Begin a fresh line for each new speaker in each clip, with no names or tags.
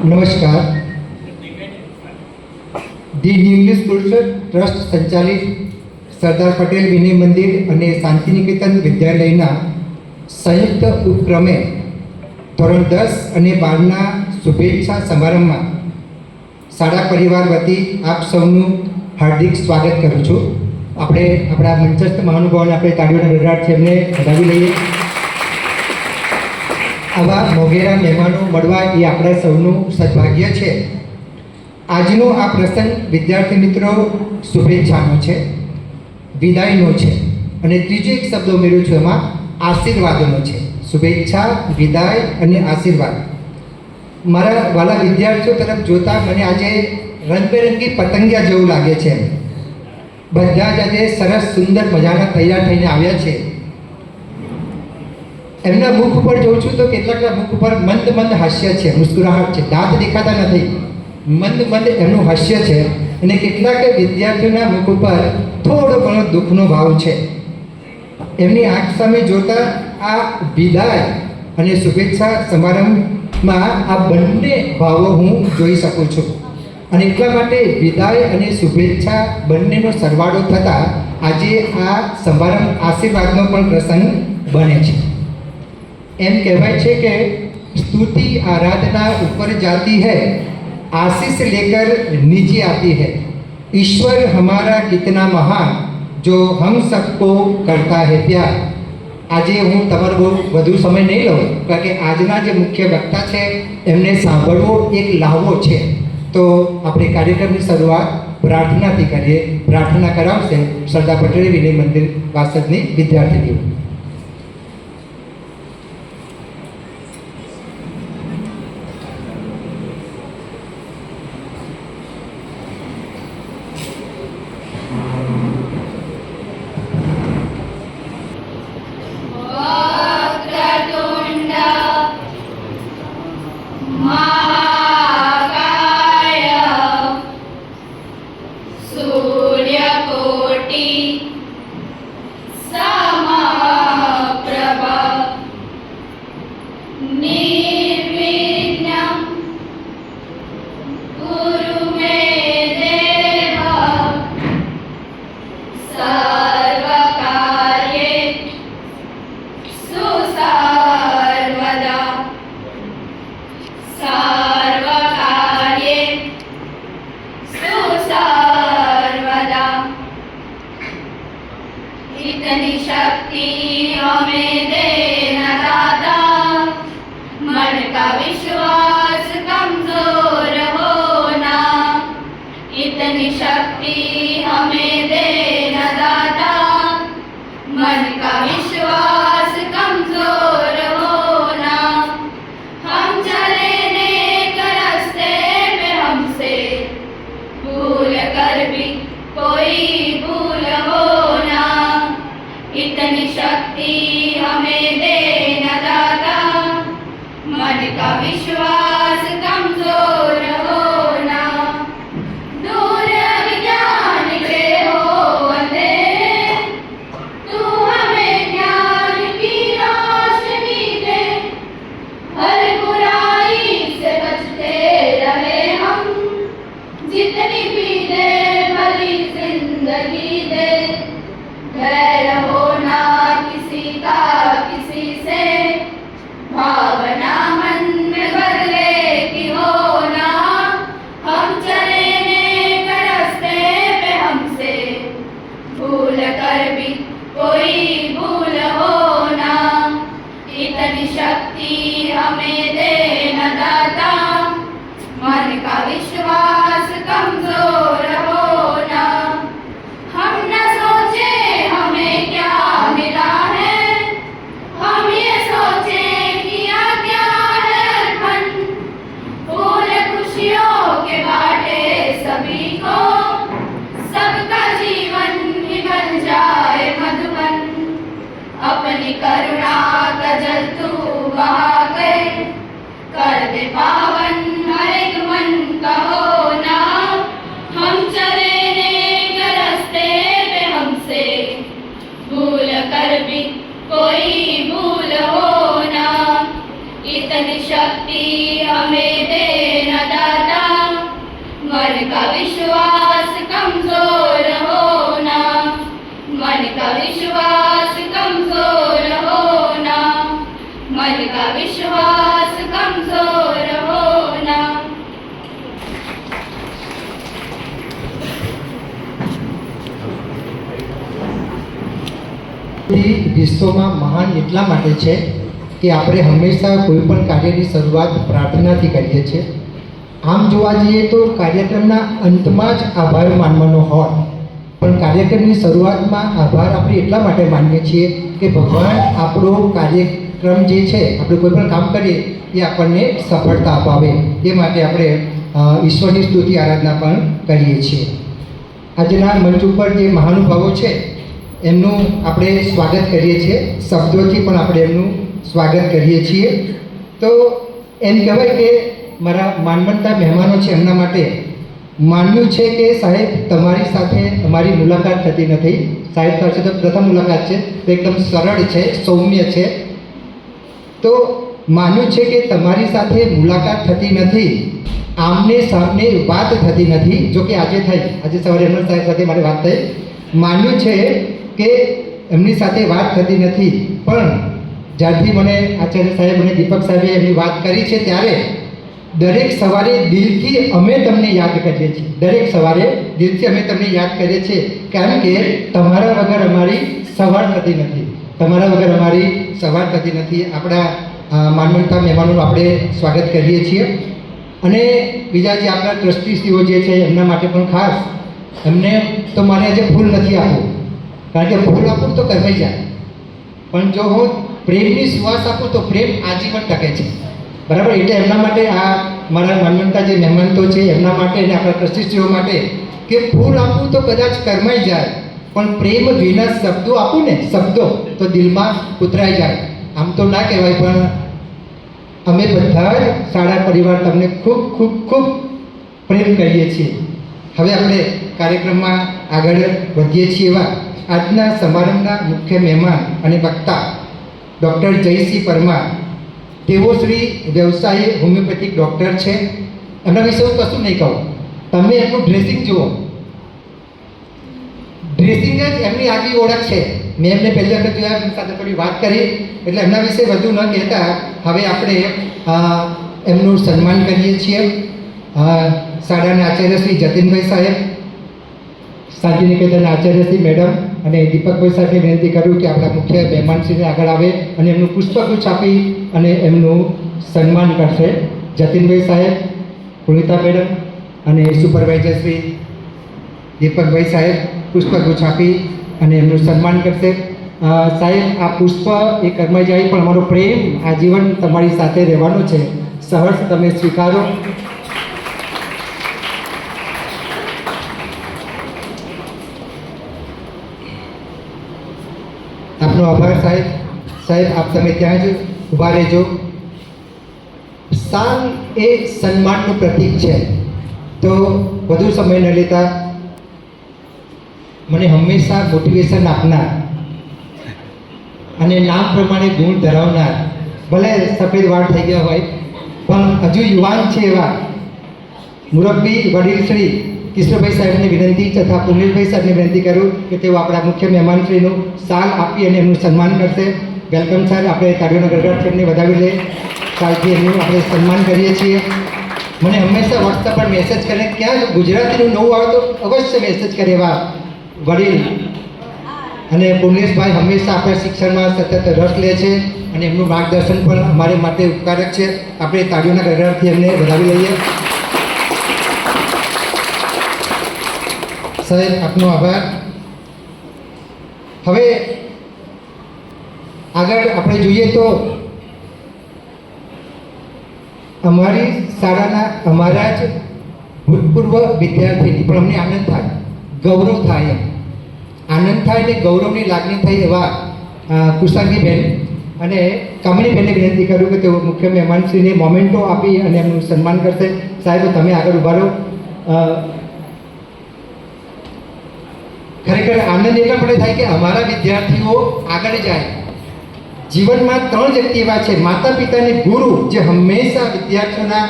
નમસ્કાર. The new English school trust સંચાલિત સરદાર પટેલ વિનય મંદિર અને શાંતિનિકેતન વિદ્યાલયના સંયુક્ત ઉપક્રમે ધોરણ 10 અને 12ના શુભેચ્છા સમારંભમાં શાળા પરિવાર વતી આપ સૌનું હાર્દિક સ્વાગત કરું છું. આપણે આપણા મંચસ્થ મહાનુભાવોને આપણે તાળીઓના ગડગડાટ છે એમને વધાવી લઈએ. આવા મોગેરા મહેમાનો મળવા એ આપણા સૌનું સદભાગ્ય છે. આજનો આ પ્રસંગ વિદ્યાર્થી મિત્રો શુભેચ્છાનો છે, વિદાયનો છે અને ત્રીજો એક શબ્દ ઉમેર્યો છું એમાં આશીર્વાદનો છે. શુભેચ્છા, વિદાય અને આશીર્વાદ. મારા વાલા વિદ્યાર્થીઓ તરફ જોતા મને આજે રંગબેરંગી પતંગિયા જેવું લાગે છે. બધા જ આજે સરસ સુંદર મજાના તૈયાર થઈને આવ્યા છે. એમના મુખ ઉપર જોઉં છું તો કેટલાકના મુખ ઉપર મંદ મંદ હાસ્ય છે, મુસ્કુરાહટ છે, દાંત દેખાતા નથી, મંદ મંદ એમનું હાસ્ય છે. અને કેટલાક વિદ્યાર્થીઓના મુખ ઉપર થોડો ઘણો દુઃખનો ભાવ છે. એમની આંખ સામે જોતા આ વિદાય અને શુભેચ્છા સમારંભમાં આ બંને ભાવો હું જોઈ શકું છું. અને એટલા માટે વિદાય અને શુભેચ્છા બંનેનો સરવાળો થતાં આજે આ સમારંભ આશીર્વાદનો પણ પ્રસંગ બને છે. એમ કહેવાય છે કે स्तुति आराधना ऊपर जाती है, आशीष लेकर नीचे आती है. ईश्वर हमारा कितना महान जो हम सबको करता है प्यार. આજે હું તમારો બહુ વધુ સમય નહીં લઉં, કારણ કે આજના જે મુખ્ય વક્તા છે એમને સાંભળવો એક લાહવો છે. તો આપણે કાર્યક્રમની શરૂઆત પ્રાર્થનાથી કરીએ. પ્રાર્થના કરાવશે સરદાર પટેલ વિનય મંદિર વાસદની વિદ્યાર્થીનીઓ.
इतनी शक्ति हमें देना दाता, मन का विश्वास कमजोर होना. इतनी शक्ति हमें देना दाता, मन का विश्वास कमजोर होना. हम चले नेक रास्ते में हमसे भूल कर भी कोई भूल होना. इतनी शक्ति हमें देना दाता, मन का विश्वास कमजोर होना. दूर विज्ञान के हो अंधेरे, तू हमें ज्ञान की रोशनी दे. हर बुराई से बचते रहे हम, जितनी भी दे भली जिंदगी दे. बैर होना किसी का किसी से, भावना मन में बदले की होना. हम चले नेक रास्ते पे हमसे भूल कर भी कोई भूल होना. इतनी शक्ति हमें देना दाता, मन का विश्वास कमजोर होना. हम न सोचे हमें क्या मिला है, हम ये सोचे किया क्या है अर्पण. फूल खुशियों के बाटे सभी को, सबका जीवन ही बन जाए मधुबन. अपनी करुणा का जल तू बहा कर दे पावन हर एक मन का होना. हम चले नेक रास्ते पे हमसे भूल कर भी कोई भूल होना. इतनी शक्ति हमें देना का विश्वास कमजोर होना, मन का विश्वास कमजोर होना, मन का विश्वास कमजोर होना।
વિશ્વમાં મહાન એટલા માટે છે કે આપણે હંમેશા કોઈ પણ કાર્યની શરૂઆત પ્રાર્થનાથી કરીએ છીએ. આમ જોવા જઈએ તો કાર્યક્રમના અંતમાં જ આભાર માનવાનો હોય, પણ કાર્યક્રમની શરૂઆતમાં આભાર આપણે એટલા માટે માનીએ છીએ કે ભગવાન આપણો કાર્યક્રમ જે છે, આપણે કોઈ પણ કામ કરીએ એ આપણને સફળતા અપાવે, એ માટે આપણે ઈશ્વરની સ્તુતિ આરાધના પણ કરીએ છીએ. આજના મંચ ઉપર જે મહાનુભાવો છે એમનું આપણે સ્વાગત કરીએ છીએ, શબ્દોથી પણ આપણે એમનું સ્વાગત કરીએ છીએ. તો એમ કહેવાય કે મારા માનવંતા મહેમાનો છે એમના માટે માન્યું છે કે સાહેબ તમારી સાથે અમારી મુલાકાત થતી નથી. સાહેબ સાથે તો પ્રથમ મુલાકાત છે, તો એકદમ સરળ છે, સૌમ્ય છે. તો માન્યું છે કે તમારી સાથે મુલાકાત થતી નથી, આમને સામને વાત થતી નથી. જો કે આજે થઈ, આજે સવારે એમના સાહેબ સાથે મારી વાત થઈ. માન્યું છે કે એમની સાથે વાત થતી નથી, પણ જ્યારથી મને આચાર્ય સાહેબ અને દીપક સાહેબે એમની વાત કરી છે ત્યારે દરેક સવારે દિલથી અમે તમને યાદ કરીએ છીએ. દરેક સવારે દિલથી અમે તમને યાદ કરીએ છીએ, કારણ કે તમારા વગર અમારી સવાર થતી નથી. તમારા વગર અમારી સવાર થતી નથી. આપણા માનવંતા મહેમાનોનું આપણે સ્વાગત કરીએ છીએ. અને બીજા જે આપણા ટ્રસ્ટીશ્રીઓ જે છે એમના માટે પણ ખાસ, એમને તો મારે આજે ફૂલ નથી આપવું, કારણ કે ફૂલ આપું તો કરવાઈ જાય, પણ જો હું પ્રેમની સુવાસ આપું તો પ્રેમ આજીવન ટકે છે. બરાબર? એટલે એમના માટે આ મારા માનવંતા જે મહેમાન તો છે એમના માટે અને આપણા ટ્રસ્ટીશ્રીઓ માટે કે ફૂલ આપું તો કદાચ કરમાઈ જાય, પણ પ્રેમ વિના શબ્દો આપું ને, શબ્દો તો દિલમાં ઉતરાઈ જાય. આમ તો ના કહેવાય, પણ અમે બધા જ શાળા પરિવાર તમને ખૂબ ખૂબ ખૂબ પ્રેમ કરીએ છીએ. હવે આપણે કાર્યક્રમમાં આગળ વધીએ છીએ. એવા આજના સમારંભના મુખ્ય મહેમાન અને વક્તા ડૉક્ટર જયસિંહ પરમાર, તેઓ શ્રી વ્યવસાયી હોમિયોપેથિક ડૉક્ટર છે. એમના વિશે હું કશું નહીં કહું, તમે એમનું ડ્રેસિંગ જુઓ, ડ્રેસિંગ જ એમની આગવી ઓળખ છે. મેં એમને પહેલી વખત જોયા, એમની સાથે થોડી વાત કરી, એટલે એમના વિશે વધુ ન કહેતા હવે આપણે એમનું સન્માન કરીએ છીએ. શાળાના આચાર્ય શ્રી જતીનભાઈ સાહેબ, શાંતિનિકેતનના આચાર્ય શ્રી મેડમ અને દીપકભાઈ સાહેબને વિનંતી કરું કે આપણા મુખ્ય મહેમાનશ્રીને આગળ આવે અને એમનું પુષ્પગુચ્છ આપી અને એમનું સન્માન કરશે. જતીનભાઈ સાહેબ, પુનિતા મેડમ અને સુપરવાઇઝર શ્રી દીપકભાઈ સાહેબ પુષ્પગુચ્છ આપી અને એમનું સન્માન કરશે. સાહેબ, આ પુષ્પ એ કરમાઈ જાય, પણ અમારો પ્રેમ આજીવન તમારી સાથે રહેવાનો છે. સહર્ષ તમે સ્વીકારો. આપનો આભાર સાહેબ. સાહેબ, આપ તમે ત્યાં જ ઊભા રહેજો. શાન એ સન્માનનું પ્રતીક છે. તો વધુ સમય ન લેતા મને હંમેશા મોટિવેશન આપનાર અને નામ પ્રમાણે ગુણ ધરાવનાર, ભલે સફેદ વાળ થઈ ગયા હોય પણ હજુ યુવાન છે એવા મુરબ્બી વડીલ શ્રી કિશોરભાઈ સાહેબને વિનંતી તથા પુનિલભાઈ સાહેબને વિનંતી કરું કે તેઓ આપણા મુખ્ય મહેમાનશ્રીનું શાલ આપી અને એમનું સન્માન કરશે. Welcome sir. આપણે તાળીઓના ગરગડાટથી એમને વધાવી લઈએ. શાલથી એમનું આપણે સન્માન કરીએ છીએ. મને હંમેશા વોટ્સએપ પર મેસેજ કરે, ક્યાં ગુજરાતીનું નવું આવે તો અવશ્ય મેસેજ કરે એવા વડીલ અને પુનિલભાઈ હંમેશા આપણા શિક્ષણમાં સતત રસ લે છે અને એમનું માર્ગદર્શન પણ અમારે માટે ઉપકારક છે. આપણે તાળીઓના ગરગડાટથી એમને વધાવી લઈએ. સાહેબ, આપનો આભાર. હવે આગળ આપણે જોઈએ તો અમારી શાળાના અમારા જ ભૂતપૂર્વ વિદ્યાર્થીની પણ અમને આનંદ થાય, ગૌરવ થાય, આનંદ થાય ને ગૌરવની લાગણી થઈ એવા કુશાંગીબેન અને કામિણીબેનને વિનંતી કરું કે તેઓ મુખ્ય મહેમાનશ્રીને મોમેન્ટો આપી અને એમનું સન્માન કરશે. સાહેબ, તમે આગળ ઊભા રહો. ખરેખર આનંદ એટલા માટે થાય કે અમારા વિદ્યાર્થીઓ આગળ જાય. જીવનમાં 3 વ્યક્તિ એવા છે, માતા પિતા અને ગુરુ, જે હંમેશા વિદ્યાર્થીઓના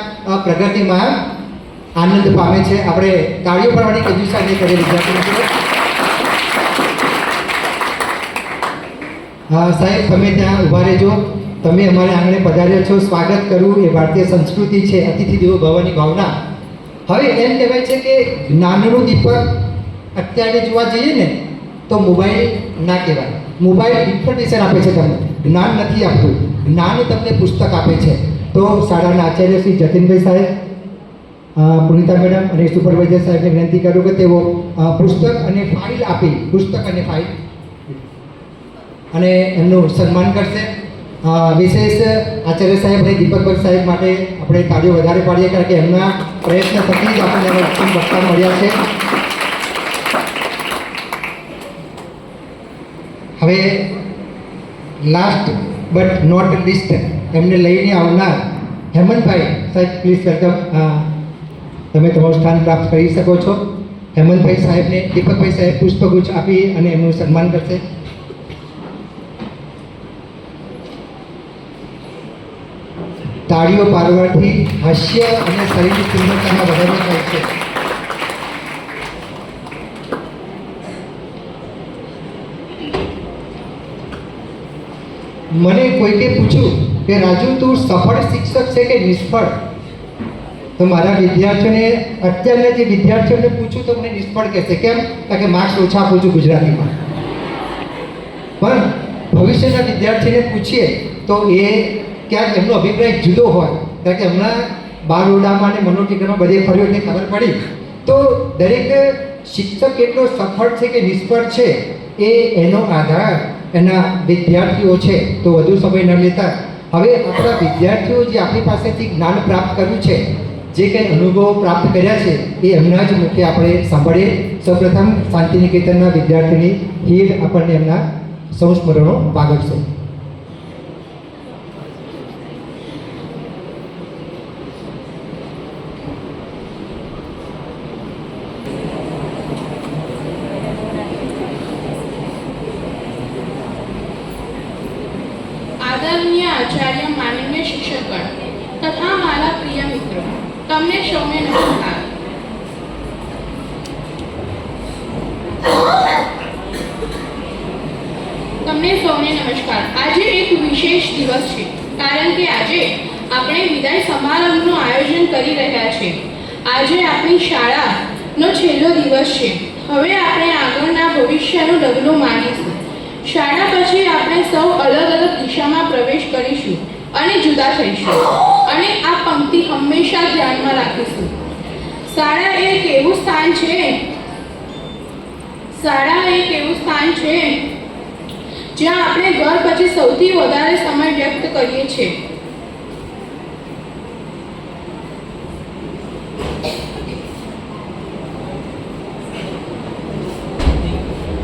પ્રગતિમાં આનંદ પામે છે. આપણે તાળીઓ પાડવાની કીધું સાથે કરીએ વિદ્યાર્થીઓ. હા સાહેબ, તમે ત્યાં ઊભા રહેજો. તમે અમારે આંગણે પધાર્યા છો, સ્વાગત કરવું એ ભારતીય સંસ્કૃતિ છે, અતિથિ દેવો ભવની ભાવના. હવે એમ કહેવાય છે કે જ્ઞાનનું દીપક અત્યારે જોવા જઈએ ને તો મોબાઈલ ના કહેવાય. મોબાઈલ ઇન્ફોર્મેશન આપે છે, તમને જ્ઞાન નથી આપતું. જ્ઞાન તમને પુસ્તક આપે છે. તો શાળાના આચાર્ય શ્રી જતીનભાઈ સાહેબ, પુનિતા મેડમ અને સુપરવાઇઝર સાહેબને વિનંતી કરું કે તેઓ પુસ્તક અને ફાઇલ આપી, પુસ્તક અને ફાઇલ અને એમનું સન્માન કરશે. વિશેષ આચાર્ય સાહેબ અને દીપકભાઈ સાહેબ માટે આપણે તાળીઓ વધારે પાડીએ, કારણ કે એમના પ્રયત્ન થકી જ આપણને ઉત્તમ વક્તા મળ્યા છે. હવે લાસ્ટ બટ નોટ લિસ્ટ એમને લઈને આવનાર હેમંતભાઈ સાહેબ, પ્લીઝ વેલકમ. તમે તમારું સ્થાન પ્રાપ્ત કરી શકો છો. હેમંતભાઈ સાહેબને દીપકભાઈ સાહેબ પુષ્પગુચ્છ આપી અને એમનું સન્માન કરશે. તાળીઓ પાડવાથી હાસ્ય અને શરીરની સુંદરતામાં વધારો થાય છે. મને કોઈકે પૂછ્યું કે રાજુ, તું સફળ શિક્ષક છે કે નિષ્ફળ? તો મારા વિદ્યાર્થીઓને, અત્યારના જે વિદ્યાર્થીઓને પૂછું તો મને નિષ્ફળ કહેશે. કેમ? કારણ કે માર્ક્સ ઓછા આપું છું ગુજરાતીમાં. પણ ભવિષ્યના વિદ્યાર્થીને પૂછીએ તો એ ક્યાંક એમનો અભિપ્રાય જુદો હોય, કારણ કે હમણાં બારઓરડામાં અને મનોચિકનમાં બધે ફર્યો એટલે ખબર પડી. તો દરેક શિક્ષક કેટલો સફળ છે કે નિષ્ફળ છે એનો આધાર એના વિદ્યાર્થીઓ છે. તો વધુ સમય ન લેતા હવે આપણા વિદ્યાર્થીઓ જે આપણી પાસેથી જ્ઞાન પ્રાપ્ત કર્યું છે, જે કંઈ અનુભવો પ્રાપ્ત કર્યા છે એ એમના જ મુખે આપણે સાંભળીએ. સૌપ્રથમ શાંતિનિકેતનના વિદ્યાર્થીની હીર આપણને એમના સંસ્મરણો પાગળશે.
આદરણીય આચાર્ય, માનનીય શિક્ષકગણ તથા મારા પ્રિય મિત્રો, તમને સૌને નમસ્કાર. આજે એક વિશેષ દિવસ છે, કારણ કે આજે આપણે વિદાય સમારંભનું આયોજન કરી રહ્યા છીએ. આજે આપણી શાળાનો છેલ્લો દિવસ છે. હવે આપણે આગળના ભવિષ્યનું ડગલું માંડીશું. શાળા પછી આપણે સૌ અલગ અલગ દિશામાં પ્રવેશ કરીશું અને જુદા થઈશું, અને આ પંક્તિ હંમેશા ધ્યાનમાં રાખીશું. શાળા એક એવું સ્થાન છે જ્યાં આપણે ઘર પછી સૌથી વધારે સમય વ્યક્ત કરીએ છીએ.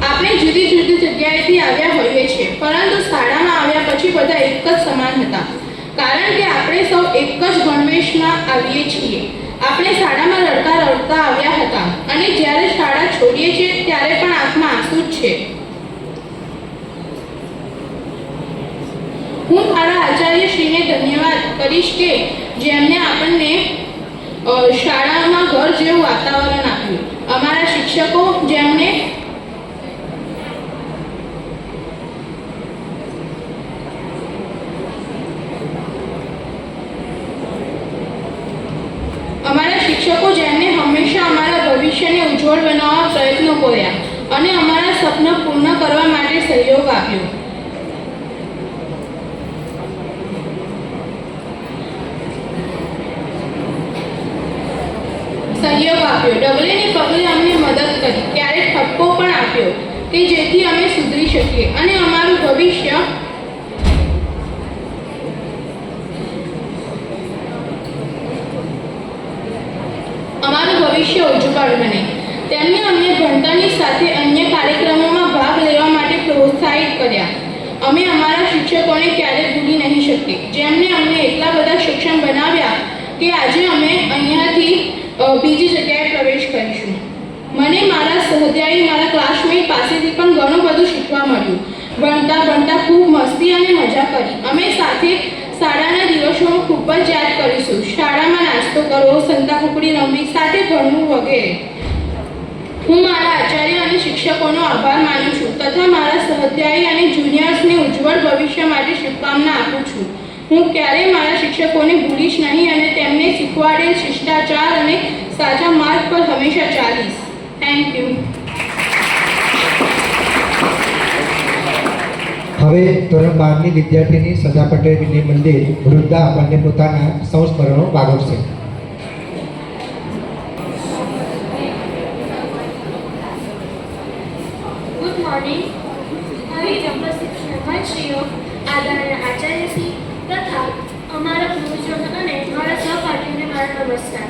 આપણે જુદી જુદી જગ્યાએથી આવ્યા હોઈએ છીએ, પરંતુ શાળામાં આવ્યા પછી બધા એક જ સમાન હતા, કારણ કે આપણે સૌ એક જ ગણવેશમાં આવીએ છીએ. આપણે શાળામાં રડતા રડતા આવ્યા હતા, અને જ્યારે શાળા છોડીએ છીએ ત્યારે પણ આંખમાં આંસુ જ છે. હું મારા આચાર્યશ્રીને ધન્યવાદ કરીશ કે જેમને આપણને શાળામાં ઘર જેવું વાતાવરણ આપ્યું. અમારા શિક્ષકો જેમને હંમેશા અમારા ભવિષ્યને ઉજ્જવળ બનાવવા પ્રયત્નો કર્યા અને અમારા સપના પૂર્ણ કરવા માટે સહયોગ આપ્યો. ડગલે ને પગલે અમને મદદ કરી, ક્યારેક ઠપકો પણ આપ્યો કે જેથી અમે સુધરી શકીએ અને અમારું ભવિષ્ય ઉજ્જવળ બને. તેમણે અમને ભણતરની સાથે અન્ય કાર્યક્રમોમાં ભાગ લેવા માટે પ્રોત્સાહિત કર્યા. અમે અમારા શિક્ષકોને ક્યારેય ભૂલી નહીં શકીએ, જેમણે અમને એટલા બધા સક્ષમ બનાવ્યા કે આજે અમે અહીંયાથી બીજી જગ્યાએ પ્રવેશ કરીશું. મને મારા સહધ્યાયી, મારા ક્લાસમેટ પાસેથી પણ ઘણું બધું શીખવા મળ્યું. ભણતા ખૂબ મસ્તી અને મજા કરી. અમે સાથે શાળાના દિવસોને ખૂબ જ યાદ કરીશું. શાળામાં નાસ્તો કરવો, સંતા કુકડી રમવી, સાથે ભણવું વગેરે. હું મારા આચાર્ય અને શિક્ષકોનો આભાર માનું છું તથા મારા સહધ્યાયી અને જુનિયર્સને ઉજ્જવળ ભવિષ્ય માટે શુભકામના આપું છું. હું ક્યારેય મારા શિક્ષકોને ભૂલીશ નહીં અને તેમને શીખવાડેલ શિષ્ટાચાર અને સાચા માર્ગ પર હંમેશા ચાલીશ. Thank you.
હવે ધોરણ 12ની વિદ્યાર્થીની સદા પટેલ વિનય મંદિર વૃદ્ધા આપણને પોતાના સંસ્મરણો વાગોળશે.
Good morning. આવી ઉપસ્થિત મહેમાનશ્રીઓ, આદરણીય આચાર્યશ્રી તથા અમારા ગુરુજનો અને મારા સહપાઠીઓને મારા નમસ્કાર.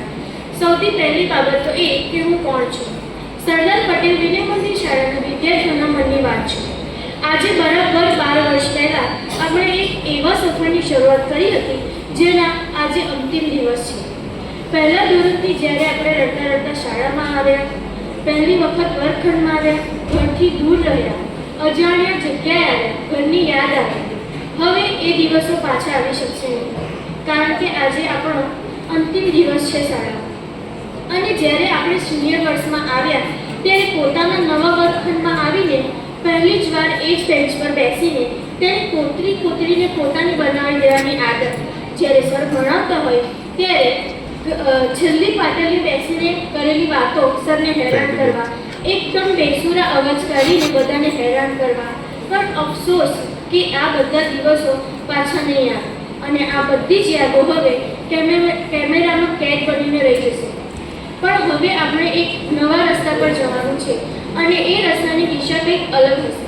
સૌથી પહેલી બાબત તો એ કે હું કોણ છું. સરદાર પટેલ વિનય મંદિર શાળાના વિદ્યાર્થીઓના મનની વાત છે. આજે બરાબર 12 વર્ષ પહેલાં આપણે એક એવા સફરની શરૂઆત કરી હતી જેના આજે અંતિમ દિવસ છે. પહેલા ધોરણથી જ્યારે આપણે રડતા રડતા શાળામાં આવ્યા, પહેલી વખત વર્ગખંડમાં આવ્યા, ઘરથી દૂર રહ્યા, અજાણ્યા જગ્યાએ આવ્યા, ઘરની યાદ આવી. હવે એ દિવસો પાછા આવી શકશે નહીં, કારણ કે આજે આપણો અંતિમ દિવસ છે શાળા. અને જ્યારે આપણે સિનિયર વર્ષમાં આવ્યા ત્યારે પોતાના નવા વર્ગખંડમાં આવીને પહેલી જ વાર એ જ બેન્ચ પર બેસીને તેને કોતરીને પોતાની બનાવી દેવાની આદત. જ્યારે સર ભણાવતા હોય ત્યારે છેલ્લી પાટલીએ બેસીને કરેલી વાતો સરને હેરાન કરવા, એકદમ બેસુરા અવાજ કાઢીને બધાને હેરાન કરવા. પણ અફસોસ કે આ બધા દિવસો પાછા નહીં આવે અને આ બધી જ યાદો હવે કેમેરામાં કેદ બનીને રહી જશે. પણ હવે આપણે એક નવા રસ્તા પર જવાનું છે અને એ રસ્તાની દિશા કંઈક અલગ હશે,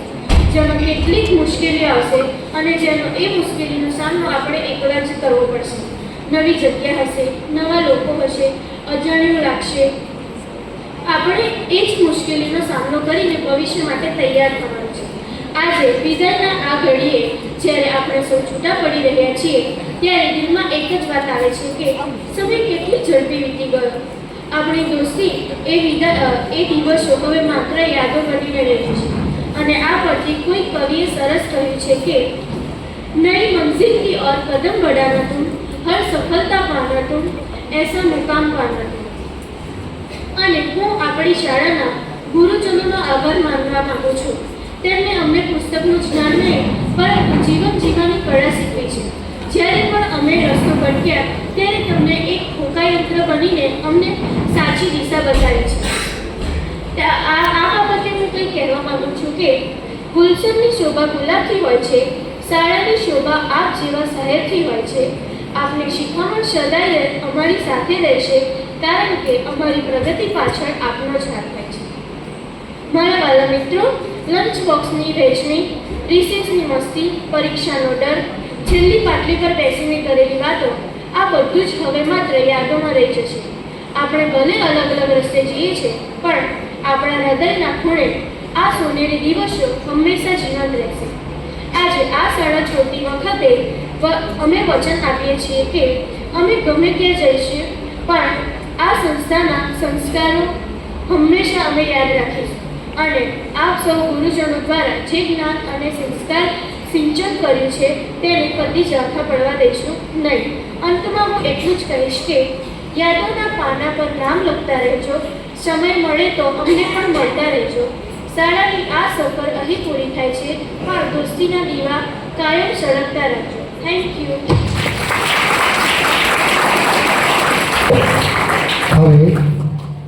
જેમાં કેટલીક મુશ્કેલીઓ આવશે અને જેનો એ મુશ્કેલીનો સામનો આપણે એકલા જ કરવો પડશે. નવી જગ્યા હશે, નવા લોકો હશે, અજાણ્યું લાગશે. આપણે એ જ મુશ્કેલીનો સામનો કરીને ભવિષ્ય માટે તૈયાર થવાનું છે. આજે વિદાયના આ ઘડીએ જ્યારે આપણે સૌ છૂટા પડી રહ્યા છીએ ત્યારે દિલમાં એક જ વાત આવે છે કે સમય કેટલી ઝડપી વીતી ગયો. આપણી દોસ્તી એ દિવસો હવે માત્ર યાદો બનીને રહી છે. અને આ પરથી કોઈ કવિએ સરસ કહ્યું છે કે નઈ મંઝિલ કી ઓર કદમ बढ़ाना तुम, हर सफलता पाना तुम, ऐसा मुकाम पाना तुम. અને હું આપણી શાળાના ગુરુજનોનો આભાર માનવા માંગુ છું. તેમણે અમને પુસ્તકનું જ્ઞાન નહીં પરંતુ જીવન જીવવાની કળા શીખવી છે. જ્યારે પણ અમે રસ્તો ભટક્યા ત્યારે તમને એક હોકાયંત્ર બનીને અમને સાચી દિશા બતાવી છે. આ બાબતે હું કંઈ કહેવા માંગુ છું કે ગુલશનની શોભા ગુલાબથી હોય છે, શાળાની શોભા આપ જેવા શહેરથી હોય છે. આપની શિખામણ સદાય અમારી સાથે રહેશે, કારણ કે અમારી પ્રગતિ પાછળ આપનો જ હાથ હોય છે. મારા વાલા મિત્રો, લંચ બોક્સની વહેંચણી, રિસેસની મસ્તી, પરીક્ષાનો ડર, છેલ્લી પાટલી પર બેસીને કરેલી વાતો, આ બધું જ હવે માત્ર યાદોમાં રહી જશે. આપણે ભલે અલગ અલગ રસ્તે જઈએ છીએ, પણ આપણા હૃદયના ખૂણે આ સોનેરી દિવસો હંમેશા જીવંત રહેશે. આજે આ શાળા છોડતી વખતે અમે વચન આપીએ છીએ કે અમે ગમે ત્યાં જઈશું, પણ આ સંસ્થાના સંસ્કારો હંમેશા અમે યાદ રાખીશું. અને આપ સૌ ગુરુજનો દ્વારા જે જ્ઞાન અને સંસ્કાર સિંચન કર્યું છે તેને કદી ઝાંખા પડવા દઈશું નહીં. અંતમાં હું એટલું જ કહીશ કે યાદોના પાના પર નામ લખતા રહેજો, સમય મળે તો અમને પણ મળતા રહેજો. શાળાની આ સફર અહીં પૂરી થાય છે, પણ દોસ્તીના દીવા કાયમ સળગતા રહેજો. Thank you.
હવે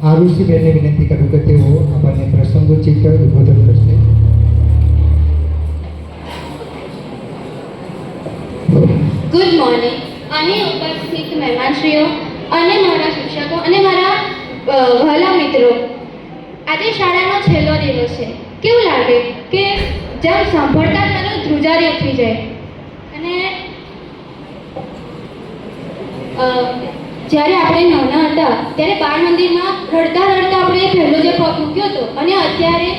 આરુષિબેનને વિનંતી કરું કે તેઓ આપણને પ્રસંગોચિત ઉદ્બોધન કરશે.
Good morning. અહીં ઉપસ્થિત મહેમાનશ્રીઓ અને મારા શિક્ષકો અને મારા વહાલા મિત્રો, આજે શાળાનો છેલ્લો દિવસ છે. કેવું લાગે કે જેમ સાંભળતા જ મને ધ્રુજારી ઉઠી જાય. અને જ્યારે આપણે નાના હતા ત્યારે બાળ મંદિરમાં રડતા રડતા આપણે પહેલો જે પગ મૂક્યો હતો અને અત્યારે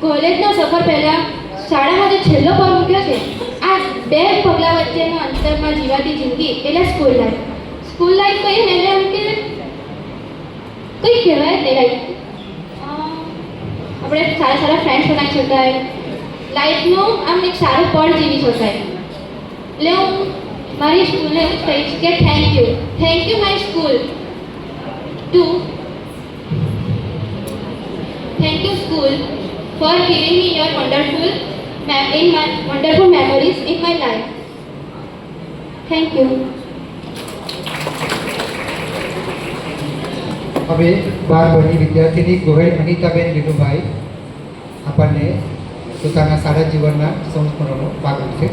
કોલેજનો સફર પહેલાં શાળામાં જે છેલ્લો પગ મૂક્યો છે, આ બે પગલા વચ્ચેનો અંતરમાં જીવાતી જિંદગી એટલે સ્કૂલ લાઈફ. સ્કૂલ લાઈફ કહીએ ને એટલે એમ કે કંઈ કહેવાય જ નહીં. લાઈફ આપણે સારા સારા ફ્રેન્ડ્સ બનાવી શકાય, લાઈફનું આમ એક સારું પળ જીવી શકાય. એટલે હું
મારી સ્કૂલને એવું જ કહીશ કે thank you my school thank you school for giving me your wonderful memories in my life. Thank you.
હવે 12 વર્ષની વિદ્યાર્થીની ગોહેલ અનિતાબેન લીલુભાઈ આપણને પોતાના શાળા જીવનના સંસ્મરણો ભાગ છે.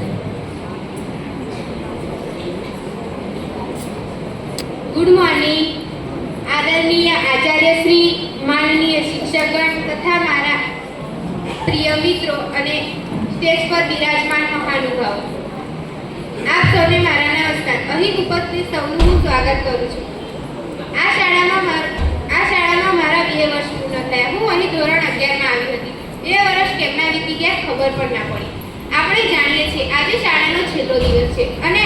ગુડ મોર્નિંગ આદરણીય આચાર્યશ્રી, માનનીય શિક્ષકગણ તથા મારા પ્રિય મિત્રો અને સ્ટેજ પર બિરાજમાન મહાનુભાવો, આપ સૌને મારા નમસ્કાર. અહીં ઉપસ્થિત સૌનું હું સ્વાગત કરું છું. આ શાળામાં મારા 2 વર્ષ પૂર્ણ થયા. હું અહીં ધોરણ 11માં આવી હતી. 2 વર્ષ કેમના વીતી ગયા ખબર પણ ના પડી. આપણે જાણીએ છીએ આજે શાળાનો છેલ્લો દિવસ છે અને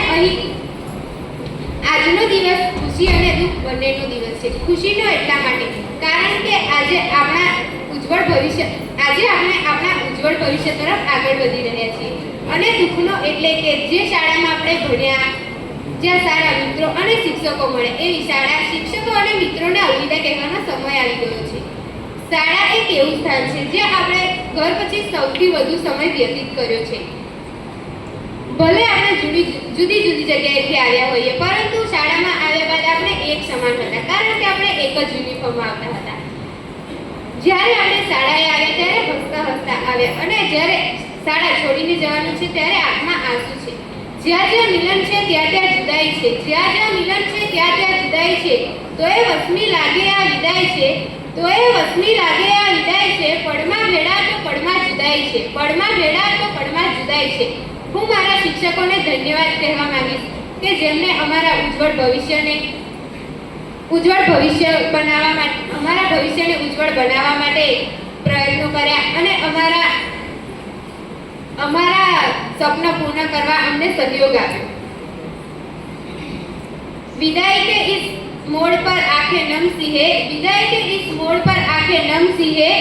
આજનો દિવસ ખુશી અને દુઃખ બંનેનો દિવસ છે. ખુશીનો એટલા માટે કારણ કે આજે આપણે આપણા ઉજ્જવળ ભવિષ્ય તરફ આગળ વધી રહ્યા છીએ, અને દુઃખનો એટલે કે જે શાળામાં આપણે ભણ્યા, જ્યાં સારા મિત્રો અને શિક્ષકો મળે એવી શાળા, શિક્ષકો અને મિત્રોને અલવિદા કહેવાનો સમય આવી ગયો છે. શાળા એક એવું સ્થાન છે જ્યાં આપણે ઘર પછી સૌથી વધુ સમય વ્યતીત કર્યો છે. ભલે આપણે જુદી જુદી જગ્યાએથી આવ્યા હોઈએ, પરંતુ શાળામાં આવ્યા બાદ આપણે એક સમાન હતા, કારણ કે આપણે એક જ યુનિફોર્મમાં આવતા હતા. જ્યારે આપણે શાળાએ આવ્યા ત્યારે હસતા હસતા આવ્યા, અને જ્યારે શાળા છોડીને જવાનું છે ત્યારે આંખમાં આંસુ છે. જ્યાં જ્યાં મિલન છે ત્યાં ત્યાં જુદાઈ છે, જ્યાં જ્યાં મિલન છે ત્યાં ત્યાં જુદાઈ છે. તો એ વસમી લાગે આ વિદાય છે, પળમાં ભેળા તો પળમાં જુદાઈ છે, પળમાં ભેળા તો પળમાં જુદાઈ છે. હું મારા શિક્ષકોને ધન્યવાદ કહેવા માંગીશ કે જેમણે અમારા ભવિષ્યને ઉજ્જવળ બનાવવા માટે પ્રયત્નો કર્યા અને અમારા સપના પૂર્ણ કરવા અમને સહયોગ આપ્યો. વિદાય કે ઇસ મોડ પર આંખે નમ सी है, विदाई के इस मोड़ पर आंखें नम सी है.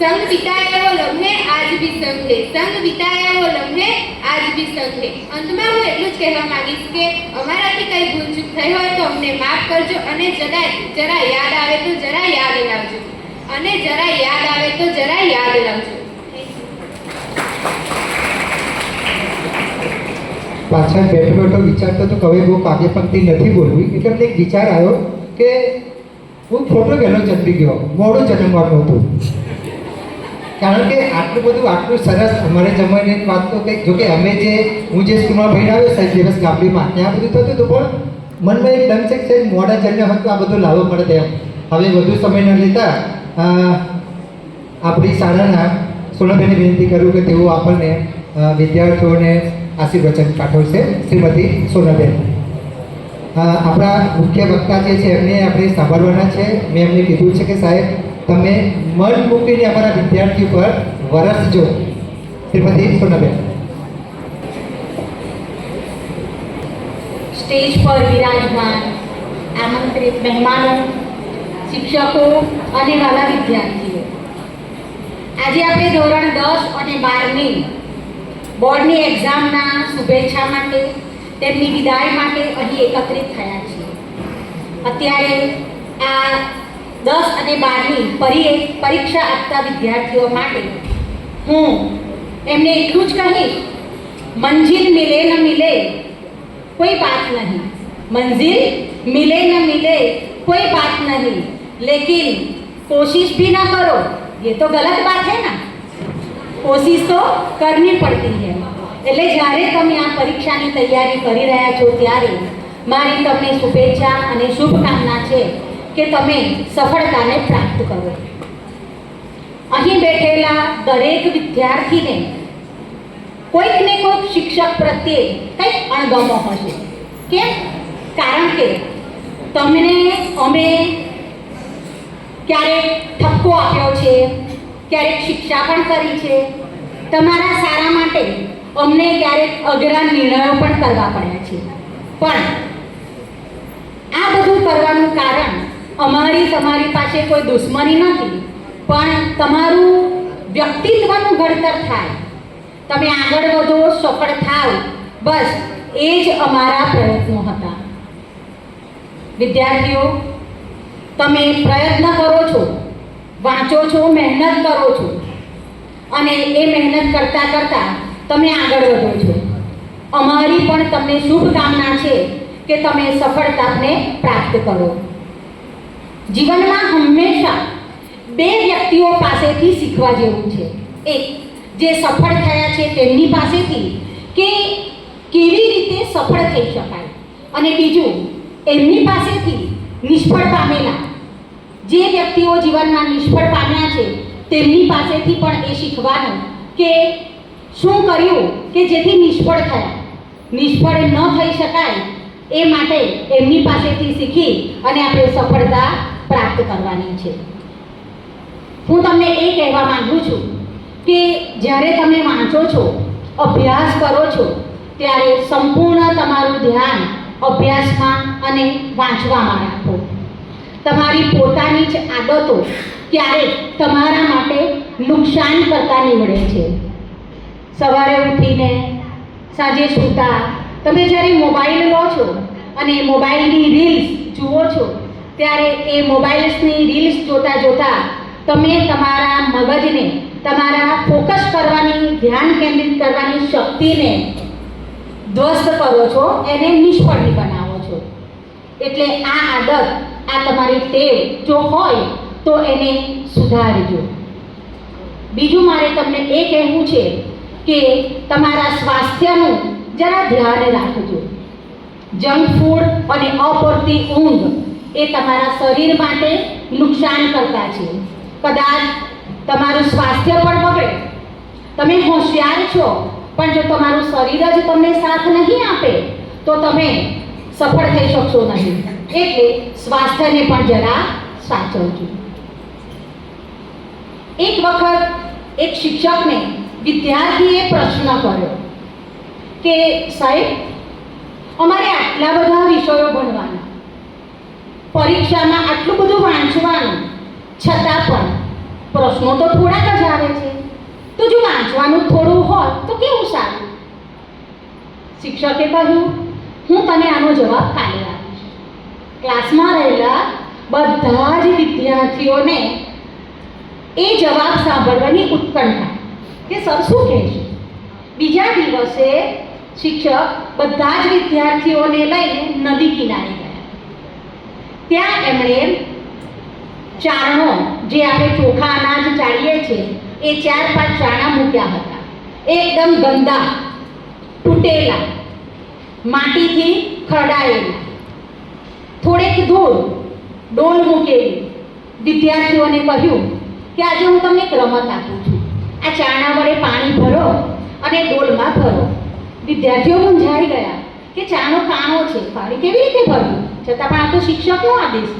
संग बिताया वो लम्हे आज भी संग है, संग बिताया वो लम्हे आज भी संग है. અંતમાં હું એટલું જ કહેવા માંગીશ કે અમારાથી કંઈ ભૂલચૂક થઈ હોય તો અમને માફ કરજો, અને જરા યાદ આવે તો જરા યાદ લાવજો.
પાછળ બેઠો વિચારતો તો હવે બહુ કાવ્ય પંક્તિ નથી બોલવી, એટલે મને એક વિચાર આવ્યો કે હું ખોટો વહેલો જન્મી ગયો, મોડું જન્મવાનું હતું. કારણ કે આટલું સરસ અમારે જમવાની વાત તો કંઈક, જોકે હું જે સ્કૂલમાં ભણાવ્યો સાહેબ દિવસ ગામડીમાં, ત્યાં બધું થતું હતું, પણ મનમાં એક દમ છે કે સાહેબ મોડા જન્મ્યા હોય તો આ બધું લાવવો પડે એમ. હવે વધુ સમય ન લેતા આપણી શાળાના સોનાબેનને વિનંતી કરું કે તેઓ આપણને વિદ્યાર્થીઓને આશીર્વચન પાઠવશે. શ્રીમતી સોનાબેન આપણા મુખ્ય વક્તા જે છે એમને આપણે સાંભળવાના છે. મેં એમને કીધું છે કે સાહેબ તમે મન મૂકીને અમારા વિદ્યાર્થીઓ પર વરસજો. શ્રીમતી સોનાબેન.
સ્ટેજ પર વિરાજમાન આમંત્રિત મહેમાનો, શિક્ષકો અને વાલા વિદ્યાર્થીઓ, આજે આપણે ધોરણ 10 અને 12ની બોર્ડની એક્ઝામના શુભેચ્છા માટે, તેમની વિદાય માટે અહીં એકત્રિત થયા છીએ. અત્યારે આ 10 અને 12ની પરીક્ષા આપતા વિદ્યાર્થીઓ માટે હું એમને એટલું જ કહીશ, મંજિલ મિલે ન મિલે कोई बात नहीं, मंजिल मिले न मिले कोई बात नहीं, लेकिन कोशिश भी ना करो ये तो गलत बात है ना. कोशिश तो करनी पड़ती है. એટલે જ્યારે તમે આ પરીક્ષાની તૈયારી કરી રહ્યા છો ત્યારે મારી તમને શુભેચ્છા અને શુભકામના છે કે તમે સફળતાને પ્રાપ્ત કરો. અહીં બેઠેલા દરેક વિદ્યાર્થીને કોઈક ને કોઈક શિક્ષક પ્રત્યે કંઈક અણગમો હશે. કેમ? કારણ કે તમને અમે ક્યારેક ઠપકો આપ્યો છે, ક્યારેક શિક્ષા પણ કરી છે, તમારા સારા માટે અમને ક્યારેક અઘરા નિર્ણયો પણ કરવા પડ્યા છે. પણ આ બધું કરવાનું કારણ તમારી પાસે કોઈ દુશ્મની નથી, પણ તમારું વ્યક્તિત્વનું ઘડતર થાય, તમે આગળ વધો, સફળ થાવ બસ એ જ અમારા પ્રયત્નો હતા. વિદ્યાર્થીઓ, તમે પ્રયત્ન કરો છો, વાંચો છો, મહેનત કરો છો અને એ મહેનત કરતાં કરતાં તમે આગળ વધો છો. અમારી પણ તમને શુભકામના છે કે તમે સફળતાને પ્રાપ્ત કરો. જીવનમાં હંમેશા બે વ્યક્તિઓ પાસેથી શીખવા જેવું છે. એક જે સફળ થયા છે તેમની પાસેથી કે કેવી રીતે સફળ થઈ શકાય, અને બીજું એમની પાસેથી નિષ્ફળ પામેલા જે વ્યક્તિઓ જીવનમાં નિષ્ફળ પામ્યા છે તેમની પાસેથી પણ એ શીખવાનું કે શું કર્યું કે જેથી નિષ્ફળ થયા. નિષ્ફળ ન થઈ શકાય એ માટે એમની પાસેથી શીખી અને આપણે સફળતા પ્રાપ્ત કરવાની છે. હું તમને એ કહેવા માંગુ છું કે જ્યારે તમે વાંચો છો, અભ્યાસ કરો છો, ત્યારે સંપૂર્ણ તમારું ધ્યાન અભ્યાસમાં અને વાંચવામાં રાખો. તમારી પોતાની જ આદતો ક્યારેક તમારા માટે નુકસાન કરતા નીવડે છે. સવારે ઉઠીને સાંજે સૂતા તમે જ્યારે મોબાઈલ લો છો અને મોબાઈલની રીલ્સ જુઓ છો, ત્યારે એ મોબાઈલ્સની રીલ્સ જોતાં જોતાં તમે તમારા મગજને, તમારા ફોકસ કરવાની, ધ્યાન કેન્દ્રિત કરવાની શક્તિને ધ્વસ્ત કરો છો, એને નિષ્ફળ બનાવો છો. એટલે આ આદત, આ તમારી ટેવ જો હોય તો એને સુધારજો. બીજું મારે તમને એ કહેવું છે કે તમારા સ્વાસ્થ્યનું જરા ધ્યાન રાખજો. જંક ફૂડ અને અપૂરતી ઊંઘ એ તમારા શરીર માટે નુકસાન કરતા છે. કદાચ તમારું સ્વાસ્થ્ય પણ બગડે. તમે હોશિયાર છો, પણ જો તમારું શરીર જ તમને સાથ નહીં આપે તો તમે સફળ થઈ શકશો નહીં. એટલે સ્વાસ્થ્યને પણ જરા સાચવજો. એક વખત એક શિક્ષકને વિદ્યાર્થીએ પ્રશ્ન કર્યો કે સાહેબ, અમારે આટલા બધા વિષયો ભણવાના, પરીક્ષામાં આટલું બધું વાંચવાનું, છતાં પણ પ્રશ્નો તો થોડાક જ આવે છે, તો જો વાંચવાનું થોડું હોત તો કેવું સારું. શિક્ષકે કહ્યું, હું તને આનો જવાબ કાલે આપીશ. ક્લાસમાં રહેલા બધા જ વિદ્યાર્થીઓને એ જવાબ સાંભળવાની ઉત્કંઠા કે સર શું કહેશે. બીજા દિવસે શિક્ષક બધા જ વિદ્યાર્થીઓને લઈને નદી કિનારે ગયા. ત્યાં એમણે ચારણો, જે આપણે ચોખા અનાજ ચાળીએ છીએ, એ 4-5 ચાણા મૂક્યા હતા. એકદમ ગંદા, તૂટેલા, માટીથી ખરડાયેલા, થોડેક દૂર ડોલ મૂકેલી. વિદ્યાર્થીઓને કહ્યું કે આજે હું તમને એક રમત આપું છું. આ ચાણા વડે પાણી ભરો અને ડોલમાં ભરો. વિદ્યાર્થીઓ મૂંઝાઈ ગયા કે ચાણો કાણો છે, પાણી કેવી રીતે ભરવું, છતાં પણ આ તો શિક્ષકનો આદેશ.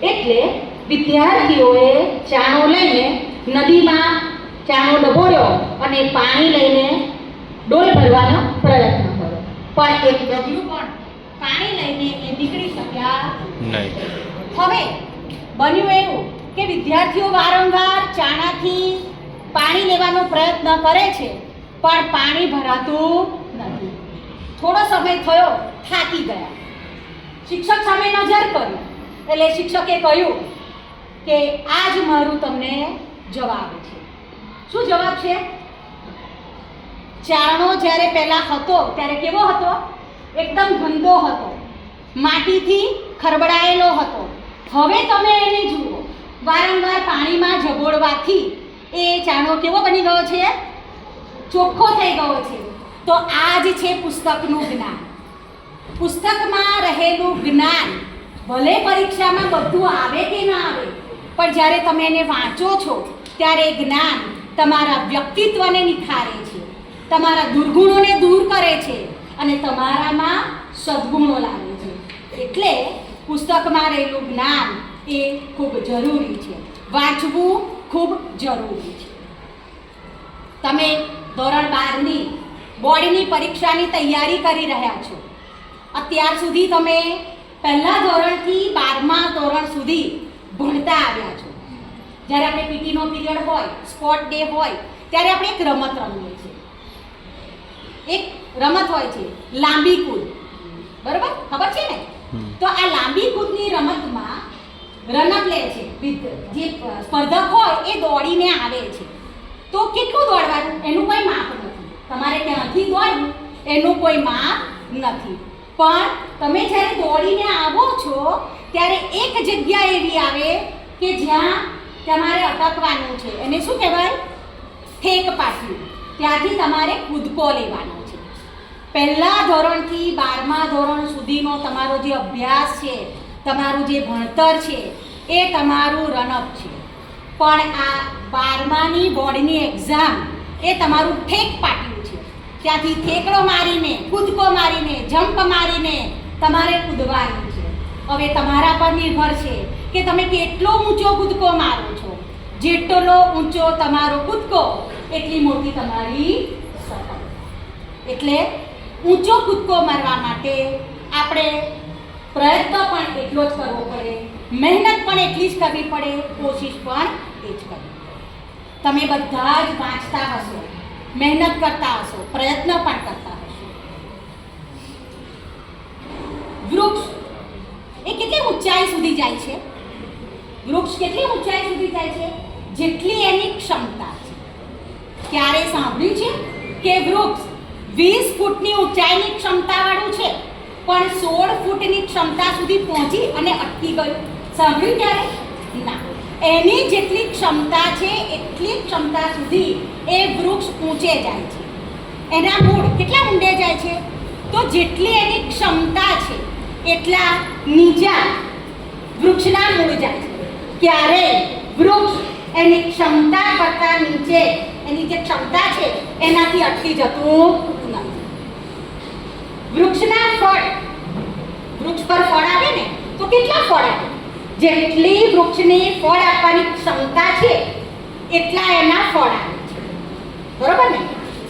એટલે વિદ્યાર્થીઓએ ચાણો લઈને નદીમાં ચાણો ડબોળ્યો અને પાણી લઈને ડોલ ભરવાનો પ્રયત્ન કર્યો. પણ એક ડગલું પણ પાણી લઈને એ નીકળી શક્યા નહીં. હવે બન્યું એવું કે વિદ્યાર્થીઓ વારંવાર ચાણાથી પાણી લેવાનો પ્રયત્ન કરે છે, પણ પાણી ભરાતું નથી. થોડો સમય થયો, થાકી ગયા. શિક્ષક સામે નજર કરી એટલે શિક્ષકે કહ્યું કે આજ મારું તમને જવાબ છે. શું જવાબ છે? ચારણો જ્યારે પહેલા હતો ત્યારે કેવો હતો? એકદમ ગંદો હતો, માટીથી ખરબડાયેલો હતો. હવે તમે એને જુઓ, વારંવાર પાણીમાં ઝબોળવાથી એ ચાણો કેવો બની ગયો છે? ચોખ્ખો થઈ ગયો છે. તો આ જ છે પુસ્તકનું જ્ઞાન. પુસ્તકમાં રહેલું જ્ઞાન ભલે પરીક્ષામાં બધું આવે કે ના આવે, પણ જ્યારે તમે એને વાંચો છો ત્યારે જ્ઞાન તમારા વ્યક્તિત્વને નિખારે છે, તમારા દુર્ગુણોને દૂર કરે છે અને તમારામાં સદ્ગુણો લાવે છે. એટલે પુસ્તકમાં રહેલું જ્ઞાન એ ખૂબ જરૂરી છે. વાંચવું ખૂબ જરૂરી છે. તમે ધોરણ 12ની બોર્ડની પરીક્ષાની તૈયારી કરી રહ્યા છો. અત્યાર સુધી તમે પહેલા ધોરણથી 12મા ધોરણ સુધી ભણતા આવ્યા છો. જ્યારે આપણે પીટીનો પીરિયડ હોય, સ્પોર્ટ ડે હોય, ત્યારે આપણે એક રમત રમીએ છીએ. એક રમત હોય છે લાંબી કૂદ, બરોબર? ખબર છે ને? તો આ લાંબી કૂદની રમતમાં રનઅપ લે છે જે સ્પર્ધક હોય એ દોડીને આવે છે. તો કેટલું દોડવાનું એનું કોઈ માપ નથી. તમારે ક્યાંથી દોડવું એનું કોઈ માપ નથી. પણ તમે જ્યારે દોડીને આવો છો ત્યારે એક જગ્યા એવી આવે કે જ્યાં તમારે અટકવાનું છે. એને શું કહેવાય? ઠેક પાટિયું. ત્યાંથી તમારે કૂદકો લેવાનો છે. પહેલા ધોરણથી 12મા ધોરણ સુધીનો તમારો જે અભ્યાસ છે, તમારું જે ભણતર છે એ તમારું રનઅપ છે. પણ આ 12માની બોર્ડની એક્ઝામ એ તમારું ઠેક પાટિયું છે. ત્યાંથી ઠેકડો મારીને, કૂદકો મારીને, જમ્પ મારીને તમારે કૂદવાનું છે. હવે તમારા પર નિર્ભર છે કે તમે કેટલો ઊંચો કૂદકો મારો છો. જેટલો ઊંચો તમારો કૂદકો એટલી મોટી તમારી સફળતા. એટલે ઊંચો કૂદકો મારવા માટે આપણે પ્રયત્ન પણ એટલો જ કરવો પડે, મહેનત પણ એટલી જ કરવી પડે, કોશિશ પણ એ જ કરવી. તમે બધા જ વાંચતા હશો, મહેનત કરતા હશો, પ્રયત્ન પણ કરતા હશો. વૃક્ષ એ કેટલી ઊંચાઈ સુધી જાય છે? વૃક્ષ કેટલી ઊંચાઈ સુધી જાય છે? જેટલી એની ક્ષમતા છે. ક્યારે સાંભળ્યું છે કે વૃક્ષ 20 ફૂટની ઊંચાઈની ક્ષમતાવાળું છે પણ 16 ફૂટની ક્ષમતા સુધી પહોંચી અને અટકી ગયું? સાંભળ્યું ક્યારે? ના. એની જેટલી ક્ષમતા છે એટલી ક્ષમતા સુધી એ વૃક્ષ ઊંચે જાય છે. એના મૂળ કેટલા ઊંડે જાય છે? તો જેટલી એની ક્ષમતા છે એટલા નીચા વૃક્ષના મૂળ જાય છે. ક્યારેય વૃક્ષ એની ક્ષમતા કરતાં નીચે એની જે ક્ષમતા છે એનાથી અટકી જતું નથી. વૃક્ષના ફળ, વૃક્ષ પર ફળ આવે ને તો કેટલા ફળ આવે? જેટલી વૃક્ષની ફળ આપવાની ક્ષમતા છે એટલા એના ફળ આવે છે. બરોબર ને?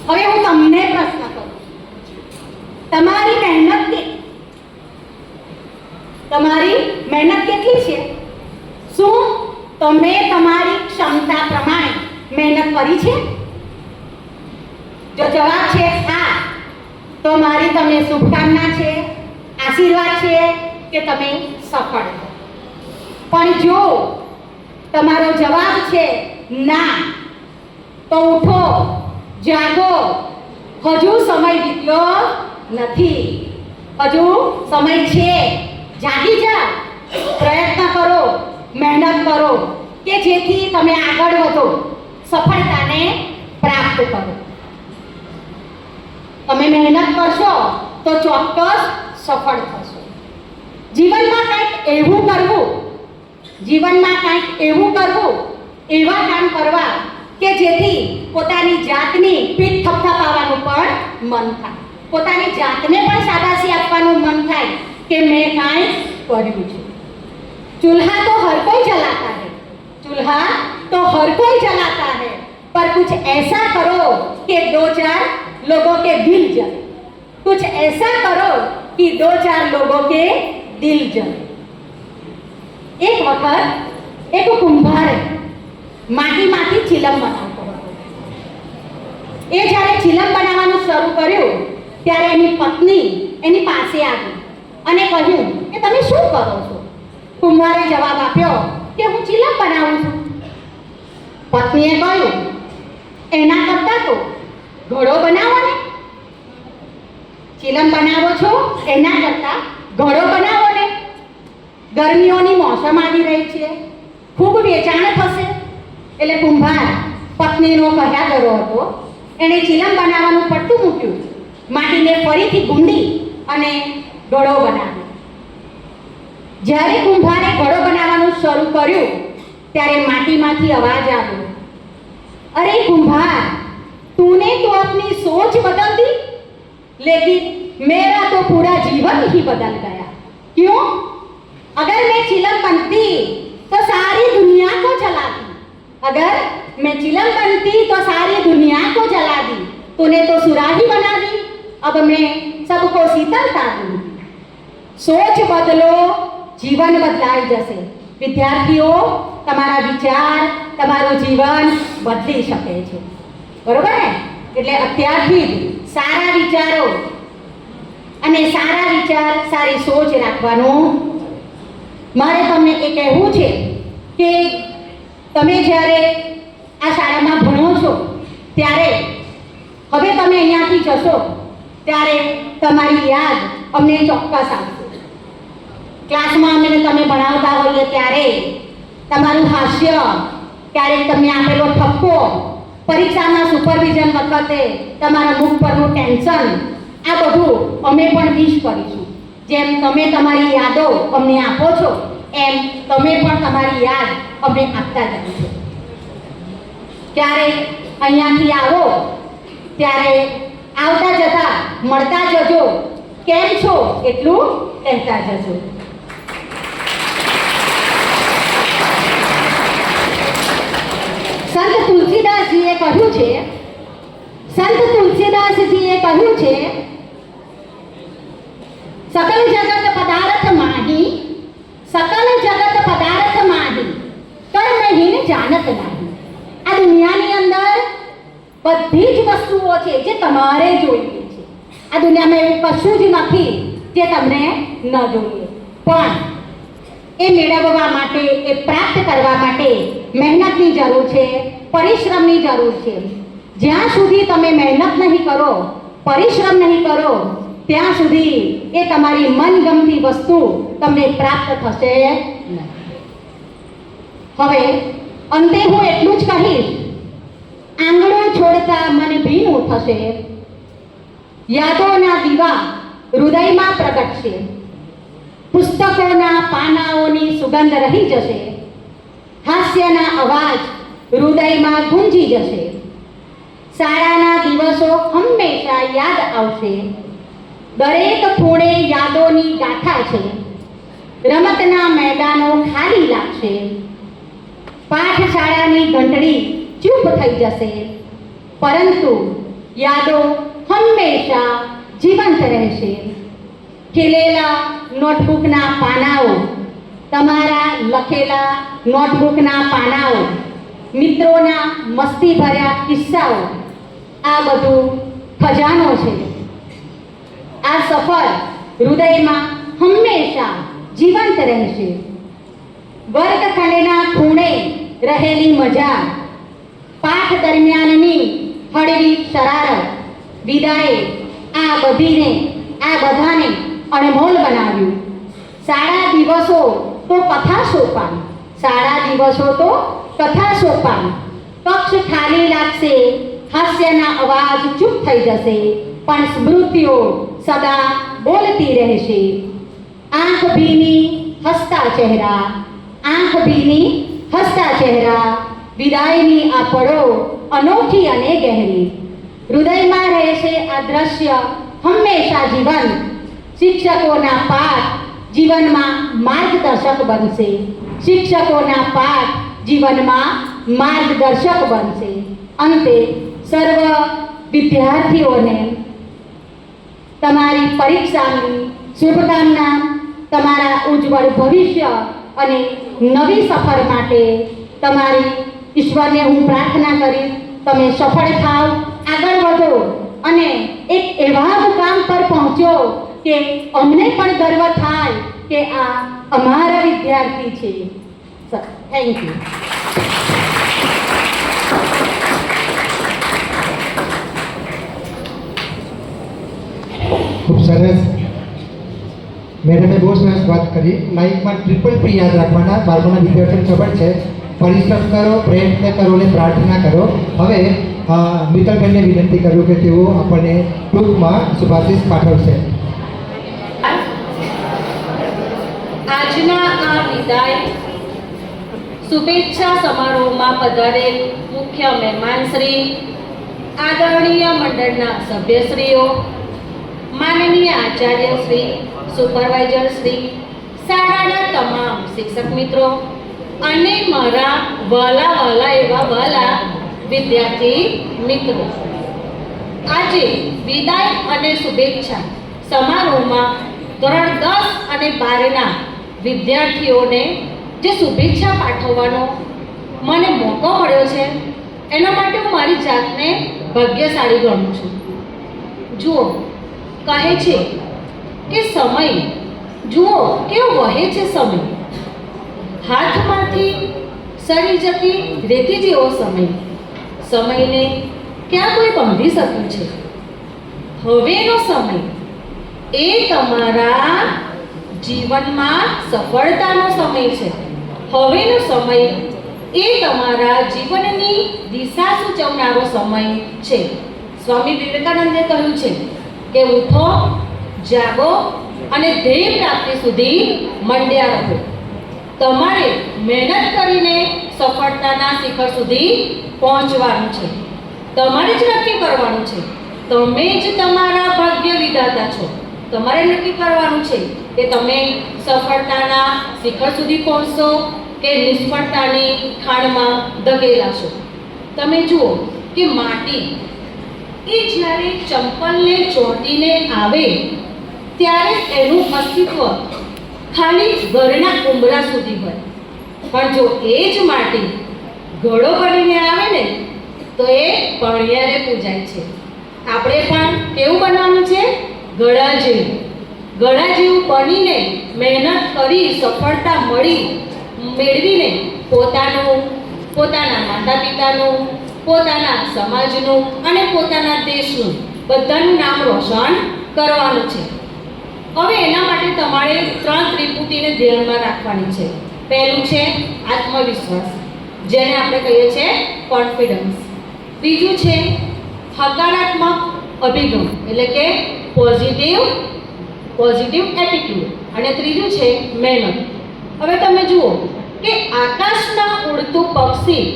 હવે હું તમને પ્રશ્ન કરું, તમારી મહેનત કેટલી છે? શું તમે તમારી ક્ષમતા પ્રમાણે મહેનત કરી છે? જો જવાબ છે હા, તો મારી તમને શુભકામના છે, આશીર્વાદ છે કે તમે સફળ છો. પણ જો તમારો જવાબ છે ના, તો ઉઠો, જાગો, હજુ સમય વીત્યો નથી, હજુ સમય છે. જાગી જાઓ, પ્રયત્ન કરો, મહેનત કરો કે જેથી તમે આગળ વધો, સફળતાને પ્રાપ્ત કરો. તમે મહેનત કરશો તો ચોક્કસ સફળ થશો. જીવનમાં કંઈક એવું કરવું, એવા કામ કરવા કે જેથી પોતાની જાતની પીઠ થપથપાવવાનું પણ મન થાય, પોતાની જાતને પણ શાબાશી આપવાનું મન થાય કે મેં કાંઈ કર્યું છે. चूल्हा तो हर कोई जलाता है, पर कुछ ऐसा करो कि 2-4 लोगों के दिल जले. कुछ ऐसा करो कि 2-4 लोगों के दिल जले. एक वक्त एक कुंभार માટીમાંથી ચિલમ બનાવતો હતો. એ જ્યારે ચિલમ બનાવવાનું શરૂ કર્યું ત્યારે એની પત્ની એની પાસે આવી અને કહ્યું કે તમે શું કરો છો? કુંભારે જવાબ આપ્યો કે હું ચિલમ બનાવું છું. પત્નીએ કહ્યું એના કરતાં તો ઘડો બનાવો ને. ચિલમ બનાવો છો એના કરતાં ઘડો બનાવો ને. ગરમીઓની મોસમ આવી રહી છે, ખૂબ વેચાણ થશે. એટલે કુંભાર પત્નીનો કહ્યા કરો હતો. એણે ચિલમ બનાવવાનું પટ્ટું મૂક્યું, માટીને ફરીથી ગુંદી અને ઘડો બનાવ્યો. જ્યારે કુંભારે ઘડો બનાવવાનું શરૂ કર્યું ત્યારે માટીમાંથી અવાજ આવ્યો, અરે कुम्हार, तूने तो अपनी सोच बदल दी, लेकिन मेरा तो पूरा जीवन ही बदल गया. क्यों? अगर मैं चिलम बनती तो सारी दुनिया को जलाती. अगर मैं चिलम बनती तो सारी दुनिया को जला दी. तूने तो सुराही बना दी, अब मैं सबको शीतलता दूंगी. सोच बदलो, जीवन बदलाई जैसे. विद्यार्थीओ, તમારા વિચાર, તમારું જીવન બદલી શકે છે. બરોબર ને? એટલે અત્યારથી જ સારા વિચારો અને સારા વિચાર, સારી સોચ રાખવાનું. મારે તમને એ કહેવું છે કે તમે જ્યારે આ શાળામાં ભણો છો ત્યારે હવે તમે અહીંયાથી જશો ત્યારે તમારી યાદ અમને ચોક્કસ આવશે. ક્લાસમાં અમને તમે ભણાવતા હોઈએ ત્યારે તમારું હાસ્ય, ક્યારેક તમને આપેલો ઠપકો, પરીક્ષાના સુપરવિઝન વખતે તમારા મુખ પરનું ટેન્શન, આ બધું અમે પણ મિસ કરીશું. જેમ તમે તમારી યાદો અમને આપો છો એમ તમે પણ તમારી યાદ અમને આપતા જશો. ક્યારેક અહીંયાથી આવો ત્યારે આવતા જતા મળતા જજો, કેમ છો એટલું કહેતા જજો. સંત તુલસીદાસજીએ કહ્યું છે, સંત તુલસીદાસજીએ કહ્યું છે, સકલ જગત પદાર્થ માહી, સકલ જગત પદાર્થ માહી, કર્મહીન જાનત નહીં. આ દુનિયાની અંદર બધી જ વસ્તુઓ છે જે તમારે જોઈએ છે. આ દુનિયામાં એવું કશું જ નથી જે તમને ન જોઈએ. પણ એ મેળવવા માટે, એ પ્રાપ્ત કરવા માટે મહેનતની જરૂર છે, પરિશ્રમની જરૂર છે. જ્યાં સુધી તમે મહેનત નહીં કરો, પરિશ્રમ નહીં કરો, ત્યાં સુધી એ તમારી મનગમતી વસ્તુ તમને પ્રાપ્ત થશે નહીં. હવે અંતે હું એટલું જ કહીશ, આંગણું છોડતા મન ભીનું થશે, યાદોના દીવા હૃદયમાં પ્રગટશે, પુસ્તકોના પાનાઓની સુગંધ રહી જશે, હાસ્યના અવાજ હૃદયમાં ગુંજી જશે, શાળાના દિવસો હંમેશા યાદ આવશે, દરેક ખૂણે યાદોની ગાથા છે, રમતના મેદાનો ખાલી લાગશે, પાઠશાળાની ઘંટડી ચૂપ થઈ જશે, પરંતુ યાદો હંમેશા જીવંત રહેશે. ખીલેલા નોટબુકના પાનાઓ, તમારા લખેલા નોટબુકના પાનાઓ, મિત્રોના મસ્તી ભર્યા કિસ્સાઓ, આ બધું ખજાનો છે. આ સફર હૃદયમાં હંમેશા જીવંત રહેશે. વર્ગખંડના ખૂણે રહેલી મજા, પાઠ દરમિયાનની હળવી શરારત, વિદાયે આ બધાને અણમોલ બનાવ્યું. શાળા દિવસો તો કથા સોપાન, શાળા દિવસો તો કથા સોપાન. કક્ષ ખાલી લાગશે, હાસ્યના અવાજ ચૂપ થઈ જશે, પણ સ્મૃતિઓ સદા બોલતી રહેશે. આંખ ભીની હસતા ચહેરા, આંખ ભીની હસતા ચહેરા, વિદાયની આ પળો અનોખી અને ગહેરી. હૃદયમાં રહેશે આ દ્રશ્ય હંમેશા જીવંત. શિક્ષકોના પાઠ જીવનમાં માર્ગદર્શક બનશે, શિક્ષકોના પાઠ જીવનમાં માર્ગદર્શક બનશે. અંતે સર્વ વિદ્યાર્થીઓને તમારી પરીક્ષાની શુભકામના, તમારા ઉજ્જવળ ભવિષ્ય અને નવી સફર માટે તમારી ઈશ્વરને હું પ્રાર્થના કરીશ તમે સફળ થાવ, આગળ વધો અને એક એવા મુકામ પર પહોંચો કે અમને પણ ગર્વ થાય કે આ અમારા વિદ્યાર્થી છે. Thank you.
ખૂબ સરસ. મેડમે બહુ સરસ વાત કરી. લાઈફમાં ટ્રિપલ પી યાદ રાખવાના. બાળકોના વિદ્યાર્થીઓને ખબર છે, પરિશ્રમ કરો, પ્રયત્ન કરો અને પ્રાર્થના કરો. હવે મિત્તલબેનને વિનંતી કરું કે તેઓ આપણને ટૂંકમાં શુભાશીષ પાઠવશે.
આજના આ વિદાય શુભેચ્છા સમારોહમાં પધારેલ મુખ્ય મહેમાન શ્રી, આદરણીય મંડળના સભ્યશ્રીઓ, માનનીય આચાર્ય શ્રી, સુપરવાઇઝર શ્રી, શાળાના તમામ શિક્ષક મિત્રો અને મારા વહાલા એવા વિદ્યાર્થી મિત્રો, આજે વિદાય અને શુભેચ્છા સમારોહમાં ધોરણ 10 અને 12ના વિદ્યાર્થીઓને જે શુભેચ્છા પાઠવવાનો મને મોકો મળ્યો છે એના માટે હું મારી જાતને ભાગ્યશાળી ગણું છું. જુઓ, કહે છે કે સમય, જુઓ કેવો વહે છે સમય, હાથમાંથી સરી જતી રેતી જેવો સમય, સમયને ક્યાં કોઈ બાંધી શક્યું છે? હવેનો સમય એ તમારા જીવનમાં સફળતાનો સમય છે. હવેનો સમય એ તમારા જીવનની દિશા સૂચવનારો સમય છે. સ્વામી વિવેકાનંદે કહ્યું છે કે ઉઠો, જાગો અને ધ્યેય પ્રાપ્તિ સુધી મંડ્યા રહો. તમારે મહેનત કરીને સફળતાના શિખર સુધી પહોંચવાનું છે. તમારે જ નક્કી કરવાનું છે. તમે જ તમારા ભાગ્ય વિધાતા છો. તમારે નક્કી કરવાનું છે કે તમે સફળતાના શિખર સુધી પહોંચશો કે નિષ્ફળતાની ખાણમાં ધકેલાશો. તમે જુઓ કે માટી એ જ્યારે ચંપલને ચોંટીને આવે ત્યારે એનું અસ્તિત્વ ખાલી ઘરના ઉંબરા સુધી હોય, પણ જો એ જ માટી ઘડો બનીને આવે ને તો એ પણિયારે પૂજાય છે. આપણે પણ કેવું બનવાનું છે? ઘડા જેવું. ઘડા જેવું બનીને મહેનત કરી સફળતા મેળવીને પોતાનું, પોતાના માતા પિતાનું, પોતાના સમાજનું અને પોતાના દેશનું બધાનું નામ રોશન કરવાનું છે. હવે એના માટે તમારે 3 ત્રિપુટીને ધ્યાનમાં રાખવાની છે. પહેલું છે આત્મવિશ્વાસ, જેને આપણે કહીએ છીએ કોન્ફિડન્સ. બીજું છે હકારાત્મક અભિગમ, એટલે કે પોઝિટિવ એટીટ્યુડ. અને ત્રીજું છે મહેનત. હવે તમે જુઓ કે આકાશના ઉડતું પક્ષી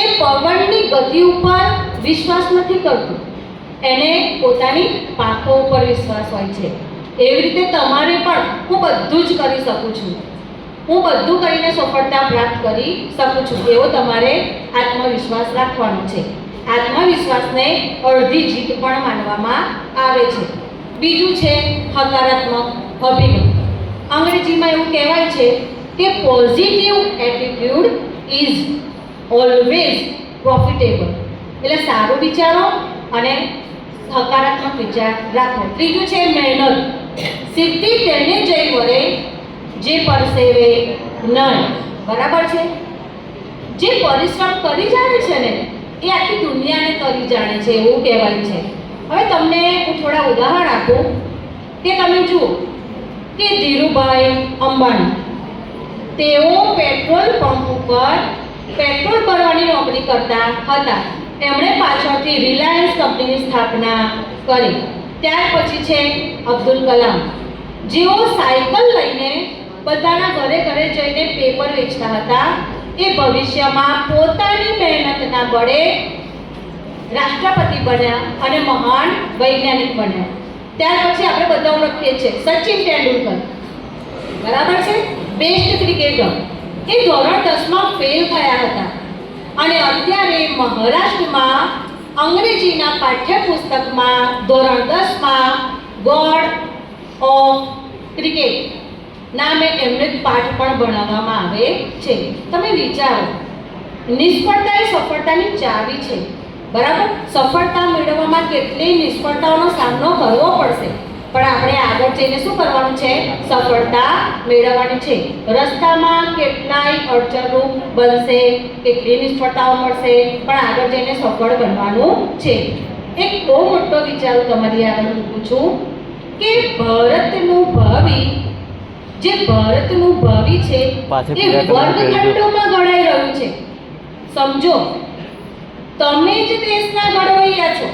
એ પવનની ગતિ ઉપર વિશ્વાસ નથી કરતું, એને પોતાની પાંખો ઉપર વિશ્વાસ હોય છે. એવી રીતે તમારે પણ હું બધું જ કરી શકું છું, હું બધું કરીને સફળતા પ્રાપ્ત કરી શકું છું, એવો તમારે આત્મવિશ્વાસ રાખવાનો છે. આત્મવિશ્વાસને અડધી જીત પણ માનવામાં આવે છે. બીજું છે હકારાત્મક અભિગમ. અંગ્રેજીમાં એવું કહેવાય છે કે positive attitude is always profitable. એટલે સારું વિચારો અને હકારાત્મક વિચાર રાખો. ત્રીજું છે મહેનત. સિદ્ધિ તેને જઈ વરે જે પરસેવે નહીં. બરાબર છે? જે પરિશ્રમ કરી જાણે છે ને એ આખી દુનિયાને કરી જાણે છે, એવું કહેવાય છે. હવે તમને હું થોડા ઉદાહરણ આપું કે તમે જુઓ કે ધીરુભાઈ અંબાણી, તેઓ પેટ્રોલ પંપ ઉપર પેટ્રોલ ભરવાની નોકરી કરતા હતા. એમણે પાછળથી રિલાયન્સ કંપનીની સ્થાપના કરી. ત્યાર પછી છે અબ્દુલ કલામ, જેઓ સાયકલ લઈને બધાના ઘરે ઘરે જઈને પેપર વેચતા હતા. એ ભવિષ્યમાં પોતાની મહેનતના બળે રાષ્ટ્રપતિ બન્યા અને મહાન વૈજ્ઞાનિક બન્યા. ત્યાર પછી આપણે બધા ઓળખીએ છીએ સચિન તેંડુલકર, બરાબર છે, બેસ્ટ ક્રિકેટર. એ ધોરણ 10માં ફેલ થયા હતા અને અત્યારે મહારાષ્ટ્રમાં અંગ્રેજીના પાઠ્યપુસ્તકમાં ધોરણ 10માં ગોડ ઓફ ક્રિકેટ નામે એમને પાઠ પણ ભણાવવામાં આવે છે. તમે વિચારો, નિષ્ફળતા એ સફળતાની ચાવી છે. બરાબર? સફળતા મેળવવામાં કેટલી નિષ્ફળતાઓનો સામનો કરવો પડશે, પણ આપણે આગળ જઈને શું કરવાનું છે? સફળતા મેળવવાની છે. રસ્તામાં કેટલાય અડચણરૂપ બનશે, કેટલી નિષ્ફળતાઓ મળશે, પણ આગળ જઈને સફળ બનવાનું છે. એક બહુ મોટો વિચાર તમારી આગળ મૂકું છું કે ભારતનું ભાવિ છે એ વર્ગખંડોમાં ગણાઈ રહ્યું છે. સમજો, તમે જ દેશના ઘડવૈયા છો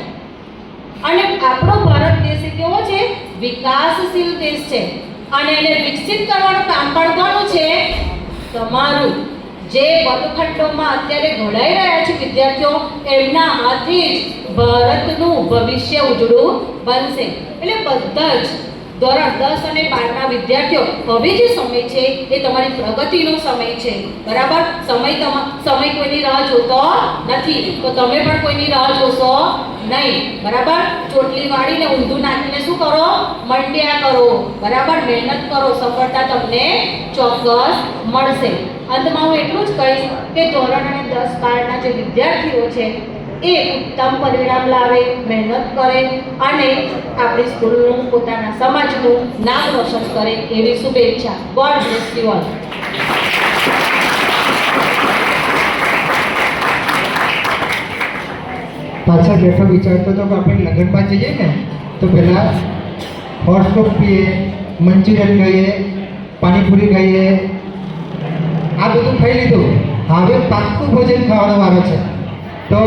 અને આપણો ભારત દેશ કેવો છે? વિકાસશીલ દેશ છે અને એને વિકસિત કરવાનું કામ પણ કોનું છે? તમારું. જે વર્ગખંડોમાં અત્યારે ઘડાઈ રહ્યા છે વિદ્યાર્થીઓ, એમના હાથે જ ભારતનું ભવિષ્ય ઉજળું બનશે. એટલે બધા જ ધોરણ 10 અને 12ના વિદ્યાર્થીઓ, હવે જે સમય છે એ તમારી પ્રગતિનો સમય છે. બરાબર? સમય કોઈની રાહ જોતો નથી, તો તમે પણ કોઈની રાહ જોશો નહીં. બરાબર? ચોટલી વાળીને ઊંધું નાખીને શું કરો? મંડ્યા કરો. બરાબર? મહેનત કરો, સફળતા તમને ચોક્કસ મળશે. અંતમાં હું એટલું જ કહીશ કે ધોરણ 10-12ના જે વિદ્યાર્થીઓ છે એ ઉત્તમ પરિણામ લાવે, મહેનત કરે અને આપણી સ્કૂલનું, પોતાના સમાજનું નામ રોશન કરે એવી શુભેચ્છા. God bless you all.
પાછળ બેઠો વિચારતો હતો કે આપણે લગ્નમાં જઈએ ને તો પહેલાં હોટસ્પોટ પીએ, મંચુરિયન ખાઈએ, પાણીપુરી ખાઈએ, આ બધું ખાઈ લીધું. હવે પાક્કું ભોજન ખાવાનો વારો છે. તો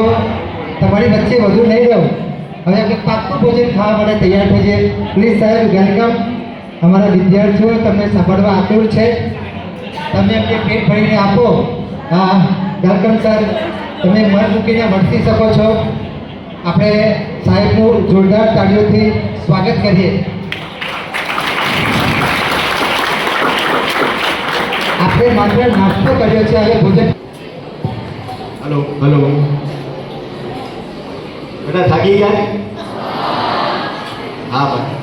તમારી વચ્ચે વધુ નહીં રહું. હવે આપણે પાક્કું ભોજન ખાવા માટે તૈયાર થઈએ. પ્લીઝ સાહેબ, વેલકમ. અમારા વિદ્યાર્થીઓ તમને સાંભળવા આતુર છે. તમે એમને પેટ ભરીને આપો. હા, વેલકમ સર. તમે મન મૂકીને વર્તી શકો છો. આપણે સાહેબનું જોરદાર તાળીઓથી સ્વાગત કરીએ. આપણે માત્ર નાસ્તો કર્યો છે, હવે ભોજન.
હલો હલો, બેટા થાકી ગયા? હા ભાઈ,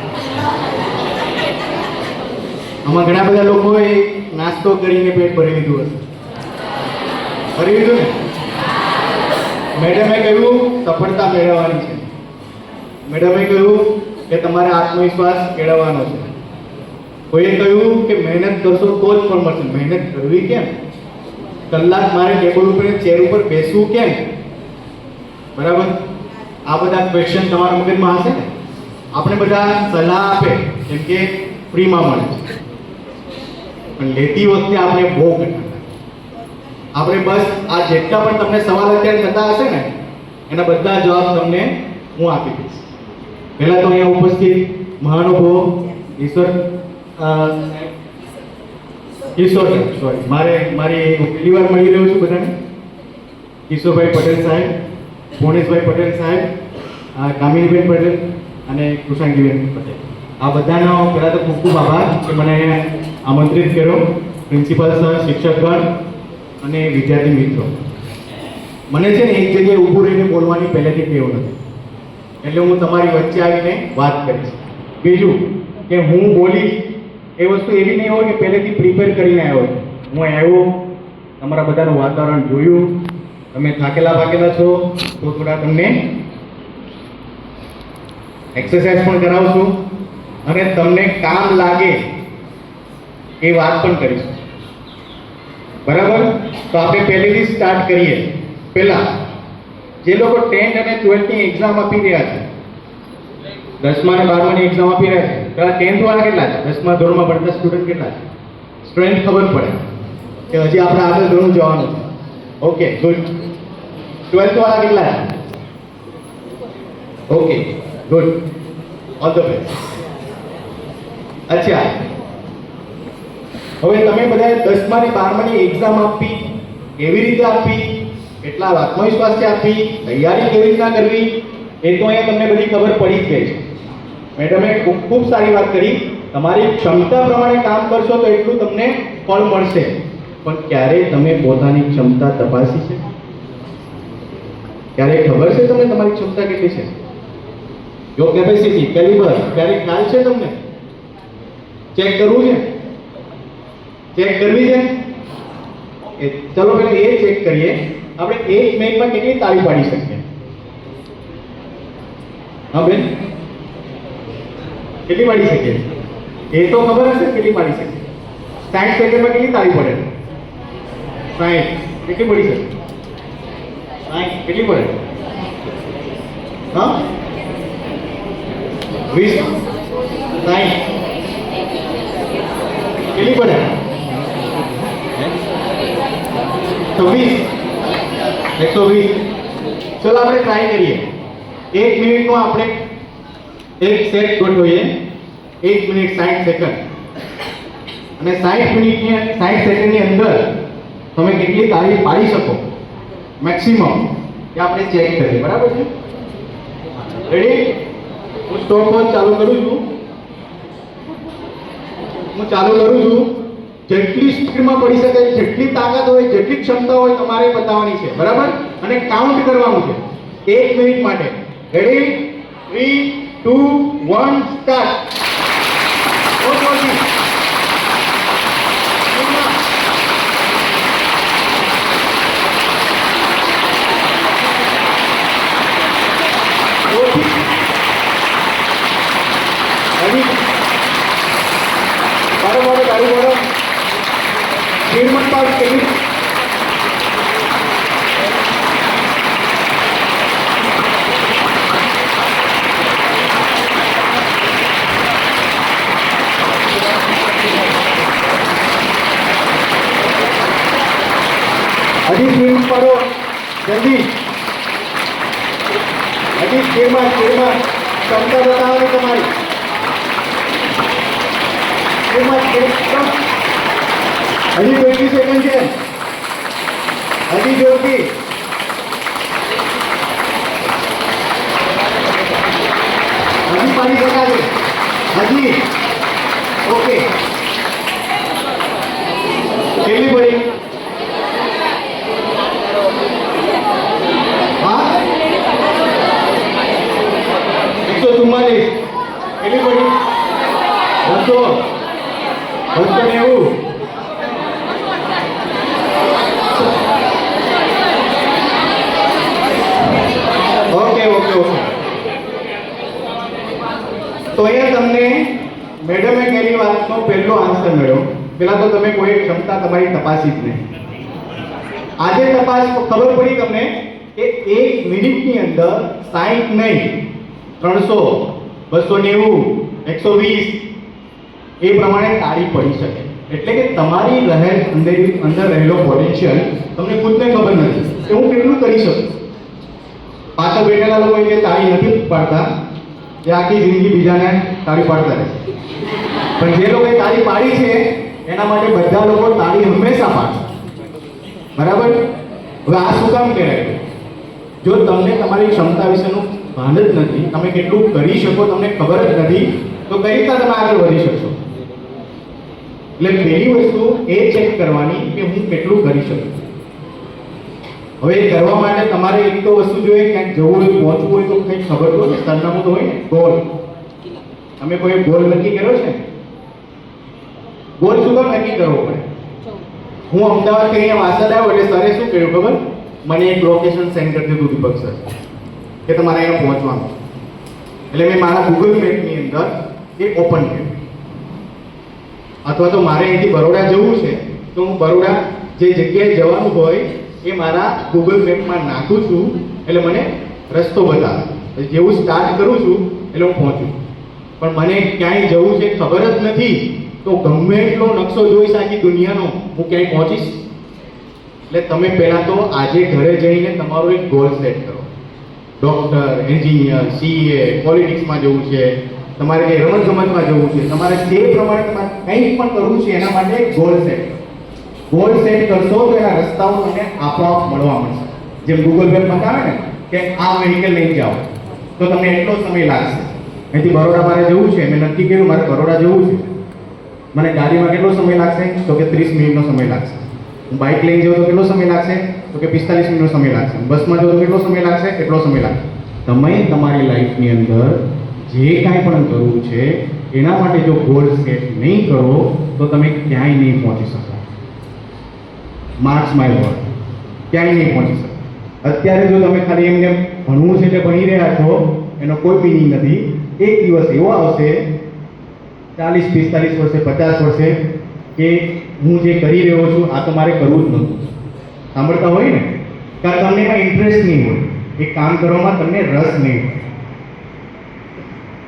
આમાં ઘણા બધા લોકોએ નાસ્તો કરીને પેટ ભરી લીધું હશે. ભરી લીધું ને? મેડમે કહ્યું સફળતા મેળવવાની છે. મેડમે કહ્યું કે તમારે આત્મવિશ્વાસ કેળવવાનો છે. કોઈએ કહ્યું કે મહેનત કરશો તો જ ફળ મળશે. મહેનત કરવી કેમ? કલાક મારે ટેબલ ઉપર ચેર ઉપર બેસવું કેમ? બરાબર, આ બધા ક્વેશ્ચન તમારા મગજમાં હશે ને. આપણે બધા સલાહ આપે કેમ કે ફ્રીમાં મળે છે, પણ લેતી વખતે આપણે બહુ ઘટના. આપણે બસ આ જેટલા પણ તમને સવાલ અત્યારે થતા હશે ને એના બધા જવાબ તમને હું આપી દઈશ. પહેલાં તો અહીંયા ઉપસ્થિત મહાનુભાવો ઈશ્વર સોરી મારી પહેલી વાર મળી રહ્યો છું બધાને. કિશોરભાઈ પટેલ સાહેબ, ભુવનેશભાઈ પટેલ સાહેબ, કામિનીબેન પટેલ અને કૃષાંગીબેન પટેલ, આ બધાનો પહેલાં તો ખૂબ ખૂબ આભાર કે મને આમંત્રિત કર્યો. પ્રિન્સિપાલ સર, શિક્ષકગણ અને વિદ્યાર્થી મિત્રો, મને છે ને એક જગ્યાએ ઊભું રહીને બોલવાની પહેલેથી ટેવ નથી, એટલે હું તમારી વચ્ચે આવીને વાત કરીશ. બીજું કે હું બોલીશ એ વસ્તુ એવી નહીં હોય કે પહેલેથી પ્રિપેર કરીને આવ્યો છું. હું આવ્યો, તમારા બધાનું વાતાવરણ જોયું, તમે થાકેલા પાકેલા છો તો થોડા તમને એક્સરસાઇઝ પણ કરાવશું અને તમને કામ લાગે એ વાત પણ કરીશું. બરાબર, તો આપણે પહેલેથી સ્ટાર્ટ કરીએ. પહેલા જે લોકો 10th અને 12th ની એક્ઝામ આપી રહ્યા છે, 10મા અને 12માની એક્ઝામ આપી રહ્યા છે, પેલા 10th વાળા કેટલા છે? 10મા ધોરણમાં ભણતા સ્ટુડન્ટ કેટલા છે? સ્ટ્રેન્થ ખબર પડે કે હજી આપણે આગળ ઘણું જવાનું છે. Okay, good. 12th વાળા કેટલા છે? Okay, good, all the best. અચ્છા, હવે તમે બધા 10મા અને 12માની એક્ઝામ આપી, કેવી રીતે આપી, કેટલા આત્મવિશ્વાસથી આપી, તૈયારી કેવી રીતના કરવી, એ તો અહીંયા તમને બધી ખબર પડી જ ગઈ છે. મેડમે ખૂબ સારી વાત કરી. તમારી ક્ષમતા પ્રમાણે કામ કરશો તો એટલું તમને ફળ મળશે. પણ ક્યારેય તમે પોતાની ક્ષમતા તપાસી છે? ક્યારેય ખબર છે તમને તમારી ક્ષમતા કેટલી છે? યોર કેપેસિટી, કેલિબર, ક્યારેય ખ્યાલ છે તમને? ચેક કરવું છે? ચેક કરવી છે? ચલો પહેલા એ ચેક કરીએ. આપણે 1 મિનિટમાં કેટલી તાળી પાડી શકીએ? હા બેન, કેટલી પાડી શકીએ? એ તો ખબર હશે કેટલી પાડી શકીએ. 60 સેકન્ડમાં કેટલી તાળી પડે? 60. કેટલી પડી શકે? 60 કેટલી પડે? હા, 20, 60 કેટલી પડે? 26, 120. ચલો આપણે ટ્રાય કરીએ. 1 મિનિટનો આપણે એક સેટ ગોઠવીએ. 1 મિનિટ 60 સેકન્ડ અને 60 સેકન્ડની અંદર તમે કેટલી તાળી પાડી શકો મેક્સિમમ એ આપણે ચેક કરીએ. બરાબર છે? રેડી? હું સ્ટોપ વોચ ચાલુ કરું છું. જેટલી સ્પીડમાં પડી શકે, જેટલી તાકાત હોય, જેટલી ક્ષમતા હોય તમારે બતાવવાની છે. બરાબર? અને કાઉન્ટ કરવાનું છે 1 મિનિટ માટે. રેડી? 3, 2, 1, સ્ટાર્ટ. બાદ કેટલી હજી સ્પીડ પડો જલ્દી હજી સ્પીડમાં ક્ષમતા બતાવવાની તમારી સ્પીડમાં હજી 20 સેકન્ડ છે હજી જોરથી હજી પાડી શકાશે હજી ઓકે કેટલી પડી હા 144 કેટલી પડી 290 ઓકે ઓકે ઓકે તો અહીંયા તમને મેડમે કહેલી વાતનો પહેલો આન્સર મળ્યો પેલા તો તમે કોઈ ક્ષમતા તમારી તપાસી જ નહીં આજે તપાસ ખબર પડી તમને કે 1 મિનિટની અંદર 60 નહીં 300 290 120 એ પ્રમાણે તાળી પડી શકે એટલે કે તમારી અંદર રહેલો પોટેન્શિયલ તમને ખુદને ખબર નથી કે હું કેટલું કરી શકું પાછળ બેઠેલા લોકો જે તાળી નથી પાડતા એ આખી જિંદગી બીજાને તાળી પાડતા રહે પણ જે લોકોએ તાળી પાડી છે એના માટે બધા લોકો તાળી હંમેશા પાડશે બરાબર હવે આ શું કામ કહેવાય જો તમને તમારી ક્ષમતા વિશેનું ભાન જ નથી તમે કેટલું કરી શકો તમને ખબર જ નથી તો કઈ રીતના તમે આગળ વધી શકશો એટલે પહેલી વસ્તુ એ ચેક કરવાની કે હું કેટલું કરી શકું હવે એ કરવા માટે તમારે એક તો વસ્તુ જોઈએ ક્યાંક જવું હોય પહોંચવું હોય તો કંઈક ખબર તો સરનામું તો હોય ને ગોલ તમે કોઈ ગોલ નક્કી કર્યો છે ગોલ શું કામ નક્કી કરવો પડે હું અમદાવાદથી અહીંયા વાસદ આવ્યો એટલે સરે શું કર્યું ખબર મને એક લોકેશન સેન્ડ કરી દીધું દીપક સર કે તમારે અહીંયા પહોંચવાનું એટલે મેં મારા ગૂગલ મેપની અંદર એ ઓપન કર્યું અથવા તો મારે અહીંથી બરોડા જવું છે તો હું બરોડા જે જગ્યાએ જવાનું હોય એ મારા ગૂગલ મેપમાં નાખું છું એટલે મને રસ્તો બતાવે જેવું સ્ટાર્ટ કરું છું એટલે હું પહોંચું પણ મને ક્યાંય જવું છે ખબર જ નથી તો ગમે એટલો નકશો જોઈશ આખી દુનિયાનો હું ક્યાંય પહોંચીશ એટલે તમે પહેલાં તો આજે ઘરે જઈને તમારો એક ગોલ સેટ કરો ડૉક્ટર એન્જિનિયર સીએ પોલિટિક્સમાં જવું છે તમારે કંઈ રમતગમતમાં જવું છે તમારે જે પ્રમાણે તમારે કંઈ પણ કરવું છે એના માટે એક ગોલ સેટ કરો ગોલ સેટ કરશો તો એના રસ્તાઓ તમને આપોઆપ મળવા મળશે જેમ ગૂગલ મેપ બતાવે ને કે આ વ્હીકલ લઈને જાઓ તો તમને એટલો સમય લાગશે અહીંથી બરોડા મારે જવું છે મેં નક્કી કર્યું મારે બરોડા જવું છે મને ગાડીમાં કેટલો સમય લાગશે તો કે 30 મિનિટનો સમય લાગશે હું બાઇક લઈને જાઉં તો કેટલો સમય લાગશે તો કે 45 મિનિટનો સમય લાગશે બસમાં જાઉં તો કેટલો સમય લાગશે એટલો સમય લાગશે તમે તમારી લાઈફની અંદર જે કાંઈ પણ કરવું છે એના માટે જો ગોલ સેટ નહીં કરો તો તમે ક્યાંય નહીં પહોંચી શકો માર્ક્સ માય વર્ડ ક્યાંય નહીં પહોંચી શકો અત્યારે જો તમે ખાલી એમને ભણવું છે એટલે ભણી રહ્યા છો એનો કોઈ મિનિંગ નથી એક દિવસ એવો આવશે 40 45 વર્ષે 50 વર્ષે કે હું જે કરી રહ્યો છું આ તો મારે કરવું જ નહોતું સાંભળતા હોય ને કારણ તમને એમાં ઇન્ટરેસ્ટ નહીં હોય એ કામ કરવામાં તમને રસ નહીં હોય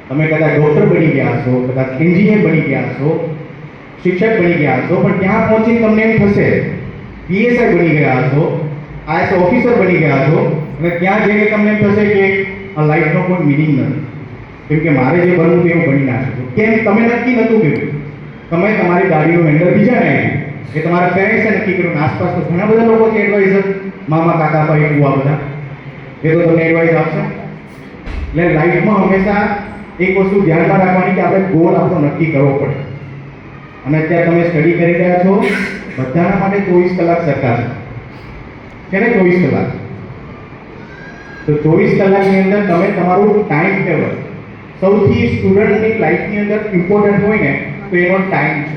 તમે કદાચ ડૉક્ટર બની ગયા છો કદાચ એન્જિનિયર બની ગયા છો શિક્ષક બની ગયા છો પણ ત્યાં પહોંચીને તમને એમ થશે પીએસઆઈ બની ગયા છો આઈએસ ઓફિસર બની ગયા છો અને ત્યાં જઈને તમને એમ થશે કે આ લાઈફનો કોઈ મિનિંગ નથી કેમ કે મારે જે બનવું તે હું બની ના શકું કેમ તમે નક્કી નહોતું કર્યું તમે તમારી ગાડીનું હેન્ડલ બીજાને આપ્યું એ તમારા પેરેન્ટ્સે નક્કી કર્યું આસપાસ તો ઘણા બધા લોકો છે એડવાઇઝર મામા કાકા ભાઈ બુઆ બધા એ તો તમને એડવાઇસ આપશે એટલે લાઈફમાં હંમેશા એક વસ્તુ ધ્યાનમાં રાખવાની કે આપણે ગોલ આપણો નક્કી કરવો પડે અને અત્યારે તમે સ્ટડી કરી રહ્યા છો બધાના માટે 24 કલાક સરકાર છે ને 24 કલાક તો 24 કલાકની અંદર તમે તમારું ટાઈમ ટેબલ સૌથી સ્ટુડન્ટની લાઈફની અંદર ઇમ્પોર્ટન્ટ હોય ને તો એનો ટાઈમ છે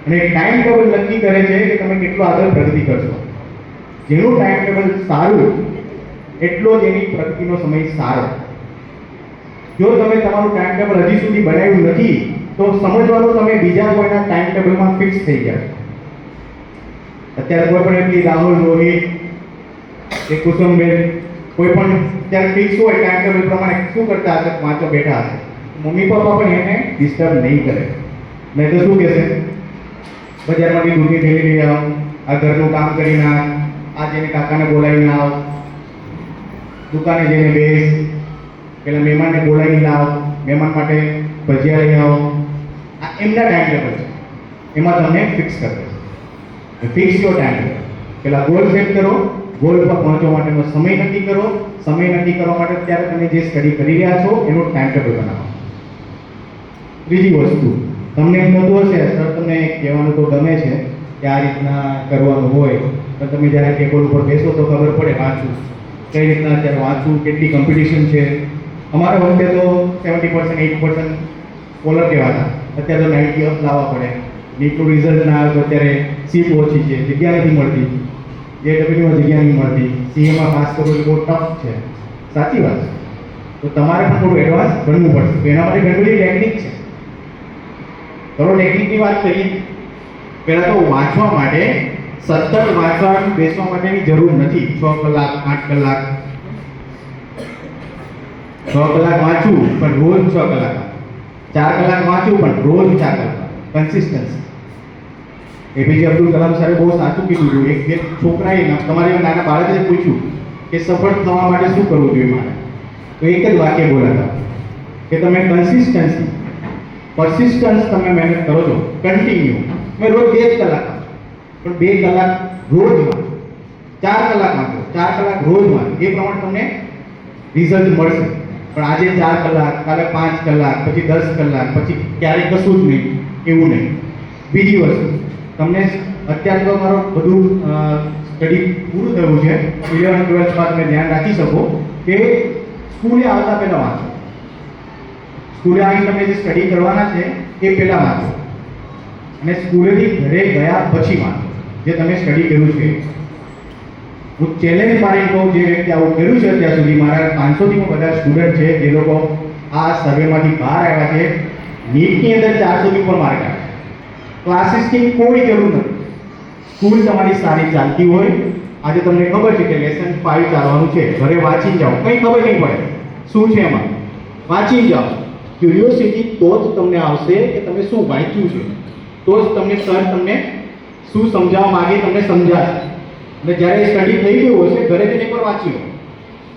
અને ટાઈમ ટેબલ નક્કી કરે છે કે તમે કેટલો આગળ પ્રગતિ કરશો જેનું ટાઈમ ટેબલ સારું એટલો જ એની પ્રગતિનો સમય સારો જો તમે તમારું ટાઈમ ટેબલ હજી સુધી બનાવ્યું નથી તો સમજવાનું તમે બીજા કોઈના ટાઈમ ટેબલમાં ફિક્સ થઈ ગયા અત્યારે કોઈ પણ એટલી રાહુલ, રોહિત કે કુસુમબેન કોઈ પણ ત્યારે ફિક્સ હોય ટાઈમ ટેબલ પ્રમાણે શું કરતા હશે? વાંચો બેઠા હશે. મમ્મી પપ્પા પણ એને ડિસ્ટર્બ નહીં કરે. નહીં તો શું કહેશે? બજારમાંથી દૂધની થેલી લઈ આવો, આ ઘરનું કામ કરી નાખ, આ જઈને કાકાને બોલાવીને આવ, દુકાને જઈને બેસ, પેલા મહેમાનને બોલાવીને લાવ, મહેમાન માટે ભજીયા લઈ આવો. આ એમના ટાઈમ ટેબલ છે. એમાં તમને ફિક્સ કરી દેશે. Fix your time table. પેલા ગોલ સેટ કરો, ગોલ પર પહોંચવા માટેનો સમય નક્કી કરો. સમય નક્કી કરવા માટે અત્યારે તમે જે સ્ટડી કરી રહ્યા છો એનું ટાઈમ ટેબલ બનાવો. ત્રીજી વસ્તુ, તમને એમ થતું હશે સર તમને કહેવાનું તો ગમે છે કે આ રીતના કરવાનું હોય, પણ તમે જ્યારે ટેબલ ઉપર બેસો તો ખબર પડે વાંચવું કઈ રીતના અત્યારે વાંચવું, કેટલી કોમ્પિટિશન છે. અમારા વખતે તો 70% 80% સ્કોલર કહેવાતા, અત્યારે તો 90 અપ લાવવા પડે. નીટનું રિઝલ્ટ ના આવે તો અત્યારે સીટ ઓછી છે, જગ્યા નથી મળતી, JEEમાં જગ્યા નહીં મળતી, CAમાં પાસ કરવું એ બહુ ટફ છે. સાચી વાત છે. તો તમારે પણ થોડું એડવાન્સ ભણવું પડશે. તો એના માટે ઘણી બધી ટેકનિક છે. ચલો ટેકનિકની વાત કરીએ. પહેલાં તો વાંચવા માટે સતત વાંચવા બેસવા માટેની જરૂર નથી. 6 કલાક 8 કલાક 6 કલાક વાંચવું પણ રોજ 6 કલાક, 4 કલાક વાંચવું પણ રોજ 4 કલાક. કન્સિસ્ટન્સી. APJ અબ્દુલ કલામ સાહેબે બહુ સાચું કીધું હતું. એક છોકરાએ તમારે નાના બાળકે પૂછ્યું કે સફળ થવા માટે શું કરવું જોઈએ મારે, તો એક જ વાક્ય બોલ્યા હતા કે તમે કન્સિસ્ટન્સી, પરસિસ્ટન્સ તમે મહેનત કરો છો, કન્ટિન્યુ. મેં રોજ 2 જ કલાક પણ 2 કલાક રોજ વાંચો, 4 કલાક વાંચો, 4 કલાક રોજ વાંચો. એ પ્રમાણે તમને રિઝલ્ટ મળશે. પણ આજે 4 કલાક, કાલે 5 કલાક, પછી 10 કલાક, પછી ક્યારેક કશું જ નહીં, એવું નહીં. બીજી વસ્તુ, તમને અત્યારે તો મારું બધું સ્ટડી પૂરું થયું છે. 11th 12th માં તમે ધ્યાન રાખી શકો કે સ્કૂલે આવતા પહેલાં વાંચો. સ્કૂલે આવીને તમે જે સ્ટડી કરવાના છે એ પહેલાં વાંચો, અને સ્કૂલેથી ઘરે ગયા પછી વાંચો જે તમે સ્ટડી કર્યું છે. હું ચેલેન્જ મારી કહું, જે વ્યક્તિ આવું કર્યું છે અત્યાર સુધી, મારા 500થી બધા સ્ટુડન્ટ છે જે લોકો આ સર્વેમાંથી બહાર આવ્યા છે, નીટની અંદર 400થી ઉપર માર્ક આવ્યા. ક્લાસીસની કોઈ જરૂર નથી. સ્કૂલ તમારી સારી ચાલતી હોય, આજે તમને ખબર છે કે લેસન 5 ચાલવાનું છે, ઘરે વાંચી જાઓ, કંઈ ખબર નહીં પડે શું છે એમાં, વાંચી જાઓ. ક્યુરિયોસિટી તો જ તમને આવશે કે તમે શું વાંચ્યું છે, તો જ તમને સર તમને શું સમજાવવા માંગે તમને સમજાશે. અને જ્યારે સ્ટડી થઈ ગયું હશે ઘરે જઈને એકવાર વાંચી લો,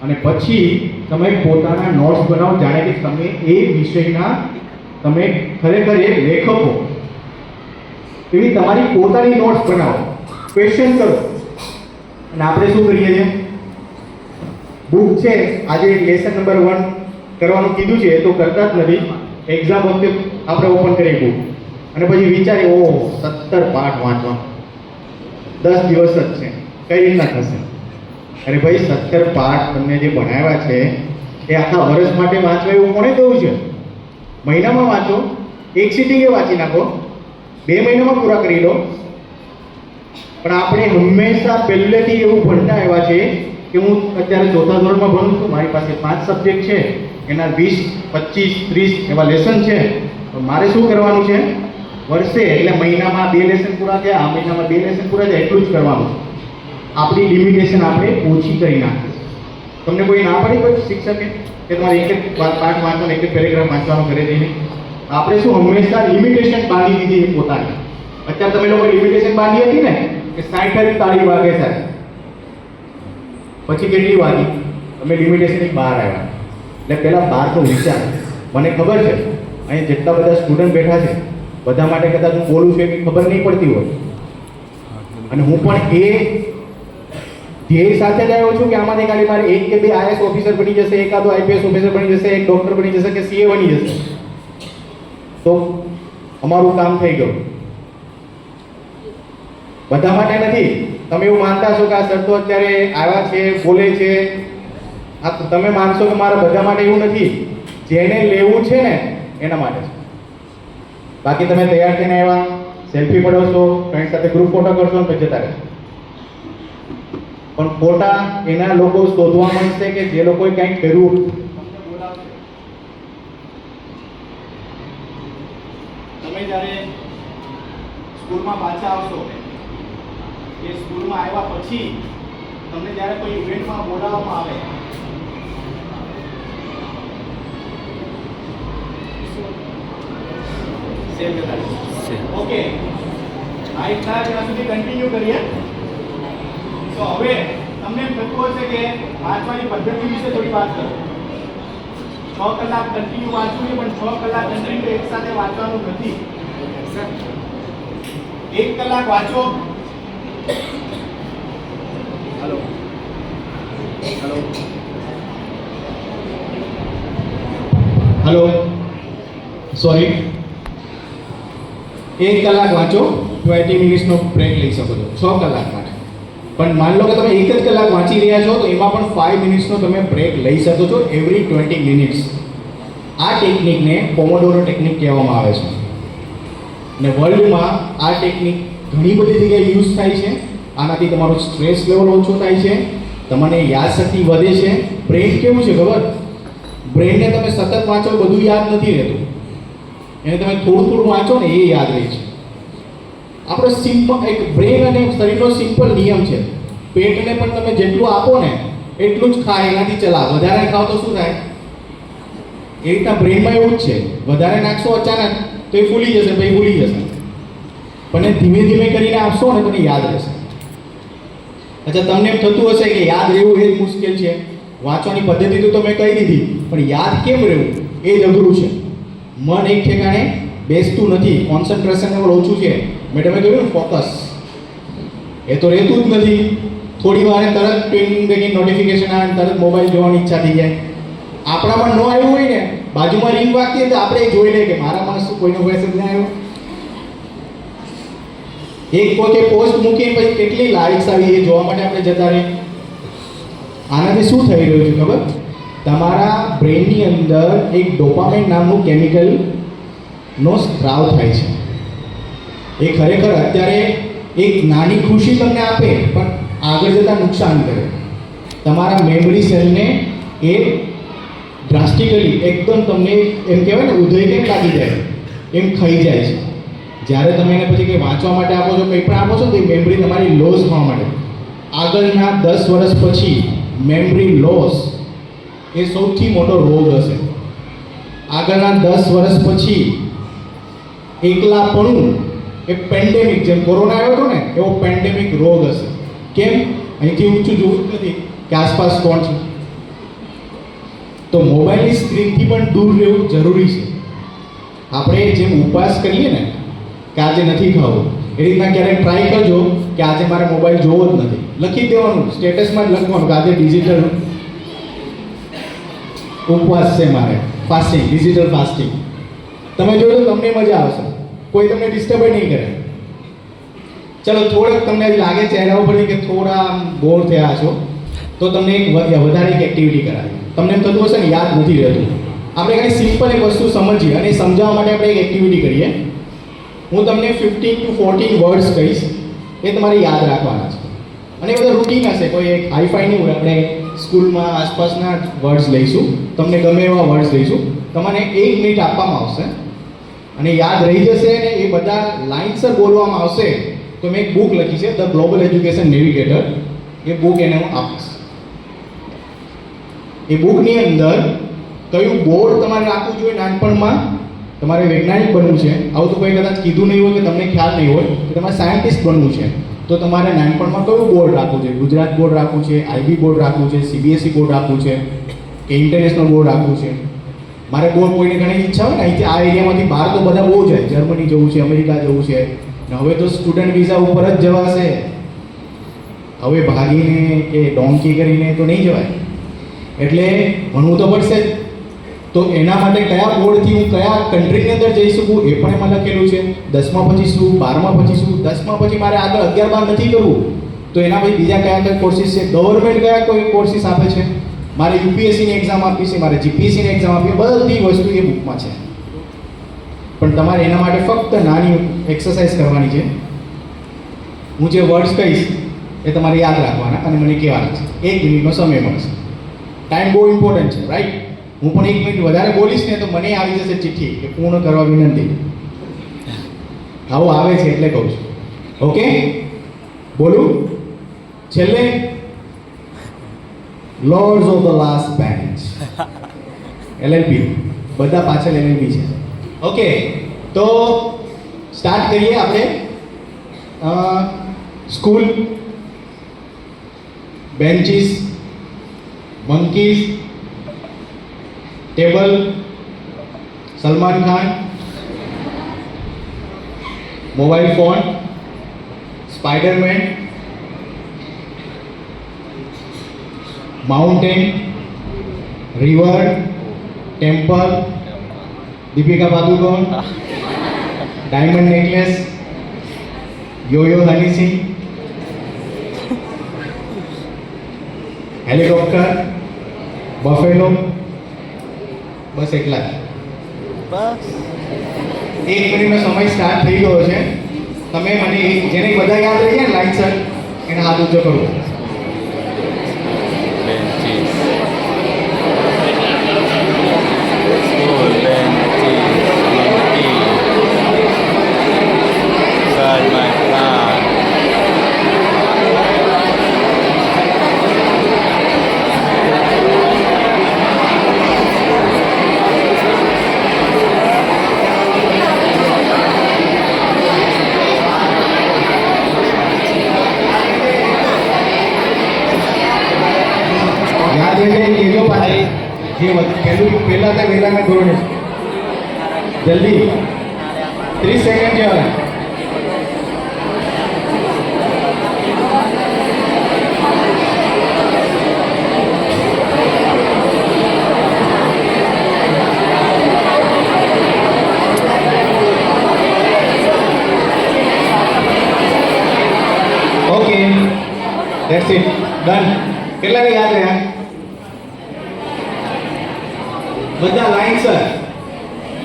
અને પછી તમે પોતાના નોટ્સ બનાવો, જાણે કે તમે એ વિષયના તમે ખરેખર એક લેખકો, એવી તમારી પોતાની નોટ્સ બનાવો, ક્વેશ્ચન કરો. અને આપણે શું કરીએ છીએ, બુક છે આજે લેસન નંબર 1 કરવાનું કીધું છે તો કરતા જ નથી. એક્ઝામ વખતે આપણે ઓપન કરી બુક અને પછી વિચારીએ ઓહો 17 પાઠ વાંચવા 10 દિવસ જ છે, કઈ રીતના થશે? અરે ભાઈ 17 પાઠ તમને જે ભણાવ્યા છે એ આખા વર્ષ માટે વાંચવા એવું કોણે કહ્યું છે? મહિનામાં વાંચો, એક સિટિંગે વાંચી નાખો, 2 મહિનામાં પૂરા કરી લો. પણ આપણે હંમેશા પહેલેથી એવું ભણતા આવ્યા છે કે હું અત્યારે 4થા ધોરણમાં ભણું છું, મારી પાસે 5 સબ્જેક્ટ છે, એના 20, 25, 30 એવા લેસન છે. તો મારે શું કરવાનું છે? વર્ષે એટલે મહિનામાં 2 લેસન પૂરા થયા, આ મહિનામાં 2 લેસન પૂરા થયા, એટલું જ કરવાનું. આપણી લિમિટેશન આપણે ઓછી કરી નાખી. તમને કોઈ ના પડી કોઈ શિક્ષકે કે તમારે એક જ પાઠ વાંચવાનો, એક જ પેરેગ્રાફ વાંચવાનો ઘરે જઈને? આપણે શું હંમેશા લિમિટેશન બાંધી દીધી પોતાની. અત્યારે તમે લોકો લિમિટેશન બાંધી હતી ને કે 60 તાળી વાગે સાહેબ, પછી કેટલી વાગી? તમે લિમિટેશનની બહાર આવ્યા. એટલે પહેલાં બહારનો વિચાર. મને ખબર છે અહીં જેટલા બધા સ્ટુડન્ટ બેઠા છે બધા માટે કદાચ હું બોલું છું કે ખબર નહીં પડતી હોય, અને હું પણ એ ધ્યેય સાથે જ આવ્યો છું કે આમાંથી ખાલી મારે 1 કે 2 IAS ઓફિસર બની જશે, એકાદો IPS ઓફિસર બની જશે, એક ડૉક્ટર બની જશે કે CA બની જશે તો અમારું કામ થઈ ગયું. બધા માટે નથી. તમે એવું માનતા છો કે આ સર તો અત્યારે આવ્યા છે, બોલે છે, આ તમે માનશો કે મારા બધા માટે એવું નથી. જેને લેવું છે ને એના માટે છે. બાકી તમે તૈયાર થઈને આવ્યા, સેલ્ફી પડાવશો, ફ્રેન્ડ સાથે ગ્રુપ ફોટો કરશો ને પછી જતા રહેશો. પણ ફોટા એના લોકો શોધવા મળશે કે જે લોકોએ કંઈક કર્યું. તમે જ્યારે સ્કૂલમાં પાછા આવશો કે સ્કૂલમાં આવ્યા પછી તમને જ્યારે કોઈ ઇવેન્ટમાં બોલાવવામાં આવે ઓકે આ એટલા જ્યાં સુધી કન્ટિન્યુ કરીએ તો હવે તમને એમ થતું હશે કે વાંચવાની પદ્ધતિ વિશે થોડી વાત કરો 6 કલાક કન્ટિન્યુ વાંચવું નહીં, પણ 6 કલાક કન્ટિન્યુ એક સાથે વાંચવાનું નથી. 1 કલાક વાંચો. હેલો હેલો હેલો સોરી 1 કલાક વાંચો, 20 મિનિટ્સનો બ્રેક લઈ શકો છો 6 કલાક માટે. પણ માન લો કે તમે 1 જ કલાક વાંચી રહ્યા છો તો એમાં પણ 5 મિનિટ્સનો તમે બ્રેક લઈ શકો છો એવરી 20 મિનિટ્સ. આ ટેકનિકને પોમોડોરો ટેકનિક કહેવામાં આવે છે અને વર્લ્ડમાં આ ટેકનિક ઘણી બધી જગ્યાએ યુઝ થાય છે. આનાથી તમારો સ્ટ્રેસ લેવલ ઓછો થાય છે, તમને યાદશક્તિ વધે છે. બ્રેન કેવું છે ખબર? બ્રેનને તમે સતત વાંચો બધું યાદ નથી રહેતું, એને તમે થોડું થોડું વાંચો ને એ યાદ રહે છે. આપણો સિમ્પલ એક બ્રેન અને શરીરનો સિમ્પલ નિયમ છે, પેટને પણ તમે જેટલું આપો ને એટલું જ ખાય, એનાથી ચલાવ. વધારે ખાવ તો શું થાય? એ રીતના બ્રેનમાં એવું જ છે, વધારે નાખશો અચાનક તો એ ફૂલી જશે, પછી ભૂલી જશે. પણ ધીમે ધીમે કરીને આપશો ને તો યાદ રહેશે. અચ્છા, તમને એમ થતું હશે કે યાદ રહેવું એ જ મુશ્કેલ છે. વાંચવાની પદ્ધતિ તો મેં કહી દીધી, પણ યાદ કેમ રહેવું એ જ અઘરું છે. મન એક ઠેકાણે બેસતું નથી, કોન્સન્ટ્રેશન લેવલ ઓછું છે. મેં તમે કહ્યું ને ફોકસ, એ તો રહેતું જ નથી. થોડી વાર તરત ટિંગ નોટિફિકેશન આવે, તરત મોબાઈલ જોવાની ઈચ્છા થઈ જાય. આપણામાં ન આવ્યું હોય ને, બાજુમાં રિંગ વાગતી હોય તો આપણે જોઈ લઈએ કે મારામાં શું કોઈનો મેસેજ ના આવ્યો. એક પોતે પોસ્ટ મૂકી પછી કેટલી લાઇક્સ આવી એ જોવા માટે આપણે જતા રહીએ. આનાથી શું થઈ રહ્યું છે ખબર? તમારા બ્રેનની અંદર એક ડોપામાઇન નામનું કેમિકલનો સ્ત્રાવ થાય છે. એ ખરેખર અત્યારે એક નાની ખુશી તમને આપે પણ આગળ જતાં નુકસાન કરે. તમારા મેમરી સેલને એ ડ્રાસ્ટિકલી એકદમ તમને એમ કહેવાય ને ઉદય કેમ લાગી જાય એમ ખાઈ જાય છે. જ્યારે તમે એને પછી કંઈ વાંચવા માટે આપો છો, કંઈ પણ આપો છો તો એ મેમરી તમારી લોસ થવા માટે. આગળના 10 વર્ષ પછી મેમરી લોસ એ સૌથી મોટો રોગ હશે. આગળના 10 વર્ષ પછી એકલાપણું એ પેન્ડેમિક, જેમ કોરોના આવ્યો હતો ને એવો પેન્ડેમિક રોગ હશે. કેમ? અહીંથી ઊંચું જોવું જ નથી કે આસપાસ કોણ છે. તો મોબાઈલની સ્ક્રીનથી પણ દૂર રહેવું જરૂરી છે. આપણે જેમ ઉપવાસ કરીએ ને કે આજે નથી ખાવું, એ રીતના ક્યારેક ટ્રાય કરજો કે આજે મારે મોબાઈલ જોવો જ નથી. લખી દેવાનું, સ્ટેટસમાં જ લખવાનું કે આજે ડિજિટલ ઉપવાસ છે મારે, ફાસ્ટિંગ, ડિજિટલ ફાસ્ટિંગ. તમે જોજો તમને મજા આવશે, કોઈ તમને ડિસ્ટર્બ નહીં કરે. ચલો થોડોક તમને લાગે ચહેરા ઉપરથી કે થોડા આમ બોર થયા છો તો તમને એક વધારે એક એક્ટિવિટી કરાવી. તમને એમ થતું હશે ને યાદ નથી રહેતું. આપણે ખાલી સિમ્પલ એક વસ્તુ સમજીએ અને સમજાવવા માટે આપણે એક એક્ટિવિટી કરીએ. હું તમને 15 to 14 વર્ડ્સ કહીશ, એ તમારે યાદ રાખવાના છે. અને એ બધા રૂટીન હશે, કોઈ એક હાઈફાઈ નહીં હોય. આપણે સ્કૂલમાં આસપાસના વર્ડ્સ લઈશું, તમને ગમે એવા વર્ડ્સ લઈશું. તમને 1 મિનિટ આપવામાં આવશે અને યાદ રહી જશે ને એ બધા લાઇન્સર બોલવામાં આવશે. તો મેં એક બુક લખી છે, the global education navigator. A book એને હું આપીશ. એ બુકની અંદર કયું બોર્ડ તમારે રાખવું જોઈએ નાનપણમાં. તમારે વૈજ્ઞાનિક બનવું છે, આવું તો કોઈ કદાચ કીધું નહીં હોય કે તમને ખ્યાલ નહીં હોય કે તમારે સાયન્ટિસ્ટ બનવું છે, તો તમારે નાનપણમાં કયું બોર્ડ રાખવું છે? ગુજરાત બોર્ડ રાખવું છે, આઈબી બોર્ડ રાખવું છે, સીબીએસઈ બોર્ડ રાખવું છે કે ઇન્ટરનેશનલ બોર્ડ રાખવું છે? મારે બોર્ડ કોઈને ઘણી ઈચ્છા હોય ને અહીંથી આ એરિયામાંથી બહાર તો બધા બહુ જાય, જર્મની જવું છે, અમેરિકા જવું છે. ને હવે તો સ્ટુડન્ટ વિઝા ઉપર જ જવાશે. હવે ભાગીને કે ડોંકી કરીને તો નહીં જવાય. એટલે ભણવું તો પડશે જ. તો એના માટે કયા બોર્ડથી હું કયા કન્ટ્રીની અંદર જઈ શકું એ પણ એમાં લખેલું છે. 10મા પછી શું, 12મા પછી શું, 10મા પછી મારે આગળ 11-12 નથી કરવું તો એના પછી બીજા કયા કયા કોર્સિસ છે, ગવર્મેન્ટ કયા કોઈ કોર્સિસ આપે છે, મારે યુપીએસસીની એક્ઝામ આપી છે, મારે જીપીએસસીની એક્ઝામ આપી, બધી વસ્તુ એ બુકમાં છે. પણ તમારે એના માટે ફક્ત નાની એક્સરસાઇઝ કરવાની છે. હું જે વર્ડ્સ કહીશ એ તમારે યાદ રાખવાના અને મને કહેવાના છે. 1 મિનિટનો સમય મળશે. ટાઈમ બહુ ઇમ્પોર્ટન્ટ છે, રાઈટ? હું પણ 1 મિનિટ વધારે બોલીશ ને તો મને આવી જશે ચિઠ્ઠી કે પૂર્ણ કરવા વિનંતી. આવું આવે છે એટલે કહું છું. ઓકે, બોલું છેલ્લે lords of the last bench LLB બધા પાછળ એલએલબી છે. ઓકે તો સ્ટાર્ટ કરીએ આપણે. School, benches, monkeys, table, Salman Khan, mobile phone, Spiderman, mountain, river, temple, Deepika Padukone, diamond necklace, Yo Yo Honey Singh, helicopter, buffalo, બસ એટલા જ. 1 મિનિટનો સમય સ્ટાર્ટ થઈ ગયો છે. તમે મને જેને બધા યાદ રહી ગયા ને લાઈનસર એને હાથ ઊંચો કરો. યાદ રહી જાય લેજો પાછી. જે પહેલા હતા વહેલાના ધોરણે જલ્દી 30 સેકન્ડ છે હવે. Okay that's it done. કેટલાને યાદ રહ્યા? બધા લાઈન સર.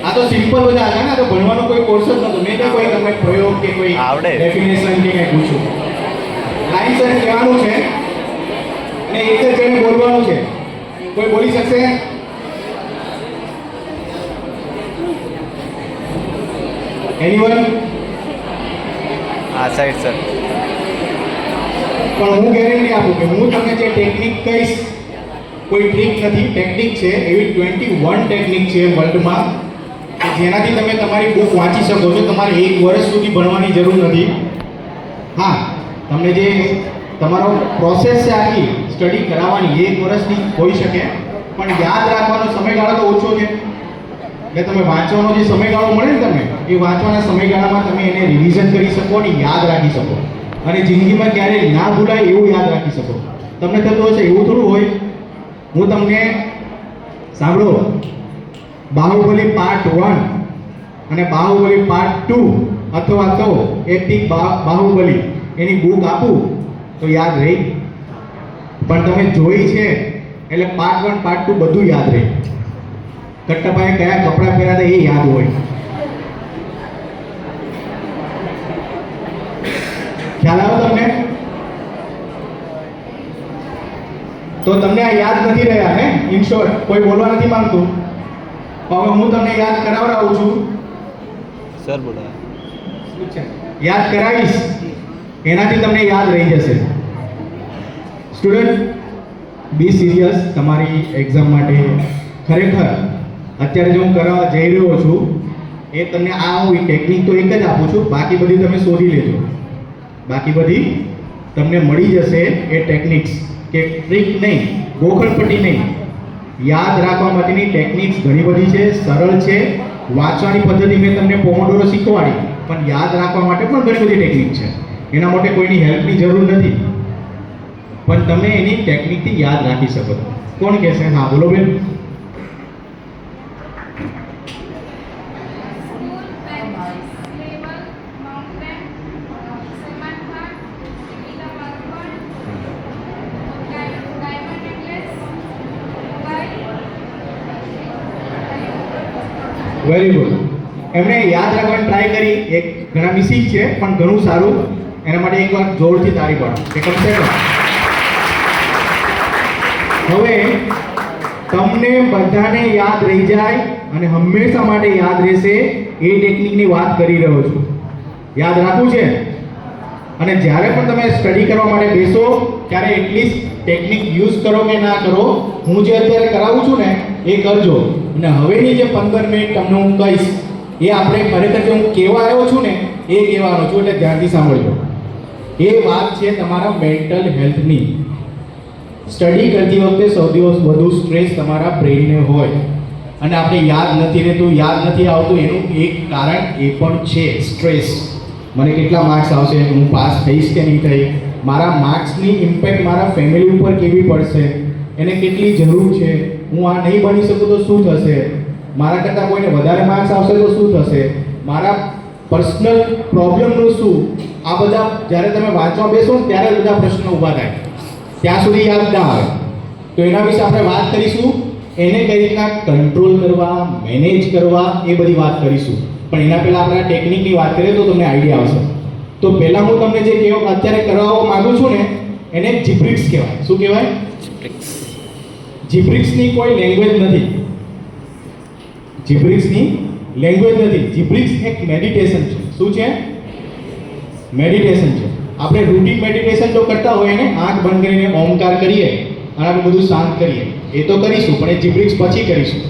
આ તો સિમ્પલ બધા હતા ને, આ તો ભણવાનો કોઈ કોર્સ જ નતો. મેં કોઈ તમને પ્રયોગ કે કોઈ ડેફિનેશન કે કંઈ પૂછ્યું. લાઈન સર કહેવાનું છે અને એક જ જણે બોલવાનું છે. કોઈ બોલી શકશે? એનીવન?
આ સાઈડ સર.
પણ હું ગેરંટી આપું કે હું તમને જે ટેકનિક કહીશ કોઈ ટ્રીક નથી, ટેકનિક છે. એવી 21 ટેકનિક છે વર્લ્ડમાં કે જેનાથી તમે તમારી બુક વાંચી શકો છો. તમારે 1 વર્ષ સુધી ભણવાની જરૂર નથી. હા, તમને જે તમારો પ્રોસેસ છે આખી સ્ટડી કરાવવાની 1 વર્ષની હોઈ શકે, પણ યાદ રાખવાનો સમયગાળો તો ઓછો છે. એટલે તમે વાંચવાનો જે સમયગાળો મળે ને તમને, એ વાંચવાના સમયગાળામાં તમે એને રિવિઝન કરી શકો અને યાદ રાખી શકો, અને જિંદગીમાં ક્યારેય ના ભૂલાય એવું યાદ રાખી શકો. તમને થતું હશે એવું થોડું હોય. હું તમને સાંભળો, બાહુબલી પાર્ટ 1 અને બાહુબલી પાર્ટ 2 અથવા તો એપિક બાહુબલી એની બુક આપું તો યાદ રહી. પણ તમે જોઈ છે એટલે પાર્ટ 1 પાર્ટ 2 બધું યાદ રહે. કટ્ટાભાઈએ કયા કપડાં પહેર્યા હતા એ યાદ હોય. ખ્યાલ આવે તમને? તો તમને આ યાદ નથી રહ્યા હે? ઇન શોર્ટ કોઈ બોલવા નથી માંગતું. હવે હું તમને યાદ કરાવડાવું છું.
સર બોલો.
યાદ કરાવીશ, એનાથી તમને યાદ રહી જશે. સ્ટુડન્ટ, બી સિરિયસ તમારી એક્ઝામ માટે. ખરેખર અત્યારે જો હું કરવા જઈ રહ્યો છું એ તમને આ હું ટેકનિક તો એક જ આપું છું, બાકી બધી તમે શોધી લેજો. બાકી બધી તમને મળી જશે એ ટેકનિક્સ, કે ટ્રીક નહીં, ગોખણપટ્ટી નહીં. યાદ રાખવા માટેની ટેકનિક્સ ઘણી બધી છે, સરળ છે. વાંચવાની પદ્ધતિ મેં તમને પોમોડોરો શીખવાડી, પણ યાદ રાખવા માટે પણ ઘણી બધી ટેકનિક છે. એના માટે કોઈની હેલ્પની જરૂર નથી, પણ તમે એની ટેકનિકથી યાદ રાખી શકો. કોણ કહેશે? હા બોલો બેન. Very good. એમણે યાદ રાખવાની ટ્રાય કરી. એક ઘણા મિસિંગ છે પણ ઘણું સારું. એના માટે એકવાર જોરથી તાળી પાડો. એ કમસે કમ હવે તમને બધાને યાદ રહી જાય અને હંમેશા માટે યાદ રહેશે એ ટેકનિકની વાત કરી રહ્યો છું. યાદ રાખવું છે? અને જ્યારે પણ તમે સ્ટડી કરવા માટે બેસો ત્યારે એટલીસ્ટ ટેકનિક યુઝ કરો કે ના કરો, હું જે અત્યારે કરાવું છું ને એ કરજો. અને હવેની જે 15 મિનિટ તમને હું કહીશ એ આપણે ખરેખર જે હું કહેવા આવ્યો છું ને એ કહેવાનો છું, એટલે ધ્યાનથી સાંભળજો. એ વાત છે તમારા મેન્ટલ હેલ્થની. સ્ટડી કરતી વખતે સૌથી વધુ સ્ટ્રેસ તમારા બ્રેઇનને હોય અને આપણે યાદ નથી રહેતું, યાદ નથી આવતું, એનું એક કારણ એ પણ છે સ્ટ્રેસ. મને કેટલા માર્ક્સ આવશે, હું પાસ થઈશ કે નહીં થઈ, મારા માર્ક્સની ઇમ્પેક્ટ મારા ફેમિલી ઉપર કેવી પડશે, એને કેટલી જરૂર છે, હું આ નહીં બની શકું તો શું થશે, મારા કરતાં કોઈને વધારે માર્ક્સ આવશે તો શું થશે, મારા પર્સનલ પ્રોબ્લેમનું શું. આ બધા જ્યારે તમે વાંચવા બેસો ને ત્યારે બધા પ્રશ્નો ઊભા થાય, ત્યાં સુધી યાદ ના આવે. તો એના વિશે આપણે વાત કરીશું, એને કઈ રીતના કંટ્રોલ કરવા, મેનેજ કરવા, એ બધી વાત કરીશું. પણ એના પહેલાં આપણે ટેકનિકની વાત કરીએ તો તમને આઈડિયા આવશે. તો પહેલાં હું તમને જે અત્યારે કરાવવા માંગુ છું ને એને જીબ્રિક્સ કહેવાય. શું કહેવાય? જીબ્રિક્સની કોઈ લેંગ્વેજ નથી. જીબ્રિક્સની લેંગ્વેજ નથી. જીબ્રિક્સ એક મેડિટેશન છે. શું છે? મેડિટેશન છે. આપણે રૂટીન મેડિટેશન તો કરતા હોય ને, આંખ બંધ કરીને ઓમકાર કરીએ અને આપણે બધું શાંત કરીએ, એ તો કરીશું, પણ એ જીબ્રિક્સ પછી કરીશું.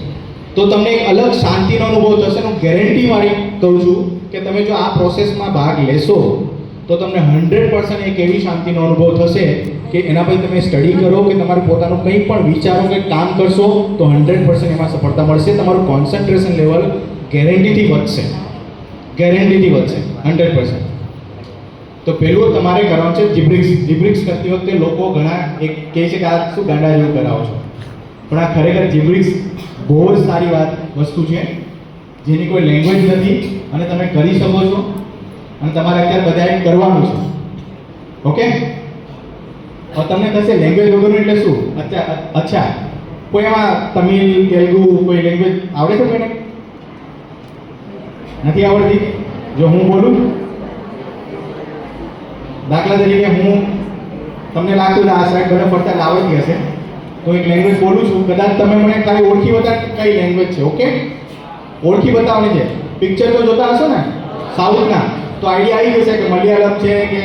તો તમને એક અલગ શાંતિનો અનુભવ થશે. હું ગેરંટી મારી કહું છું કે તમે જો આ પ્રોસેસમાં ભાગ લેશો તો તમને 100% એક એવી શાંતિનો અનુભવ થશે કે એના પછી તમે સ્ટડી કરો કે તમારું પોતાનું કંઈ પણ વિચારો કે કામ કરશો તો 100% એમાં સફળતા મળશે. તમારું કોન્સન્ટ્રેશન લેવલ ગેરંટીથી વધશે, ગેરંટીથી વધશે 100%. તો પહેલું તમારે કરવાનું છે જીબ્રિક્સ. જીબ્રિક્સ કરતી વખતે લોકો ઘણા એક કહે છે કે આ શું ગાંડા જેવું કરાવો છો, પણ આ ખરેખર જીબ્રિક્સ બહુ જ સારી વસ્તુ છે જેની કોઈ લેંગ્વેજ નથી અને તમે કરી શકો છો અને તમારે અત્યારે બધાએ કરવાનું છે. ઓકે? હવે તમને થશે લેંગ્વેજ વગરનું એટલે શું? અચ્છા કોઈ એમાં તમિલ, તેલુગુ કોઈ લેંગ્વેજ આવડે છે કોઈને? નથી આવડતી? જો હું બોલું, દાખલા તરીકે હું તમને લાગતું આ સાઈડ બધા પડતા આવડતી હશે તો એક લેંગ્વેજ બોલું છું, કદાચ તમે મને ખાલી ઓળખી બતાવો કઈ લેંગ્વેજ છે. ઓકે? ઓળખી બતાવવાની છે. પિક્ચર તો જોતા હશો ને સાઉથના, તો આઈડિયા આવી જશે કે મલયાલમ છે કે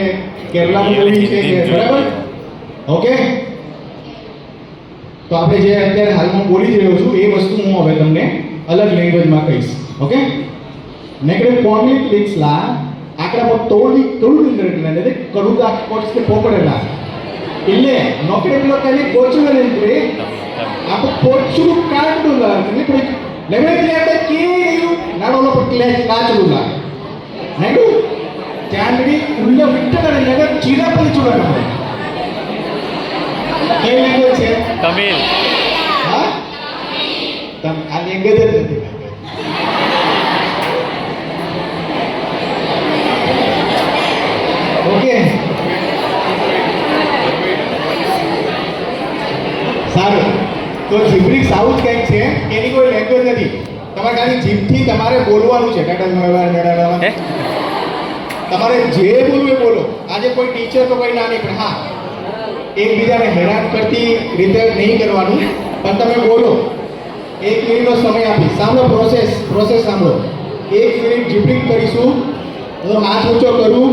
કેરલાનું મૂવી છે કે, બરાબર? ઓકે? તો આપણે જે અત્યારે હાલમાં બોલી જ રહ્યો છું એ વસ્તુ હું હવે તમને અલગ લેંગ્વેજમાં કહીશ. ઓકે? નેકડે પોર્નિક લિક્સલા આકડા તોડી તોડી કરુદા કોટ્સને પોકડેલા ಇಲ್ಲೇ ನೊಕಡೆ ಬ್ಲೋಕಲ್ಲಿ ಕೋಚುಗಳು ಅಂದ್ರೆ ಅಪ್ಪ ಕೋಚು ಕಾಟುಲ್ಲ ಅಂದ್ರೆ ಲೆವೆಲ್ ಲೇಟ ಕೇಯು ನಡೋಲ ಪಟ್ಲೆ ಕಾಚುಲ್ಲ ನಡು ಜಾಂಡಿ ಉಳ್ಳ ಬಿಟ್ಟರೆ ಲೆವೆಲ್ ಚಿರಾಪಲ್ಲಿ ಚುಡನ કે લેંગ્વેજ છે?
તમિલ.
હા, આ લેંગ્વેજ જ નથી. ઓકે, સારું. તો જીબ્રિક સાઉથ કંઈક છે, એની કોઈ લેંગ્વેજ નથી. તમારે ખાલી જીભથી તમારે બોલવાનું છે. તમારે જે બોલવું એ બોલો. આજે કોઈ ટીચર તો કોઈ ના નહીં, પણ હા એકબીજાને હેરાન કરતી રીતે નહીં કરવાનું, પણ તમે બોલો. 1 મિનિટનો સમય આપીશ. સાંભળો પ્રોસેસ સાંભળો. 1 મિનિટ જીબ્રિક કરીશું. હું હાથ ઊંચો કરું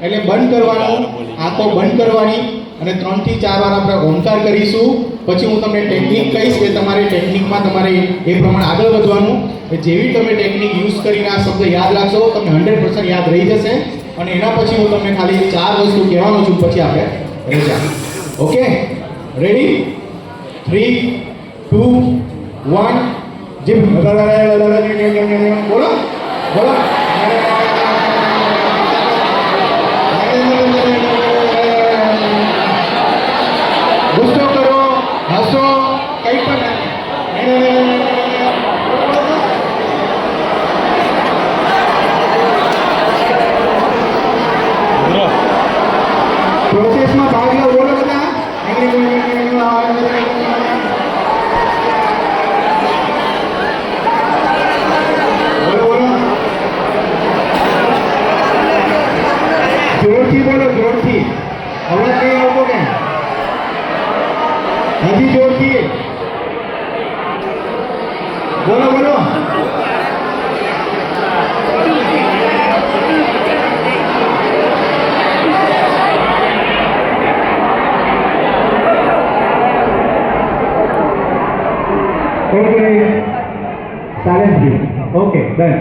એટલે બંધ કરવાનું, આંખો બંધ કરવાની અને 3 થી 4 વાર આપણે ઓમકાર કરીશું. પછી હું તમને ટેકનિક કહીશ કે તમારે ટેકનિકમાં તમારે એ પ્રમાણે આગળ વધવાનું. જેવી તમે ટેકનિક યુઝ કરીને આ શબ્દ યાદ રાખશો તમને 100% યાદ રહી જશે. અને એના પછી હું તમને ખાલી 4 વસ્તુ કહેવાનો છું, પછી આપણે રજા. ઓકે? રેડી? 3, 2, 1 જીમ બોલો બોલો. ગુસ્સો કરો, હસો, કંઈ પણ પ્રોસેસમાં ભાગ લો. બોલો બધા. બોલો બોલો, જોરથી બોલો, જોરથી. અવાજ કઈ આવતો કે હજી જોરથી બોલો બોલો. કંઈ સાયલેન્સ બી ઓકે ડન.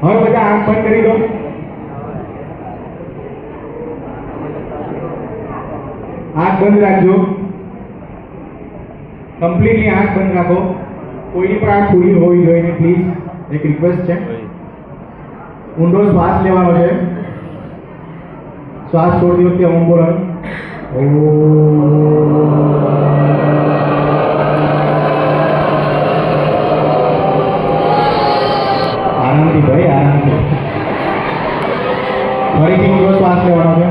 હવે બધા આંખ બંધ કરી દો. આંખ બંધ રાખજો. કમ્પ્લીટલી આંખ બંધ રાખો. કોઈની પણ આંખ ખુલ્લી હોવી જોઈએ ને પ્લીઝ, એક રિક્વેસ્ટ છે. ઊંડો શ્વાસ લેવાનો છે. શ્વાસ છોડતી વખતે ઓમ બોલવાનું. આરામથી ભાઈ, આરામથી. ફરીથી ઊંડો શ્વાસ લેવાનો છે.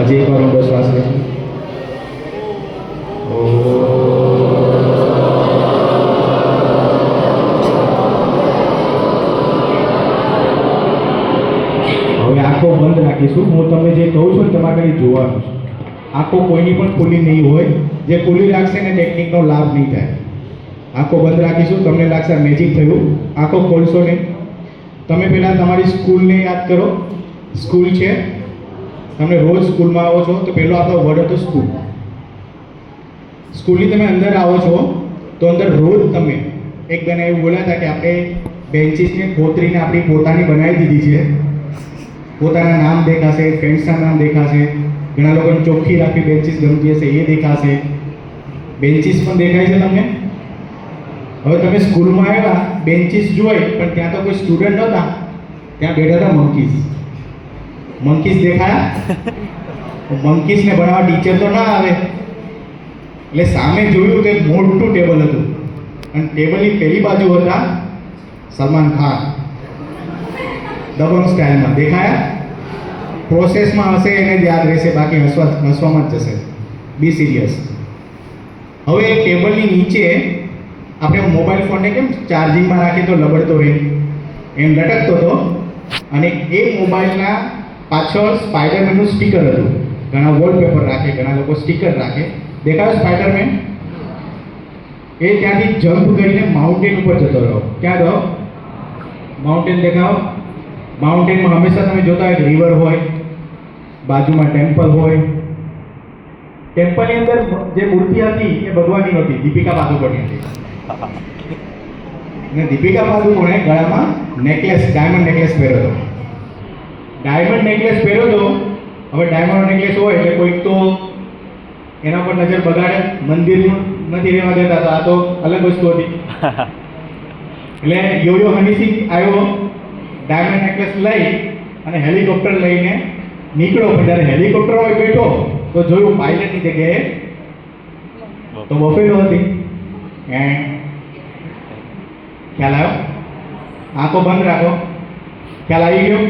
હજી એક વાર ઊંડો શ્વાસ લે. હવે આંખો બંધ રાખીશું. હું તમને જે કહું છું ને તમારે ખાલી જોવાનું છે. આંખો કોઈની પણ ખુલ્લી નહીં હોય. જે ખુલ્લી રાખશે ને ટેકનિકનો લાભ નહીં થાય. આંખો બંધ રાખીશું. તમને લાગશે મેજિક થયું. આંખો ખોલશો નહીં. તમે પહેલાં તમારી સ્કૂલને યાદ કરો. સ્કૂલ છે, તમે રોજ સ્કૂલમાં આવો છો તો પહેલો આપણો વર્ડ હતો સ્કૂલ. સ્કૂલની તમે અંદર આવો છો તો અંદર રોજ તમે એક બેન એવું બોલ્યા હતા કે આપણે બેન્ચીસને કોતરીને આપણી પોતાની બનાવી દીધી છે. પોતાના નામ દેખાશે, ફ્રેન્ડ્સના નામ દેખાશે. ઘણા લોકોને ચોખ્ખી રાખી બેન્ચીસ ગમતી હશે એ દેખાશે. બેન્ચીસ પણ દેખાય છે તમને. હવે તમે સ્કૂલમાં આવ્યા, બેન્ચીસ જોઈ પણ ત્યાં તો કોઈ સ્ટુડન્ટ નહોતા, ત્યાં બેઠા હતા મંકીસ. મંકીસ દેખાયા. મંકીસને ભણાવવા ટીચર તો ના આવે એટલે સામે જોયું કે મોટું ટેબલ હતું અને ટેબલની પેલી બાજુ હતા સલમાન ખાન દબંગ સ્ટાઇલમાં. દેખાયા. પ્રોસેસમાં હશે એને જ યાદ રહેશે, બાકી હસવામાં જ જશે. બી સિરિયસ. હવે ટેબલની નીચે આપણે મોબાઈલ ફોનને કેમ ચાર્જિંગમાં રાખીએ તો લબડતો રહે એમ લટકતો હતો અને એ મોબાઈલના પાછળ સ્પાઈડરમેનનું સ્ટીકર હતું. ઘણા વોલપેપર રાખે, ઘણા લોકો સ્ટીકર રાખે. દેખાયો સ્પાઈડરમેન? એ ત્યાંથી જમ્પ કરીને માઉન્ટેન ઉપર જતો રહ્યો. ક્યાં ગયો? માઉન્ટેન દેખાવ. માઉન્ટેનમાં હંમેશા તમે જોતા હોય રિવર હોય, બાજુમાં ટેમ્પલ હોય. ટેમ્પલની અંદર જે મૂર્તિ હતી એ ભગવાનની નહોતી, દીપિકા પાદુકોણની હતી. અને દીપિકા પાદુકોણે ગળામાં નેકલેસ, ડાયમંડ નેકલેસ પહેર્યો હતો. ડાયમંડ નેકલેસ પહેર્યો હતો. હવે ડાયમંડ નેકલેસ હોય એટલે કોઈક તો એના પર નજર બગાડે. મંદિરનું નથી રહેવા દેતા, તો આ તો અલગ વસ્તુ હતી. એટલે યોયો હનીસિંહ આવ્યો, ડાયમંડ નેકલેસ લઈ અને હેલિકોપ્ટર લઈને નીકળ્યો. પણ જ્યારે હેલિકોપ્ટરમાં બેઠો તો જોયું પાયલટની જગ્યાએ તો બફેલો હતી. ખ્યાલ આવ્યો? આંખો બંધ રાખો. ખ્યાલ આવી ગયો?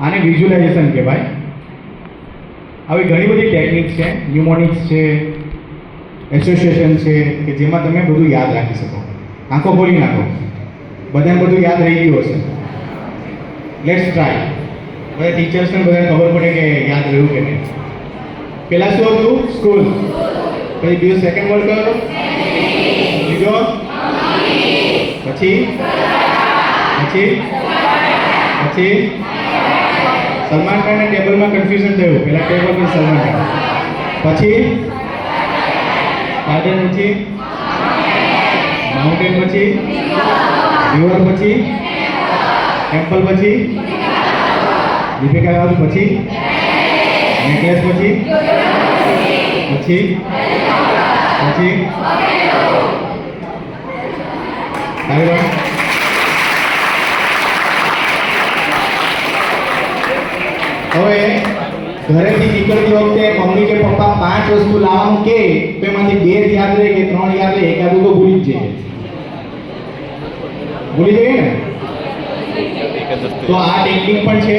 આને વિઝ્યુલાઇઝેશન કહેવાય. આવી ઘણી બધી ટેકનિક છે, ન્યુમોનિક્સ છે, એસોસિએશન છે કે જેમાં તમે બધું યાદ રાખી શકો. આંખો ખોલી નાખો. બધાને બધું યાદ રહી ગયું હશે. Let's try. બધા ટીચર્સને બધાને ખબર પડે કે યાદ રહ્યું કે નહીં. પહેલાં શું હતું? સ્કૂલ. પછી બીજો સેકન્ડ વર્ડ કયો? બીજો પછી પછી પછી સલમાન ખાનને ટેબલમાં કન્ફ્યુઝન થયું. પહેલા ટેબલ પર સલમાન ખાન, પછી સ્પાઈડર, પછી માઉન્ટેન, પછી રિવર, પછી ટેમ્પલ, પછી દીપિકા બાજુ, પછી નેકલેસ, પછી પછી પછી તારી વાત. હવે ઘરેથી નીકળતી વખતે મમ્મી કે પપ્પા 5 વસ્તુ લાવવાનું કે તો એમાંથી 2 યાદ રહે કે 3 યાદ રહે, એકાદું તો ભૂલી જ જઈએ. ભૂલી જઈએ ને? તો આ ટેકનિક પણ છે,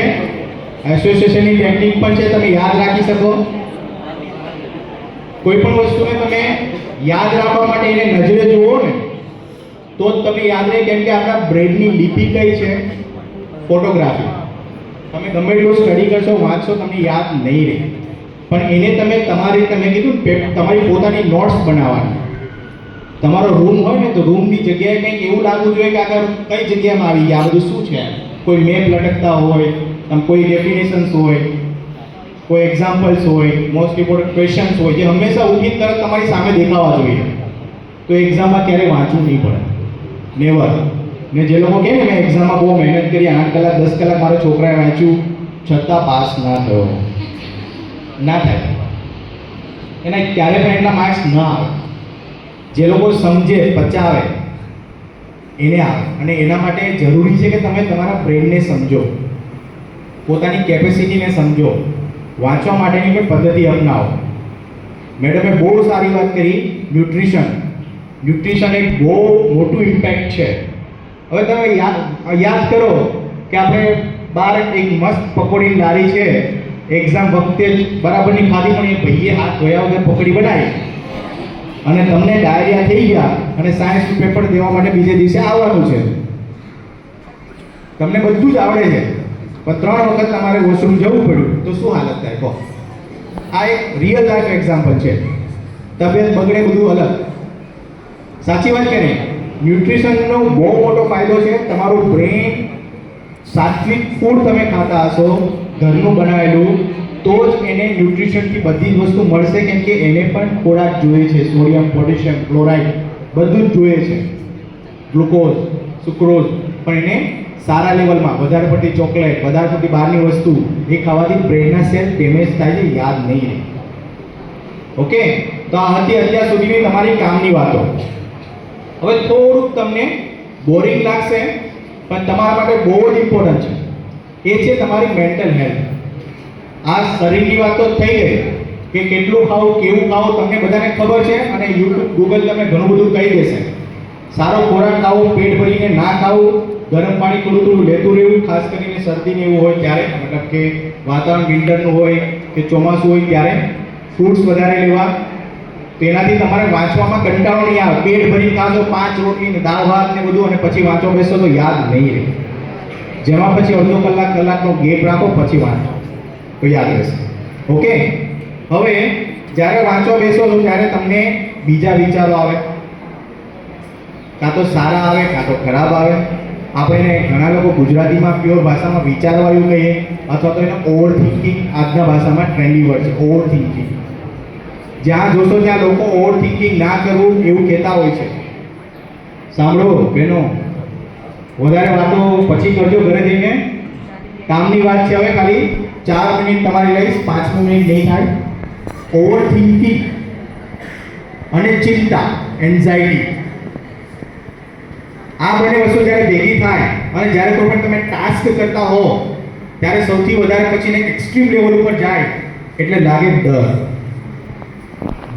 એસોસિએશનની ટેકનિક પણ છે. તમે યાદ રાખી શકો. કોઈ પણ વસ્તુને તમે યાદ રાખવા માટે એને નજરે જુઓ ને તો જ તમને યાદ રહે. કેમ કે આપણા બ્રેનની લિપિ કઈ છે? ફોટોગ્રાફી. તમે ગમે એટલું સ્ટડી કરશો, વાંચશો, તમને યાદ નહીં રહે. પણ એને તમે તમે કીધું તમારી પોતાની નોટ્સ બનાવવાની. તમારો રૂમ હોય ને તો રૂમની જગ્યાએ કંઈક એવું લાગવું જોઈએ કે આગળ કઈ જગ્યામાં આવી ગયા, બધું શું છે. કોઈ મેપ લટકતા હોય, કોઈ ડેફિનેશન્સ હોય, કોઈ એક્ઝામ્પલ્સ હોય, મોસ્ટ ઇમ્પોર્ટન્ટ ક્વેશ્ચન્સ હોય, જે હંમેશા ઉઠીને તરત તમારી સામે દેખાવા જોઈએ. તો એક્ઝામમાં ક્યારેય વાંચવું નહીં પડે, નેવર. ને જે લોકો કહે ને મેં એક્ઝામમાં બહુ મહેનત કરી, 8 કલાક 10 કલાક મારા છોકરાએ વાંચ્યું છતાં પાસ ના થયો, ના થાય. એના ક્યારે પણ એના માર્ક્સ ના આવે. જે લોકો સમજે, પચાવે, એને આવે. અને એના માટે જરૂરી છે કે તમે તમારા બ્રેનને સમજો, પોતાની કેપેસિટીને સમજો, વાંચવા માટેની કોઈ પદ્ધતિ અપનાવો. મેડમે બહુ સારી વાત કરી, ન્યુટ્રિશન એક બહુ મોટું ઇમ્પેક્ટ છે. હવે તમે યાદ કરો કે આપણે બહાર એક મસ્ત પકોડીની લારી છે, એક્ઝામ વખતે જ બરાબરની ખાધી, પણ એ ભાઈએ હાથ ધોયા વગર પકોડી બનાવી અને તમને ડાયરિયા થઈ ગયા અને સાયન્સનું પેપર દેવા માટે બીજે દિવસે આવવાનું છે. તમને બધું જ આવડે છે, પણ 3 વખત તમારે વોશરૂમ જવું પડ્યું તો શું હાલત થાય કહો? આ એક રિયલ લાઈફ એક્ઝામ્પલ છે. તબિયત બગડે, બધું અલગ. સાચી વાત કે નહીં? ન્યુટ્રિશનનો બહુ મોટો ફાયદો છે. તમારું બ્રેન, સાત્વિક ફૂડ તમે ખાતા હશો, ઘરનું બનાવેલું, તો જ એને ન્યુટ્રિશનથી બધી જ વસ્તુ મળશે. કેમ કે એને પણ ખોરાક જોઈએ છે, સોડિયમ, પોટેશિયમ, ક્લોરાઇડ બધું જ જોઈએ છે, ગ્લુકોઝ, સુક્રોઝ. પણ એને સારા લેવલમાં, વધારે પડતી ચોકલેટ, વધારે પડતી બહારની વસ્તુ એ ખાવાથી બ્રેનના સેલ ડેમેજ થાય છે, યાદ નહીં રહે. ઓકે, તો આ હતી અત્યાર સુધીની તમારી કામની વાતો. હવે થોડુંક તમને બોરિંગ લાગશે, પણ તમારા માટે બહુ જ ઇમ્પોર્ટન્ટ છે. એ છે તમારી મેન્ટલ હેલ્થ. આ શરીરની વાત તો થઈ ગઈ કે કેટલું ખાવું, કેવું ખાવું, તમને બધાને ખબર છે. અને યુટ્યુબ, ગૂગલ તમને ઘણું બધું કહી દેશે. સારો ખોરાક ખાવો, પેટ ભરીને ના ખાવું, ગરમ પાણી થોડું થોડું લેતું રહેવું, ખાસ કરીને શરદીને એવું હોય ત્યારે, મતલબ કે વાતાવરણ વિન્ટરનું હોય કે ચોમાસું હોય ત્યારે ફ્રૂટ્સ વધારે લેવા. તેનાથી તમારે વાંચવામાં કંટાળો નહીં આવે. પેટ ભરી ખાશો, 5 રોટલી ને દાળ ભાત ને બધું, અને પછી વાંચવા બેસો તો યાદ નહીં રહે. જેમાં પછી અડધો કલાકનો ગેપ રાખો, પછી વાંચો તો યાદ રહેશે. ઓકે, હવે જ્યારે વાંચવા બેસો છો ત્યારે તમને બીજા વિચારો આવે, કાં તો સારા આવે, કાં તો ખરાબ આવે. આપણે ઘણા લોકો ગુજરાતીમાં પ્યોર ભાષામાં વિચારવાયું કહીએ, અથવા તો એને ઓવર થિંકિંગ આજના ભાષામાં ટ્રેન્ડી વર્ડ છે, ઓવર થિંકિંગ. જ્યાં જોશો ત્યાં લોકો ઓવર થિંકિંગ ના કરવું એવું કહેતા હોય છે. સાંભળો બહેનો, વધારે વાતો પછી કરજો ઘરે જઈને. કામની વાત છે. હવે ખાલી 4 મિનિટ તમારી લઈશ, 5મી મિનિટ નહીં થાય. ઓવર થિંકિંગ અને ચિંતા, એન્ઝાયટી, આ બંને વસ્તુ જ્યારે ભેગી થાય અને જ્યારે કોઈ પણ તમે ટાસ્ક કરતા હો ત્યારે સૌથી વધારે પછીને એક્સ્ટ્રીમ લેવલ ઉપર જાય એટલે લાગે ડર.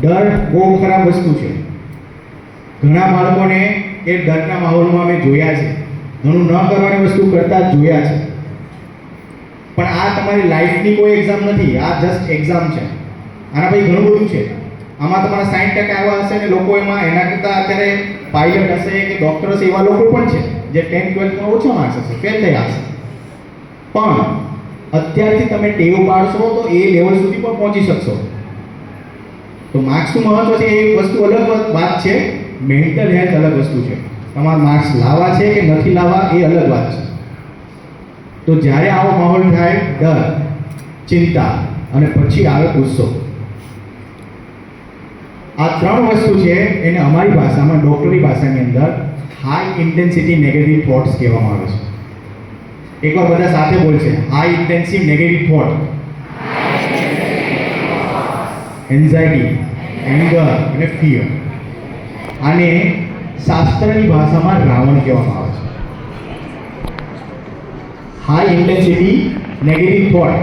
ડર બહુ ખરાબ વસ્તુ છે. ઘણા બાળકોને એ ડરના માહોલમાં અમે જોયા છે, ઘણું ન કરવાની વસ્તુ કરતા જ જોયા છે. પણ આ તમારી લાઈફની કોઈ એક્ઝામ નથી, આ જસ્ટ એક્ઝામ છે. આના પછી ઘણું બધું છે. આમાં તમારા 60% આવ્યા હશે ને લોકો એમાં એના કરતાં અત્યારે પાયલટ હશે કે ડૉક્ટર હશે એવા લોકો પણ છે જે 10-12માં ઓછા માર્ક્સ હશે, ફેલ થયા હશે. પણ અત્યારથી તમે ટેવ પાડશો તો એ લેવલ સુધી પણ પહોંચી શકશો. તો માર્ક્સનું મહત્વ છે એ વસ્તુ અલગ વાત છે, મેન્ટલ હેલ્થ અલગ વસ્તુ છે. તમારે માર્ક્સ લાવવા છે કે નથી લાવવા એ અલગ વાત છે. તો જ્યારે આવો માહોલ થાય, ડર, ચિંતા અને પછી આવે ગુસ્સો, આ 3 વસ્તુ છે એને અમારી ભાષામાં, ડૉક્ટરી ભાષાની અંદર હાઈ ઇન્ટેન્સિટી નેગેટિવ થોટ્સ કહેવામાં આવે છે. એકવાર બધા સાથે બોલશે, high intensive negative thought, anxiety, anger અને ફિયર. આને શાસ્ત્રની ભાષામાં રાવણ કહેવામાં આવે છે. High intensity negative thought.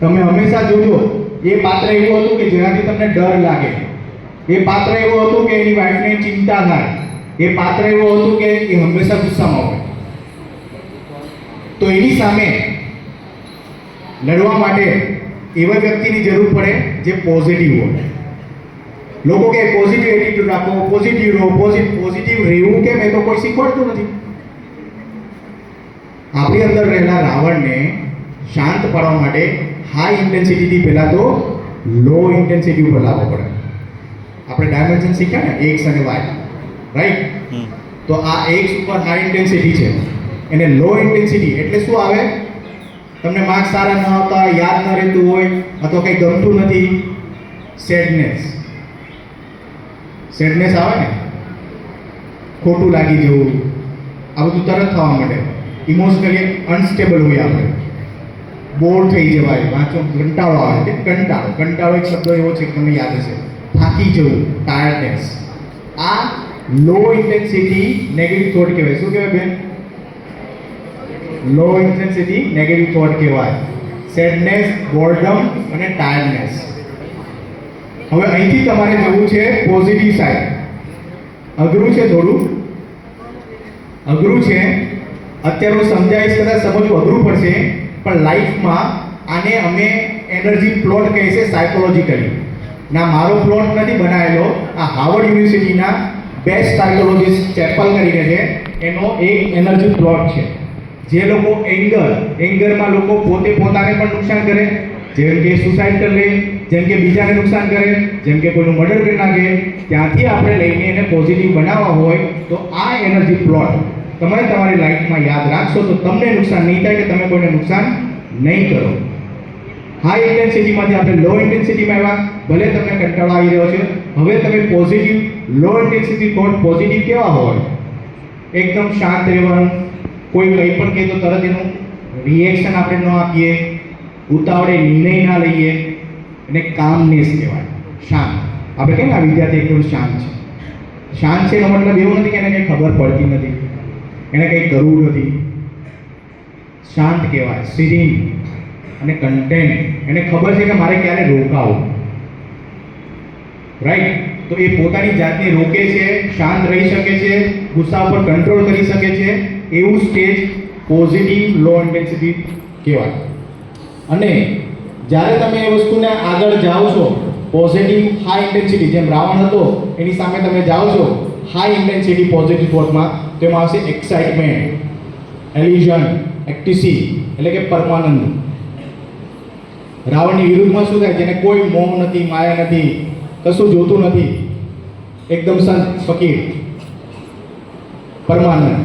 તમે હંમેશા જોજો એ પાત્ર એવું હતું કે જેનાથી તમને ડર લાગે, એ પાત્ર એવું હતું કે એની વાઈફને ચિંતા થાય, એ પાત્ર એવું હતું કે એ હંમેશા ગુસ્સામાં હોય. તો એની સામે લડવા માટે એવા વ્યક્તિની જરૂર પડે જે પોઝિટિવ હોય. લોકો કે પોઝિટિવ એટીટ્યુડ રાખો, પોઝિટિવ રહો, પોઝિટિવ રહેવું કેમ, એ તો કોઈ શીખવાડતું નથી. આપણી અંદર રહેલા રાવણને શાંત પાડવા માટે હાઈ ઇન્ટેન્સિટીથી પહેલાં તો લો ઇન્ટેન્સિટી ઉપર લાવવો પડે. આપણે ડાયમેન્શન શીખ્યા ને, એક્સ અને વાય, રાઈટ? તો આ એક્સ ઉપર હાઈ ઇન્ટેન્સિટી છે એને લો ઇન્ટેન્સિટી એટલે શું આવે? તમને માર્ક્સ સારા ન આવતા, યાદ ન રહેતું હોય અથવા કંઈ ગમતું નથી, સેડનેસ આવે ને, ખોટું લાગી જવું, આ બધું તરત થવા માંડે. ઇમોશનલી અનસ્ટેબલ હોય આપણે, બોર થઈ જવાય, વાંચો કંટાળો આવે. કંટાળો એક શબ્દ એવો છે કે તમને યાદ હશે, થાકી જવું, ટાયર્ડનેસ. આ લો ઇન્ટેન્સિટી નેગેટિવ થોટ કહેવાય. શું કહેવાય બેન? લો ઇન્ટેન્સિટી નેગેટિવ થોટ કહેવાય. સેડનેસ, બોર્ડમ અને ટાયર્ડનેસ. હવે અહીંથી તમારે જવું છે પોઝિટિવ સાઈડ. અઘરું છે, થોડું અઘરું છે. અત્યારે હું સમજાવીશ, કદાચ સમજવું અઘરું પડશે, પણ લાઈફમાં આને અમે એનર્જી પ્લોટ કહે છે સાયકોલોજીકલી. ના, મારો પ્લોટ નથી બનાવેલો, આ હાર્વર્ડ યુનિવર્સિટીના બેસ્ટ સાયકોલોજીસ્ટ ચેપલ કરીને છે, એનો એક એનર્જી પ્લોટ છે. જે લોકો એંગરમાં લોકો પોતાને પણ નુકસાન કરે, જેમ કે સુસાઇડ કરી લે, જેમ કે બીજાને નુકસાન કરે, જેમ કે કોઈનું મર્ડર કરી નાખે, ત્યાંથી આપણે લઈને એને પોઝિટિવ બનાવવા હોય તો આ એનર્જી પ્લોટ તમે તમારી લાઈફમાં યાદ રાખશો તો તમને નુકસાન નહીં થાય, કે તમે કોઈને નુકસાન નહીં કરો. હાઈ ઇન્ટેન્સિટીમાંથી આપણે લો ઇન્ટેન્સિટીમાં આવ્યા. ભલે તમને કંટાળો આવી રહ્યો છે, હવે તમે પોઝિટિવ લો ઇન્ટેન્સિટી થોટ પોઝિટિવ કેવા હોય? એકદમ શાંત રહેવાનું, કોઈ કંઈ પણ કહે તો તરત એનું રિએક્શન આપણે ન આપીએ, ઉતાવળે નિર્ણય ના લઈએ, એને કામનેસ કહેવાય. શાંત. આપણે કહીએ ને આ વિદ્યાર્થી એકદમ શાંત છે. શાંત છે એનો મતલબ એવું નથી કે એને કંઈ ખબર પડતી નથી, એને કંઈ કરવું નથી. શાંત કહેવાય, સિરીન અને કન્ટેન્ટ. એને ખબર છે કે મારે ક્યારે રોકાવું, રાઈટ? તો એ પોતાની જાતને રોકે છે, શાંત રહી શકે છે, ગુસ્સા ઉપર કંટ્રોલ કરી શકે છે. એવું સ્ટેજ પોઝિટિવ લો ઇન્ટેન્સિટી કહેવાય. અને જ્યારે તમે એ વસ્તુને આગળ જાઓ છો, પોઝિટિવ હાઈ ઇન્ટેન્સિટી, જેમ રાવણ હતો એની સામે તમે જાઓ છો હાઈ ઇન્ટેન્સિટી પોઝિટિવ થોટમાં, તો એમાં આવશે એક્સાઇટમેન્ટ, એલિઝન, એક્ટિસી એટલે કે પરમાનંદ. રાવણની વિરુદ્ધમાં શું થાય? જેને કોઈ મોહ નથી, માયા નથી, કશું જોતું નથી, એકદમ સંત ફકીર, પરમાનંદ,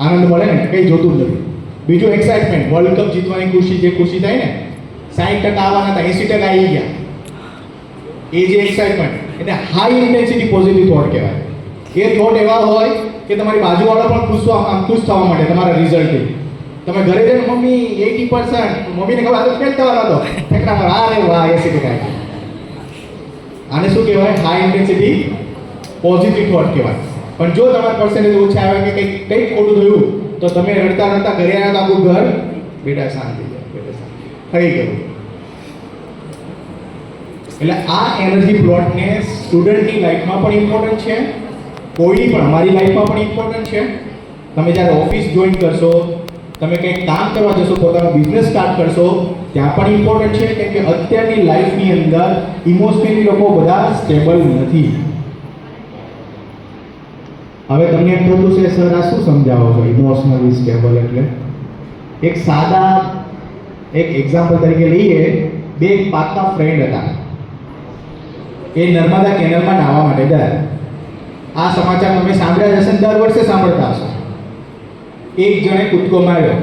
આનંદ મળે ને, કંઈ જોતું જ નથી. બીજું એક્સાઇટમેન્ટ, વર્લ્ડ કપ જીતવાની ખુશી, જે ખુશી થાય ને, 60% આવવાના હતા, 80% આવી ગયા, એ જે એક્સાઇટમેન્ટ, એટલે હાઈ ઇન્ટેન્સિટી પોઝિટિવ થોટ કહેવાય. એ થોટ એવા હોય કે તમારી બાજુવાળો પણ ખુશ થવા માટે તમારા રિઝલ્ટથી. તમે ઘરે જઈને મમ્મી 80%, મમ્મીને ખબર આ તો ફેલ થવાનો હતો, ફેંકડામાં આ રે વાહ 80%. આને શું કહેવાય? હાઈ ઇન્ટેન્સિટી પોઝિટિવ થોટ કહેવાય. પણ જો તમારા પર્સન્ટેજ ઓછા આવે કે કંઈક ખોટું થયું તો તમે રડતા ઘરે આવ્યા તો આખું ઘર બેટા શાંત થઈ જાય, બેટા શાંત થઈ ગયું. એટલે આ એનર્જી પ્લોટને સ્ટુડન્ટની લાઈફમાં પણ ઇમ્પોર્ટન્ટ છે, કોઈની પણ અમારી લાઈફમાં પણ ઇમ્પોર્ટન્ટ છે. તમે જ્યારે ઓફિસ જોઈન કરશો, તમે કંઈક કામ કરવા જશો, પોતાનો બિઝનેસ સ્ટાર્ટ કરશો, ત્યાં પણ ઇમ્પોર્ટન્ટ છે. કેમ કે અત્યારની લાઈફની અંદર ઇમોશનલી લોકો બધા સ્ટેબલ નથી. હવે તમને એમ થતું છે સર આ શું સમજાવો છો ઇમોશનલી સ્ટેબલ એટલે? એક સાદા એક એક્ઝામ્પલ તરીકે લઈએ. બે પાક્કા ફ્રેન્ડ હતા, એ નર્મદા કેનાલમાં નાહવા માટે ગયા. આ સમાચાર તમે સાંભળ્યા હશે, દર વર્ષે સાંભળતા હશો. એક જણે કૂદકો માર્યો,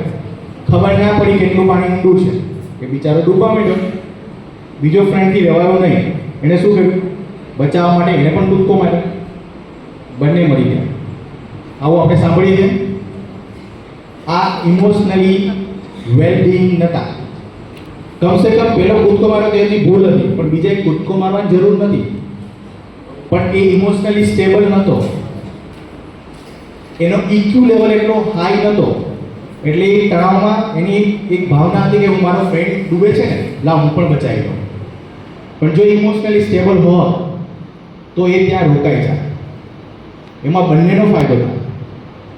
ખબર ના પડી કેટલું પાણી ઊંડું છે, કે બિચારો ડૂબવા માંડ્યો. બીજો ફ્રેન્ડથી રહેવાયો નહીં, એણે શું કર્યું? બચાવવા માટે એણે પણ કૂદકો માર્યો, બંને મરી ગયા. આવું આપણે સાંભળીએ છીએ. આ ઇમોશનલી વેલબિંગ નતા. કમસે કમ પેલો કૂદકો માર્યો તો એની ભૂલ હતી, પણ બીજાએ કૂદકો મારવાની જરૂર નથી. પણ એ ઇમોશનલી સ્ટેબલ નહોતો, એનો ઇક્યુ લેવલ એટલો હાઈ નહોતો. એટલે એ તણાવમાં એની એક ભાવના હતી કે હું મારો ફ્રેન્ડ ડૂબે છે ને, લાવ હું પણ બચાવી દઉં. પણ જો ઇમોશનલી સ્ટેબલ હોત તો એ ત્યાં રોકાઈ જાય. એમાં બંનેનો ફાયદો થાય.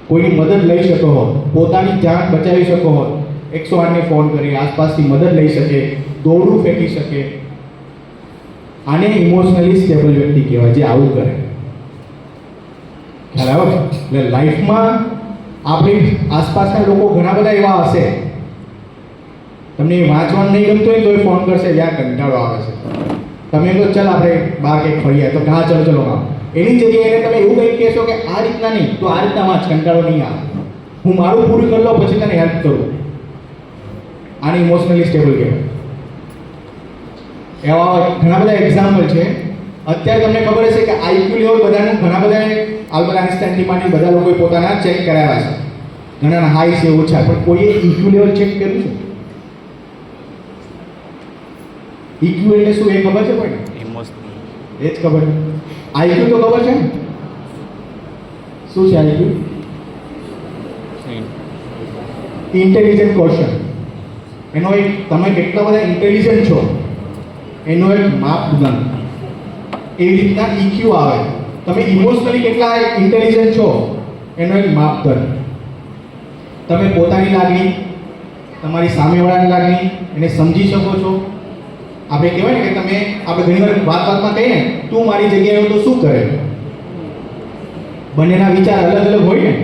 કોઈની મદદ લઈ શકો હોત, પોતાની જાન બચાવી શકો હોત, 108ને ફોન કરી આસપાસથી મદદ લઈ શકે, દોરડું ફેંકી શકે. આને ઇમોશનલી સ્ટેબલ વ્યક્તિ કહેવાય, જે આવું કરે. ખ્યાલ આવે? એટલે લાઈફમાં આપણી આસપાસના લોકો ઘણા બધા એવા હશે, તમને વાંચવાનું નહીં ગમતું હોય તો એ ફોન કરશે, યાર કંટાળો આવે છે. તમે તો ચાલ આપણે બહાર કંઈક ફરીએ, તો હા ચલો ચલો હા. એની જગ્યાએ એને તમે એવું કંઈક કહેશો કે આ રીતના નહીં, તો આ રીતના વાંચ, કંટાળો નહીં આવે. હું મારું પૂરું કરી લઉં પછી તને હેલ્પ કરું. આને ઇમોશનલી સ્ટેબલ કહેવાય. એવા ઘણા બધા એક્ઝામ્પલ છે. અત્યારે તમને ખબર હશે કે આઈક્યુ લેવલ બધાનું ઘણા બધા આલ્બર્ટ આઇન્સ્ટાઈનથી માંડી બધા લોકોએ પોતાના ચેક કરાવ્યા છે. ઘણાના હાઈ છે, ઓછા, પણ કોઈએ ઇક્યુ લેવલ ચેક કર્યું છે? ઇક્યુ એટલે શું એ ખબર છે કોઈને?
ઇમોશનલ
એ જ ખબર છે. આઈક્યુ તો ખબર છે ને? શું છે આઈક્યુ? Intelligent question. એનો એક, તમે કેટલા બધા ઇન્ટેલિજન્ટ છો એનો એક માપદંડ. એવી રીતના ઇક્યુ આવે. તમે ઇમોશનલી કેટલા ઇન્ટેલિજન્ટ છો એનો એક માપદંડ. તમે પોતાની લાગણી, તમારી સામેવાળાની લાગણી એને સમજી શકો છો. આપણે કહેવાય ને કે તમે, આપણે ઘણીવાર વાતમાં કહીએ ને, તું મારી જગ્યાએ હોય તો શું કરે? બંનેના વિચાર અલગ અલગ હોય ને,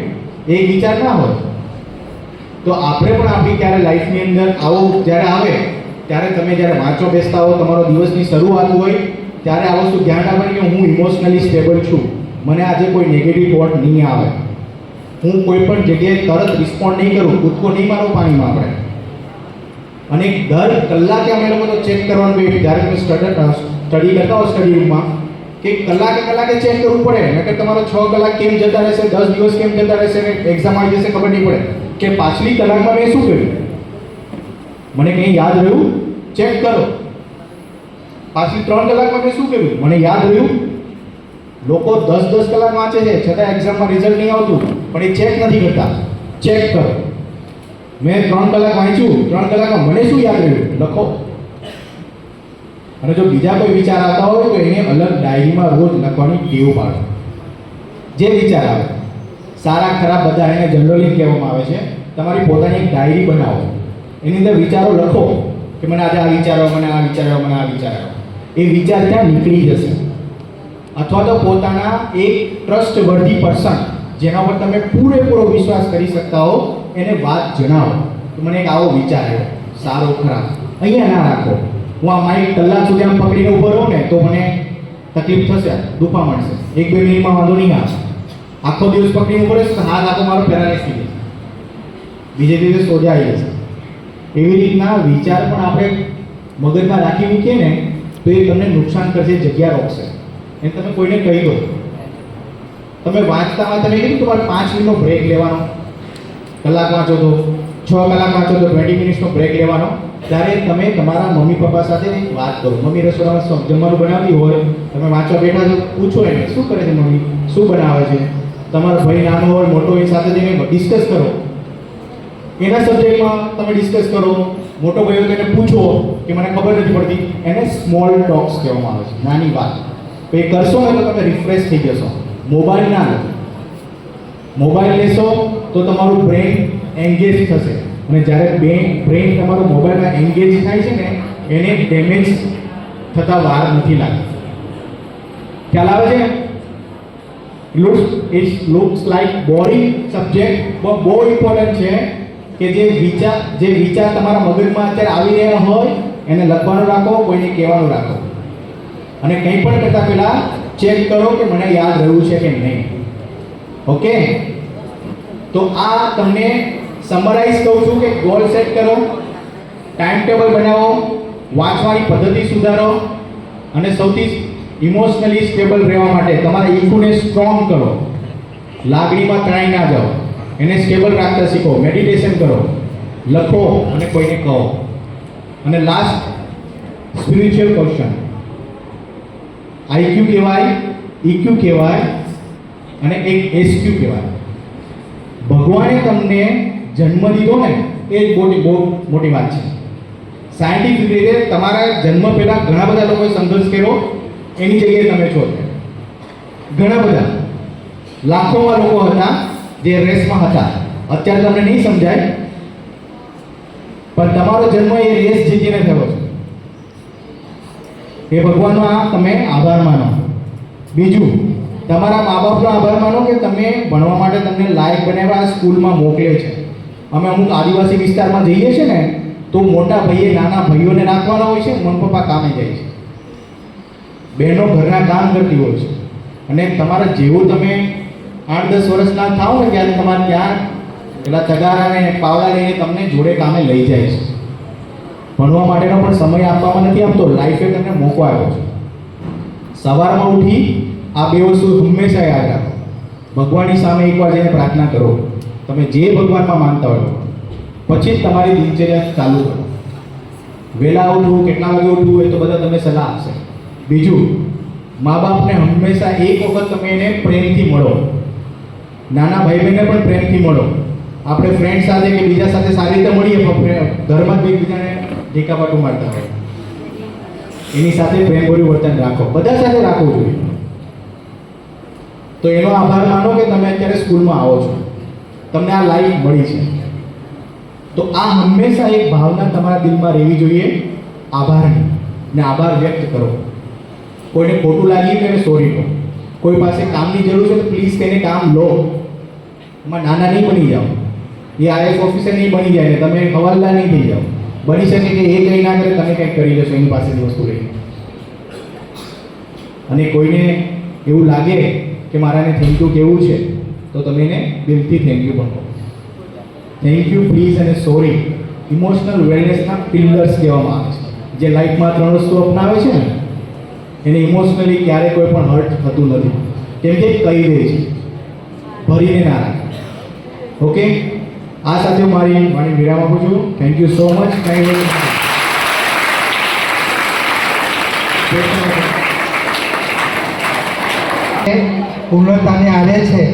એક વિચાર ના હોય. તો આપણે પણ આપણી ક્યારે લાઈફની અંદર આવો જ્યારે આવે ત્યારે તમે જ્યારે વાંચો બેસતા હો, તમારો દિવસની શરૂઆત હોય ત્યારે આ વસ્તુ ધ્યાન રાખવાની કે હું ઇમોશનલી સ્ટેબલ છું. મને આજે કોઈ નેગેટિવ થોટ નહીં આવે. હું કોઈ પણ જગ્યાએ તરત રિસ્પોન્ડ નહીં કરું, કૂદકો નહીં મારો પાણીમાં આપણે. અને દર કલાકે અમે લોકો તો ચેક કરવાનું હોય. જ્યારે તમે સ્ટડી કરતા હો સ્ટડી રૂમમાં કે કલાકે ચેક કરવું પડે. નકર તમારો 6 કલાક કેમ જતા રહેશે, 10 દિવસ કેમ જતા રહેશે ને એક્ઝામ આવી જશે ખબર નહીં પડે કે પાછલી કલાકમાં મેં શું કર્યું, મને કંઈ યાદ રહ્યું? ચેક કરો. પાછલી 3 કલાકમાં મેં શું કર્યું, મને યાદ રહ્યું? લોકો 10 કલાક વાંચે છે છતાં એક્ઝામમાં રિઝલ્ટ નહીં આવતું, પણ એ ચેક નથી કરતા. ચેક કરો. મેં 3 કલાક વાંચ્યું, 3 કલાકમાં મને શું યાદ રહ્યું લખો. અને જો બીજા કોઈ વિચાર આવતા હોય તો એને અલગ ડાયરીમાં રોજ લખવાની ટેવ પાડો. જે વિચાર આવે, સારા ખરાબ બધા એને જનરલી કહેવામાં આવે છે. તમારી પોતાની એક ડાયરી બનાવો, એની અંદર વિચારો લખો કે મને આજે આ વિચારો, મને આ વિચારો, મને આ વિચારો. એ વિચાર ત્યાં નીકળી જશે. અથવા તો પોતાના એક ટ્રસ્ટ વર્ધી પર્સન જેના પર તમે પૂરેપૂરો વિશ્વાસ કરી શકતા હો એને વાત જણાવો કે મને એક આવો વિચાર આવ્યો, સારો ખરાબ. અહીંયા ના રાખો. હું આ માઇક કલાક સુધી આમ પકડીને ઊભો રહું ને તો મને તકલીફ થશે, દુખવા મળશે. 1-2 મિનિટમાં વાંધો નહીં આવે. આખો દિવસ પકડીને ઊભો રહેશે તો હાથ આખો મારો પેરાલાઇઝ થઈ જશે, બીજે દિવસે સોજા આવી જશે. એવી રીતના વિચાર પણ આપણે મગજમાં રાખી મૂકીએ ને તો એ તમને નુકસાન કરશે, જગ્યા રોકશે. એ તમે કોઈને કહી દો. તમે વાંચતામાં તમે કીધું તમારે 5 મિનિટનો બ્રેક લેવાનો, કલાક વાંચો તો 6 કલાક વાંચો તો 20 મિનિટનો બ્રેક લેવાનો. ત્યારે તમે તમારા મમ્મી પપ્પા સાથે વાત કરો. મમ્મી રસોડામાં જમવાનું બનાવતી હોય, તમે વાંચવા બેઠા છો, પૂછો એને શું કરે છે મમ્મી, શું બનાવે છે. તમારો ભાઈ નાનો હોય મોટો હોય સાથે જઈને ડિસ્કસ કરો. એના સબ્જેક્ટમાં તમે ડિસ્કસ કરો. મોટો ભાઈ હોય તો એને પૂછો કે મને ખબર નથી પડતી. એને સ્મોલ ટોક્સ કહેવામાં આવે છે, નાની વાત. તો એ કરશો ને તો તમે રિફ્રેશ થઈ જશો. મોબાઈલ ના લો. મોબાઈલ લેશો તો તમારું બ્રેન એન્ગેજ થશે. અને જ્યારે બ્રેન તમારું મોબાઈલમાં એન્ગેજ થાય છે ને એને ડેમેજ થતા વાર નથી લાગતી. ખ્યાલ આવે છે? It looks like boring subject, પણ બહુ ઇમ્પોર્ટન્ટ છે કે જે વિચાર તમારા મગજમાં અત્યારે આવી રહ્યા હોય એને લખવાનું રાખો, કોઈને કહેવાનું રાખો. અને કંઈ પણ કરતા પહેલા ચેક કરો કે મને યાદ રહ્યું છે કે નહીં. ઓકે, તો આ તમને સમરાઇઝ કહું છું કે ગોલ સેટ કરો, ટાઈમ ટેબલ બનાવો, વાંચવાની પદ્ધતિ સુધારો અને સૌથી ઇમોશનલી સ્ટેબલ રહેવા માટે તમારા ઇક્યુને સ્ટ્રોંગ કરો. લાગણીમાં તણાઈ ના જાઓ, એને સ્ટેબલ રાખતા શીખો. મેડિટેશન કરો, લખો અને કોઈને કહો. અને લાસ્ટ સ્પિરિચ્યુઅલ ક્વેશ્ચન, આઈક્યુ કહેવાય, ઇક્યુ કહેવાય અને એક એસક્યુ કહેવાય. ભગવાને તમને જન્મ દીધો ને એ જ બહુ મોટી વાત છે. સાયન્ટિફિક રીતે તમારા જન્મ પહેલાં ઘણા બધા લોકોએ સંઘર્ષ કર્યો, એની જગ્યાએ તમે છો. ઘણા બધા લાખોમાં લોકો હતા જે રેસમાં હતા. અત્યારે તમને નહીં સમજાય, પણ તમારો જન્મ એ રેસ જીતીને થયો છે. એ ભગવાનનો આ તમે આભાર માનો. બીજું, તમારા મા બાપનો આભાર માનો કે તમે ભણવા માટે તમને લાયક બનાવ્યા, સ્કૂલમાં મોકલે છે. અમે અમુક આદિવાસી વિસ્તારમાં જઈએ છીએ ને તો મોટા ભાઈએ નાના ભાઈઓને રાખવાના હોય છે, મમ્મી પપ્પા કામે જાય છે, બહેનો ઘરના કામ કરતી હોય છે. અને તમારા જેવું તમે 8-10 વર્ષના થાવ ને ત્યારે તમારે ત્યાં પેલા તગારા અને પાવડા લઈને તમને જોડે કામે લઈ જાય છે. ભણવા માટેનો પણ સમય આપવામાં નથી આપતો, લાઈફે તમને મોકો આપ્યો છે. સવારમાં ઉઠી આ બે વસ્તુ હંમેશા યાદ રાખો. ભગવાનની સામે એકવાર જઈને પ્રાર્થના કરો, તમે જે ભગવાનમાં માનતા હોય પછી જ તમારી દિનચર્યા ચાલુ કરો. વહેલા ઉઠવું, કેટલા વાગે ઉઠવું એ તો બધા તમને સલાહ આપશે. બીજું, મા બાપને હંમેશા એક વખત તમે એને પ્રેમથી મળો. નાના ભાઈ બહેનને પણ પ્રેમથી મળો. આપણે ફ્રેન્ડ સાથે કે બીજા સાથે સારી રીતે મળીએ પણ ઘરમાં જ એકબીજાને ટેકાપાટું મારતા હોય. એની સાથે પ્રેમભર્યું વર્તન રાખો, બધા સાથે રાખવું જોઈએ. તો એનો આભાર માનો કે તમે અત્યારે સ્કૂલમાં આવો છો, તમને આ લાઈફ મળી છે. તો આ હંમેશા એક ભાવના તમારા દિલમાં રહેવી જોઈએ, આભારની. ને આભાર વ્યક્ત કરો. કોઈને ખોટું લાગી તો એને સોરી કહો. કોઈ પાસે કામની જરૂર છે તો પ્લીઝ તેને કામ લો. એમાં નાના નહીં બની જાઓ. એ આઈએસ ઓફિસર નહીં બની જાય ને તમે હવાલદાર નહીં થઈ જાઓ. બની શકે કે એ કંઈ ના કરે તમે કંઈક કરી લેશો એની પાસેની વસ્તુ લઈને. અને કોઈને એવું લાગે કે મારાને થેન્ક યુ કહેવું છે તો તમે એને દિલથી થેન્ક યુ પણ કહો. થેન્ક યુ, પ્લીઝ અને સોરી ઇમોશનલ વેલનેસના પિલર્સ કહેવામાં આવે છે. જે લાઈફમાં 3 વસ્તુ અપનાવે છે ને એને ઇમોશનલી ક્યારે કોઈ પણ હર્ટ થતું નથી, કેમ કે કહી દે છે, ભરીને ના રાખે. ઓકે, આ સાથે હું મારી વાણી વિરામ આપું છું. Thank you so much.
पूर्णता में आ रहे थे.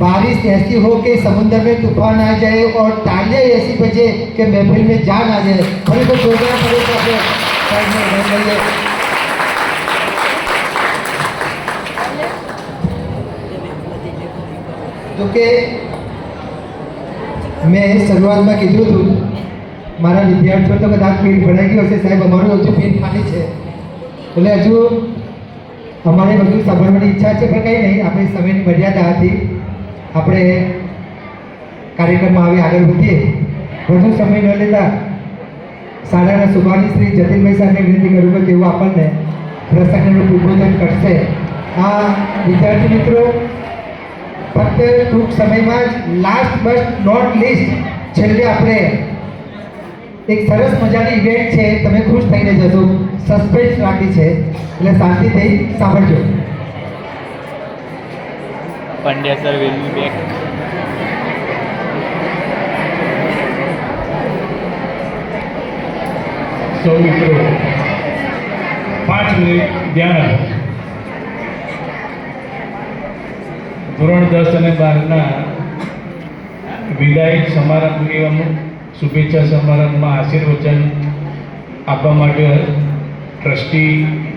बारिश ऐसी हो कि समुद्र में तूफान आ जाए और तालियां ऐसी बजे कि महफिल में जान आ जाए. फरी को जोड़ना पड़ेगा આપણે સાઈડ में रह लઈએ. તો કે મેં શરૂઆતમાં કીધું હતું મારા વિદ્યાર્થીઓ તો કદાચ પેટ ભરાઈ ગયો હશે, સાહેબ અમારું હજુ પેટ ખાલી છે, એટલે હજુ અમારે બધું સાંભળવાની ઈચ્છા છે, પણ કંઈ નહીં, આપણી સમયની મર્યાદા હતી. આપણે કાર્યક્રમમાં હવે આગળ વધીએ. વધુ સમય ન લેતા શાળાના સુભાની શ્રી જતીનભાઈ સાહેબને વિનંતી કરું કે તેઓ આપણને પ્રસંગનું ઉદ્બોધન કરશે. આ વિદ્યાર્થી મિત્રો ફક્ત ટૂંક સમયમાં જ લાસ્ટ બટ નોટ લીસ્ટ છેલ્લે આપણે એક સરસ મજાની ઇવેન્ટ છે, તમે ખુશ થઈને જશો. સસ્પેન્સ રાખી છે એટલે શાંતિથી સાંભળજો.
Pandya sir will be back.
સૌ મિત્રો 5 મિનિટ ધ્યાન આપો. ધોરણ 10 અને 12ના વિદાય સમારંભ એવા શુભેચ્છા સમારંભમાં આશીર્વચન આપવા માટે ટ્રસ્ટી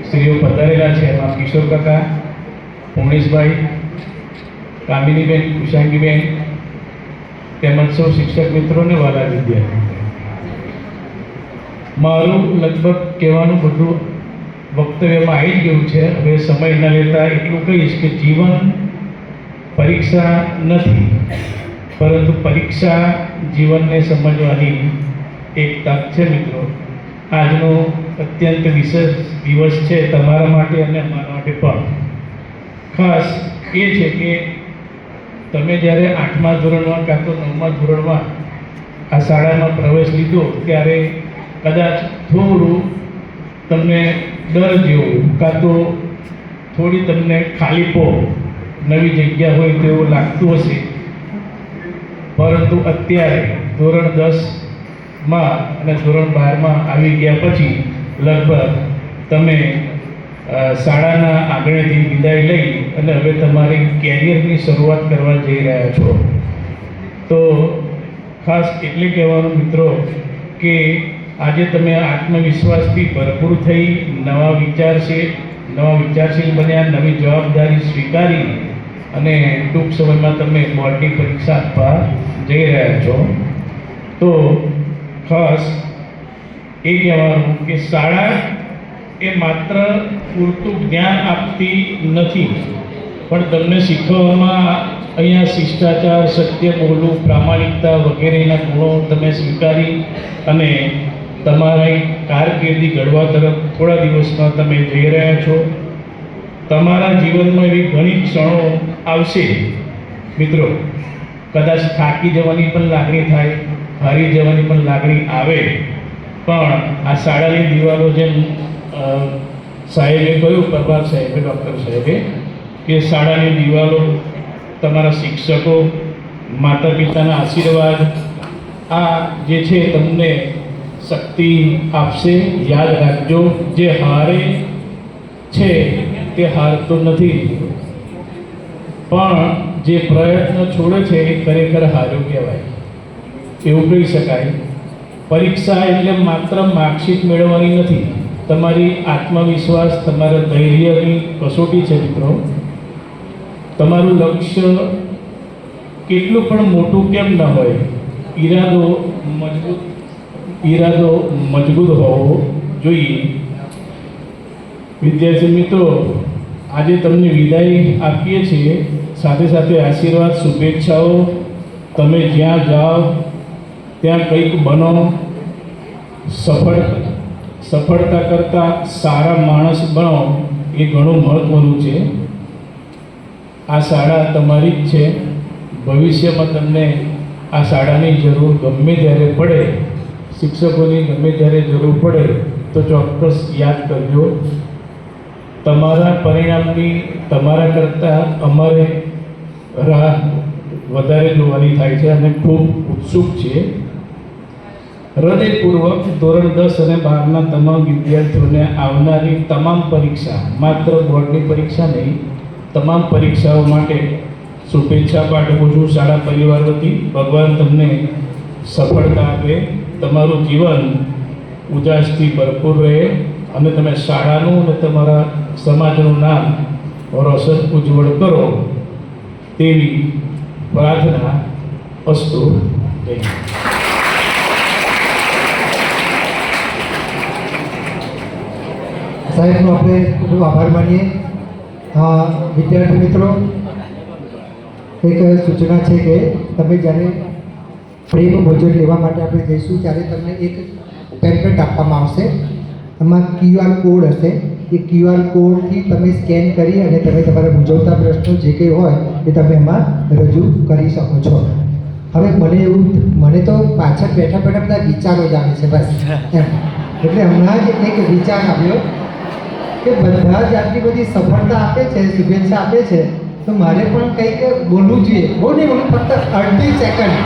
શ્રીઓ પધારેલા છે. એમાં કિશોર કાકા, પૂર્ણેશભાઈ, કામિનીબેન, કુશાંગીબેન તેમજ સૌ શિક્ષક મિત્રોને વાલા વિદ્યાર્થીઓ. મારું લગભગ કહેવાનું બધું વક્તવ્યમાં આવી જ ગયું છે. હવે સમય ન લેતા એટલું કહીશ કે જીવન પરીક્ષા નથી, પરંતુ પરીક્ષા જીવનને સમજવાની એક તક છે. મિત્રો, આજનો અત્યંત વિશેષ દિવસ છે તમારા માટે અને અમારા માટે પણ. ખાસ એ છે કે તમે જ્યારે 8મા ધોરણમાં કાં તો 9મા ધોરણમાં આ શાળામાં પ્રવેશ લીધો ત્યારે કદાચ થોડું તમને ડર જેવું કાં તો થોડી તમને ખાલીપો, નવી જગ્યા હોય તેવું લાગતું હશે. પરંતુ અત્યારે ધોરણ 10માં અને ધોરણ 12માં આવી ગયા પછી લગભગ તમે શાળાના આંગણેથી વિદાય લઈ અને હવે તમારી કેરિયરની શરૂઆત કરવા જઈ રહ્યા છો. તો ખાસ એટલે કહેવાનું મિત્રો કે આજે તમે આત્મવિશ્વાસથી ભરપૂર થઈ નવા વિચારશીલ બન્યા, નવી જવાબદારી સ્વીકારી અને ટૂંક સમયમાં તમે બોર્ડની પરીક્ષા આપવા જઈ રહ્યા છો. તો ખાસ એ કહેવાનું કે શાળા એ માત્ર પૂરતું જ્ઞાન આપતી નથી, પણ તમને શીખવવામાં અહીંયા શિષ્ટાચાર, સત્ય બોલવું, પ્રામાણિકતા વગેરેના ગુણો તમે સ્વીકારી અને તમારી કારકિર્દી ઘડવા તરફ થોડા દિવસમાં તમે જઈ રહ્યા છો. તમારા જીવનમાં એવી ઘણી ક્ષણો આવશે મિત્રો કદાચ થાકી જવાની પણ લાગણી થાય, હારી જવાની પણ લાગણી આવે, પણ આ શાળાની દિવાલો જેમ સાહેબે કહ્યું, પ્રભાત સાહેબે, ડૉક્ટર સાહેબે, કે શાળાની દિવાલો તમારા શિક્ષકો, માતા પિતાના આશીર્વાદ આ જે છે તમને શક્તિ આપશે. યાદ રાખજો, જે હારે છે તે હારતો નથી, પણ જે પ્રયત્ન છોડે છે એ ખરેખર હાર્યો કહેવાય, એવું કહી શકાય. પરીક્ષા એટલે માત્ર માર્કશીટ મેળવવાની નથી, તમારી આત્મવિશ્વાસ, તમારા ધૈર્યની કસોટી છે મિત્રો. તમારું લક્ષ્ય કેટલું પણ મોટું કેમ ન હોય, ઈરાદો મજબૂત હોવો જોઈએ. વિદ્યાર્થી મિત્રો, આજે તમને વિદાય આપીએ છીએ, સાથે સાથે આશીર્વાદ, શુભેચ્છાઓ. તમે જ્યાં જાઓ ત્યાં કંઈક બનો, સફળતા કરતાં સારા માણસ બનો, એ ઘણું મહત્ત્વનું છે. આ શાળા તમારી જ છે. ભવિષ્યમાં તમને આ શાળાની જરૂર ગમે ત્યારે પડે, શિક્ષકોની ગમે ત્યારે જરૂર પડે તો ચોક્કસ યાદ કરજો. તમારા પરિણામની તમારા કરતાં અમારે રાહ વધારે જોવાની થાય છે અને ખૂબ ઉત્સુક છે. હૃદયપૂર્વક ધોરણ 10 અને 12ના તમામ વિદ્યાર્થીઓને આવનારી તમામ પરીક્ષા, માત્ર બોર્ડની પરીક્ષા નહીં, તમામ પરીક્ષાઓ માટે શુભેચ્છા પાઠવું છું શાળા પરિવાર વતી. ભગવાન તમને સફળતા આપે, તમારું જીવન ઉજાસથી ભરપૂર રહે અને તમે શાળાનું અને તમારા સમાજનું નામ રોશન ઉજ્જવળ કરો, તેવી પ્રાર્થના અસ્તુ. જય હિન્દ.
સાહેબનો આપણે ખૂબ આભાર માનીએ. વિદ્યાર્થી મિત્રો, એક સૂચના છે કે તમે જ્યારે પ્રેમ ભોજન લેવા માટે આપણે જઈશું ત્યારે તમને એક પેમ્પલેટ આપવામાં આવશે. એમાં QR કોડ હશે. એ QR કોડથી તમે સ્કેન કરી અને તમે તમારા મૂંઝવતા પ્રશ્નો જે કંઈ હોય એ તમે એમાં રજૂ કરી શકો છો. હવે મને તો પાછળ બેઠા બધા વિચારો જ આવે છે બસ એમ. એટલે હમણાં જ એક વિચાર આવ્યો કે બધા જ આટલી બધી સફળતા આપે છે, શુભેચ્છા આપે છે, તો મારે પણ કંઈક બોલવું જોઈએ. બહુ નહીં બોલું, ફક્ત અડધી સેકન્ડ.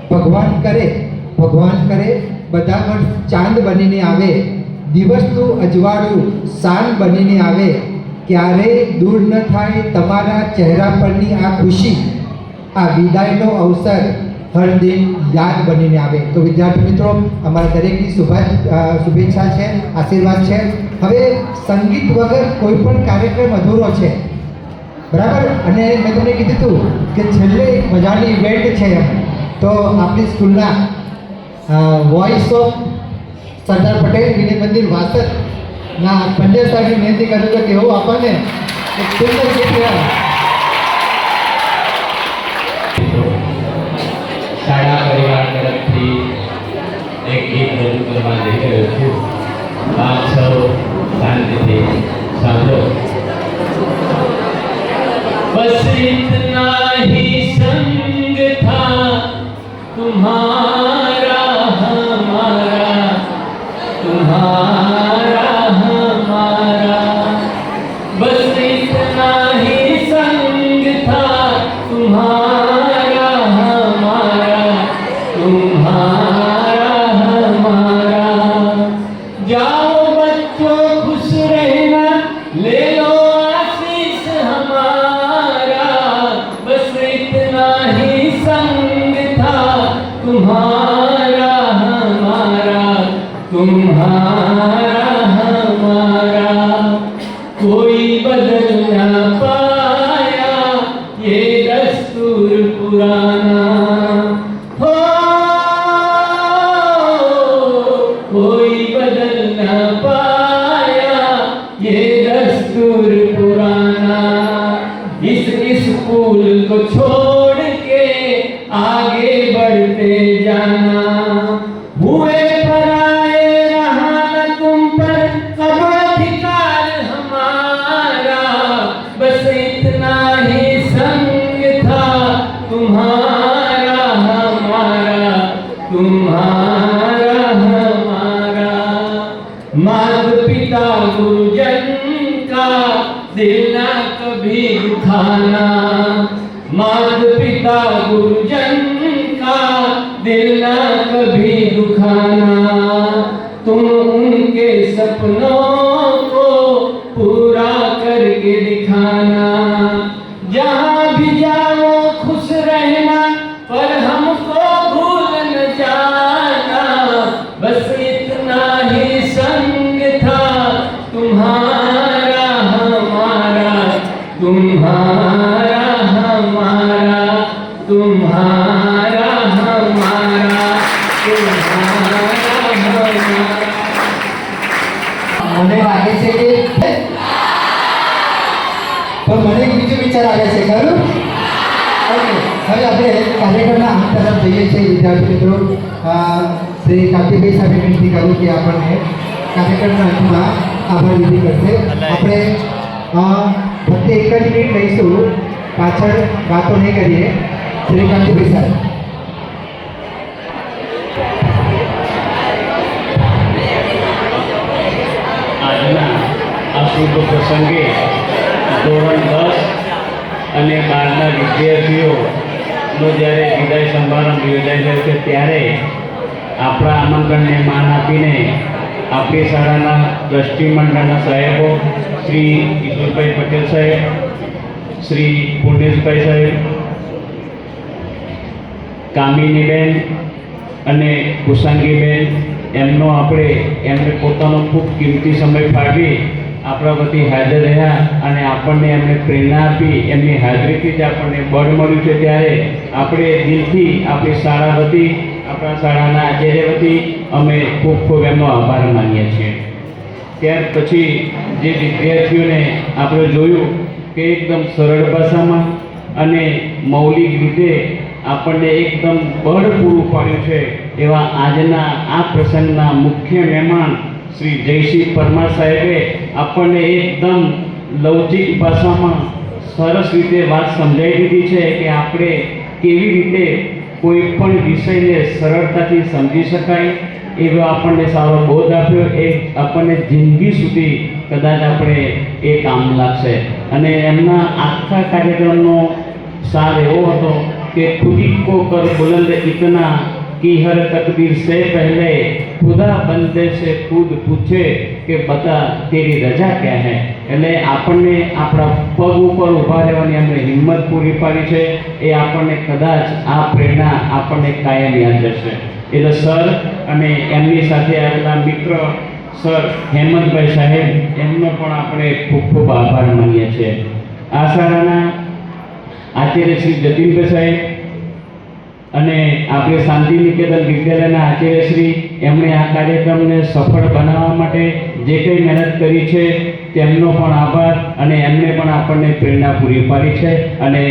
ભગવાન કરે બધા વર્ષ ચાંદ બનીને આવે, દિવસનું અજવાળું શાન બનીને આવે, ક્યારેય દૂર ન થાય તમારા ચહેરા પરની આ ખુશી, આ વિદાયનો અવસર હર દિન યાદ બનીને આવે. તો વિદ્યાર્થી મિત્રો, અમારા દરેકની શુભેચ્છા છે, આશીર્વાદ છે. હવે સંગીત વગર કોઈ પણ કાર્યક્રમ અધૂરો છે, બરાબર? અને મેં તમને કીધું હતું કે છેલ્લે એક મજાની ઇવેન્ટ છે. તો આપણી સ્કૂલના વોઇસ ઓફ સરદાર પટેલ વિનય મંદિર વાસદના પંડ્યા સાહેબની વિનંતી કરું તો કેવું આપણને એક સુંદર ગીત
શાળા પરિવાર તરફથી એક ગીત રજૂ કરવા જઈ રહ્યો છું. આપ સૌ શાંતિથી સાંભળો. बस इतना ही संग था तुम्हारा हमारा, तुम्हारा हमारा, बस इतना ही संग था तुम्हारा हमारा, तुम्हारा हमारा. जाओ बच्चों खुश रहना, ले लो आशीष हमारा, बस इतना ही संग था तुम्हारा हमारा, तुम्हारा हमारा. कोई बदल ना पाया ये दस्तूर पुराना, हो कोई बदल ना पाया ये दस्तूर पुराना. इस स्कूल को छोड़ के आगे बढ़ते जाना. हुए पराए रहा न तुम पर अब निभाना, माता पिता गुरुजन का दिल ना कभी दुखाना, तुम उनके सपनों को पूरा करके दिखाना। जहाँ भी जाओ खुश रहना, पर हमको भूल न जाना, बस इतना ही संग था तुम्हारा हमारा, तुम्हारा हमारा, तुम्हारा हमारा, तुम्हारा हमारा।
મને લાગે છે કે પણ મને એક બીજો વિચાર આવે છે ખરું. ઓકે, હવે આપણે કાર્યક્રમના અંત તરફ જઈએ છીએ. વિદ્યાર્થી મિત્રો, શ્રી કાર્તિકભાઈ સાહેબ વિનંતી કરું કે આપણને કાર્યક્રમના અંતમાં આભાર વિધિ કરશે. આપણે ફક્ત એક જ મિનિટ લઈશું, પાછળ વાતો નહીં કરીએ. શ્રી કાર્તિકભાઈ સાહેબ.
આજના આ શુભ પ્રસંગે ધોરણ 10 અને 12ના વિદ્યાર્થીઓનો જ્યારે વિદાય સમારંભ યોજાઈ રહ્યો છે, ત્યારે આપણા આમંત્રણને માન આપીને આપણી શાળાના ટ્રસ્ટી મંડળના સાહેબો શ્રી ઈશ્વરભાઈ પટેલ સાહેબ, શ્રી પૂર્ણેશભાઈ સાહેબ, કામિનીબેન અને કુશાંગીબેન, એમને પોતાનો ખૂબ કિંમતી સમય ફાળવી આપણા વતી હાજર રહ્યા અને આપણને એમને પ્રેરણા આપી, એમની હાજરીથી જ આપણને બળ મળ્યું છે. ત્યારે આપણે દિલથી આપણી શાળા વતી, આપણા શાળાના આચાર્ય વતી અમે ખૂબ ખૂબ એમનો આભાર માનીએ છીએ. ત્યાર પછી જે વિદ્યાર્થીઓને આપણે જોયું કે એકદમ સરળ ભાષામાં અને મૌલિક રીતે આપણને એકદમ બળ પૂરું પાડ્યું છે, એવા આજના આ પ્રસંગના મુખ્ય મહેમાન શ્રી જયસિંહ પરમાર સાહેબે આપણને એકદમ લવચિક ભાષામાં સરસ રીતે વાત સમજાવી દીધી છે કે આપણે કેવી રીતે કોઈ પણ વિષયને સરળતાથી સમજી શકાય, એવો આપણને સારો બોધ આપ્યો. એ આપણને જિંદગી સુધી કદાચ આપણે એ કામ લાગશે. અને એમના આખા કાર્યક્રમનો સાર એવો હતો કે ખુદી કો કર બુલંદ ઇતના कि हर तकदीर से पहले खुदा बंदे से खुद पूछे કે બતા તેરી રજા ક્યાં હે. એટલે આપણને આપણા પગ ઉપર ઊભા રહેવાની અમને હિંમત પૂરી પાડી છે. એ આપણને કદાચ આ પ્રેરણા આપણને કાયમ યાદ રહેશે. એટલે સર અને એમની સાથે આવેલા મિત્ર સર હેમંતભાઈ સાહેબ, એમનો પણ આપણે ખૂબ ખૂબ આભાર માનીએ છીએ. આ શાળાના આચાર્ય શ્રી જતીનભાઈ સાહેબ અને આપણે શાંતિ નિકેતન વિદ્યાલયના આચાર્યશ્રી, એમણે આ કાર્યક્રમને સફળ બનાવવા માટે જે કંઈ મહેનત કરી છે તેમનો પણ આભાર. અને એમને પણ આપણને પ્રેરણા પૂરી પાડી છે અને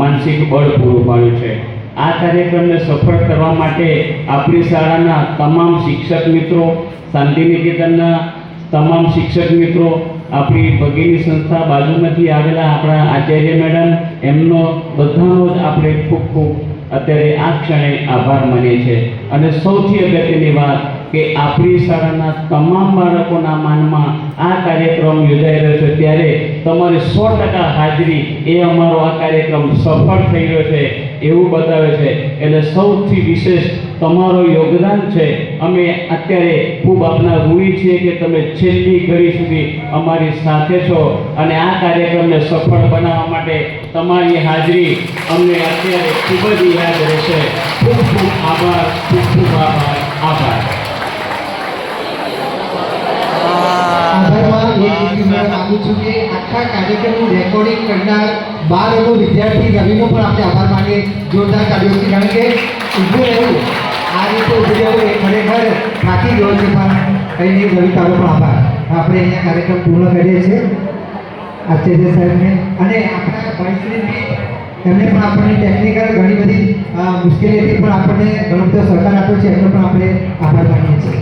માનસિક બળ પૂરું પાડ્યું છે. આ કાર્યક્રમને સફળ કરવા માટે આપણી શાળાના તમામ શિક્ષક મિત્રો, શાંતિ નિકેતનના તમામ શિક્ષક મિત્રો, આપણી ભગીની સંસ્થા બાજુમાંથી આવેલા આપણા આચાર્ય મેડમ, એમનો બધાનો જ આપણે ખૂબ ખૂબ અત્યારે આ ક્ષણે આભાર માનીએ છીએ. અને સૌથી અગત્યની વાત કે આપણી શાળાના તમામ બાળકોના માનમાં આ કાર્યક્રમ યોજાઈ રહ્યો છે, ત્યારે તમારી 100% હાજરી એ અમારો આ કાર્યક્રમ સફળ થઈ રહ્યો છે એવું બતાવે છે. એટલે સૌથી વિશેષ તમારું યોગદાન છે. અમે અત્યારે ખૂબ આપના ઋણી છીએ કે તમે છેલ્લી ઘડી સુધી અમારી સાથે છો અને આ કાર્યક્રમને સફળ બનાવવા માટે તમારી હાજરી અમને અત્યારે ખૂબ જ યાદ રહેશે. ખૂબ ખૂબ આભાર, ખૂબ ખૂબ આભાર. આભાર.
આભારમાં એક વિનંતી માંગુ છું કે આખા કાર્યક્રમનું રેકોર્ડિંગ કરનાર 12 વિદ્યાર્થી રવિનો પણ આપણે આભાર માનીએ જોરદાર તાળીઓથી. કારણ કે ઊભું રહેવું, આ રીતે ઊભું રહેવું એ ખરેખર થાકી ગયો છે, પણ કંઈ નહીં, રવિ તારો પણ આભાર. આપણે અહીંયા કાર્યક્રમ પૂર્ણ કરીએ છીએ. આચાર્ય સાહેબને અને આપણા ભાઈશ્રીને, એમને પણ આપણને ટેકનિકલ ઘણી બધી મુશ્કેલીઓથી પણ આપણને ઘણો બધો સહકાર આપ્યો છે, એમનો પણ આપણે આભાર માનીએ છીએ.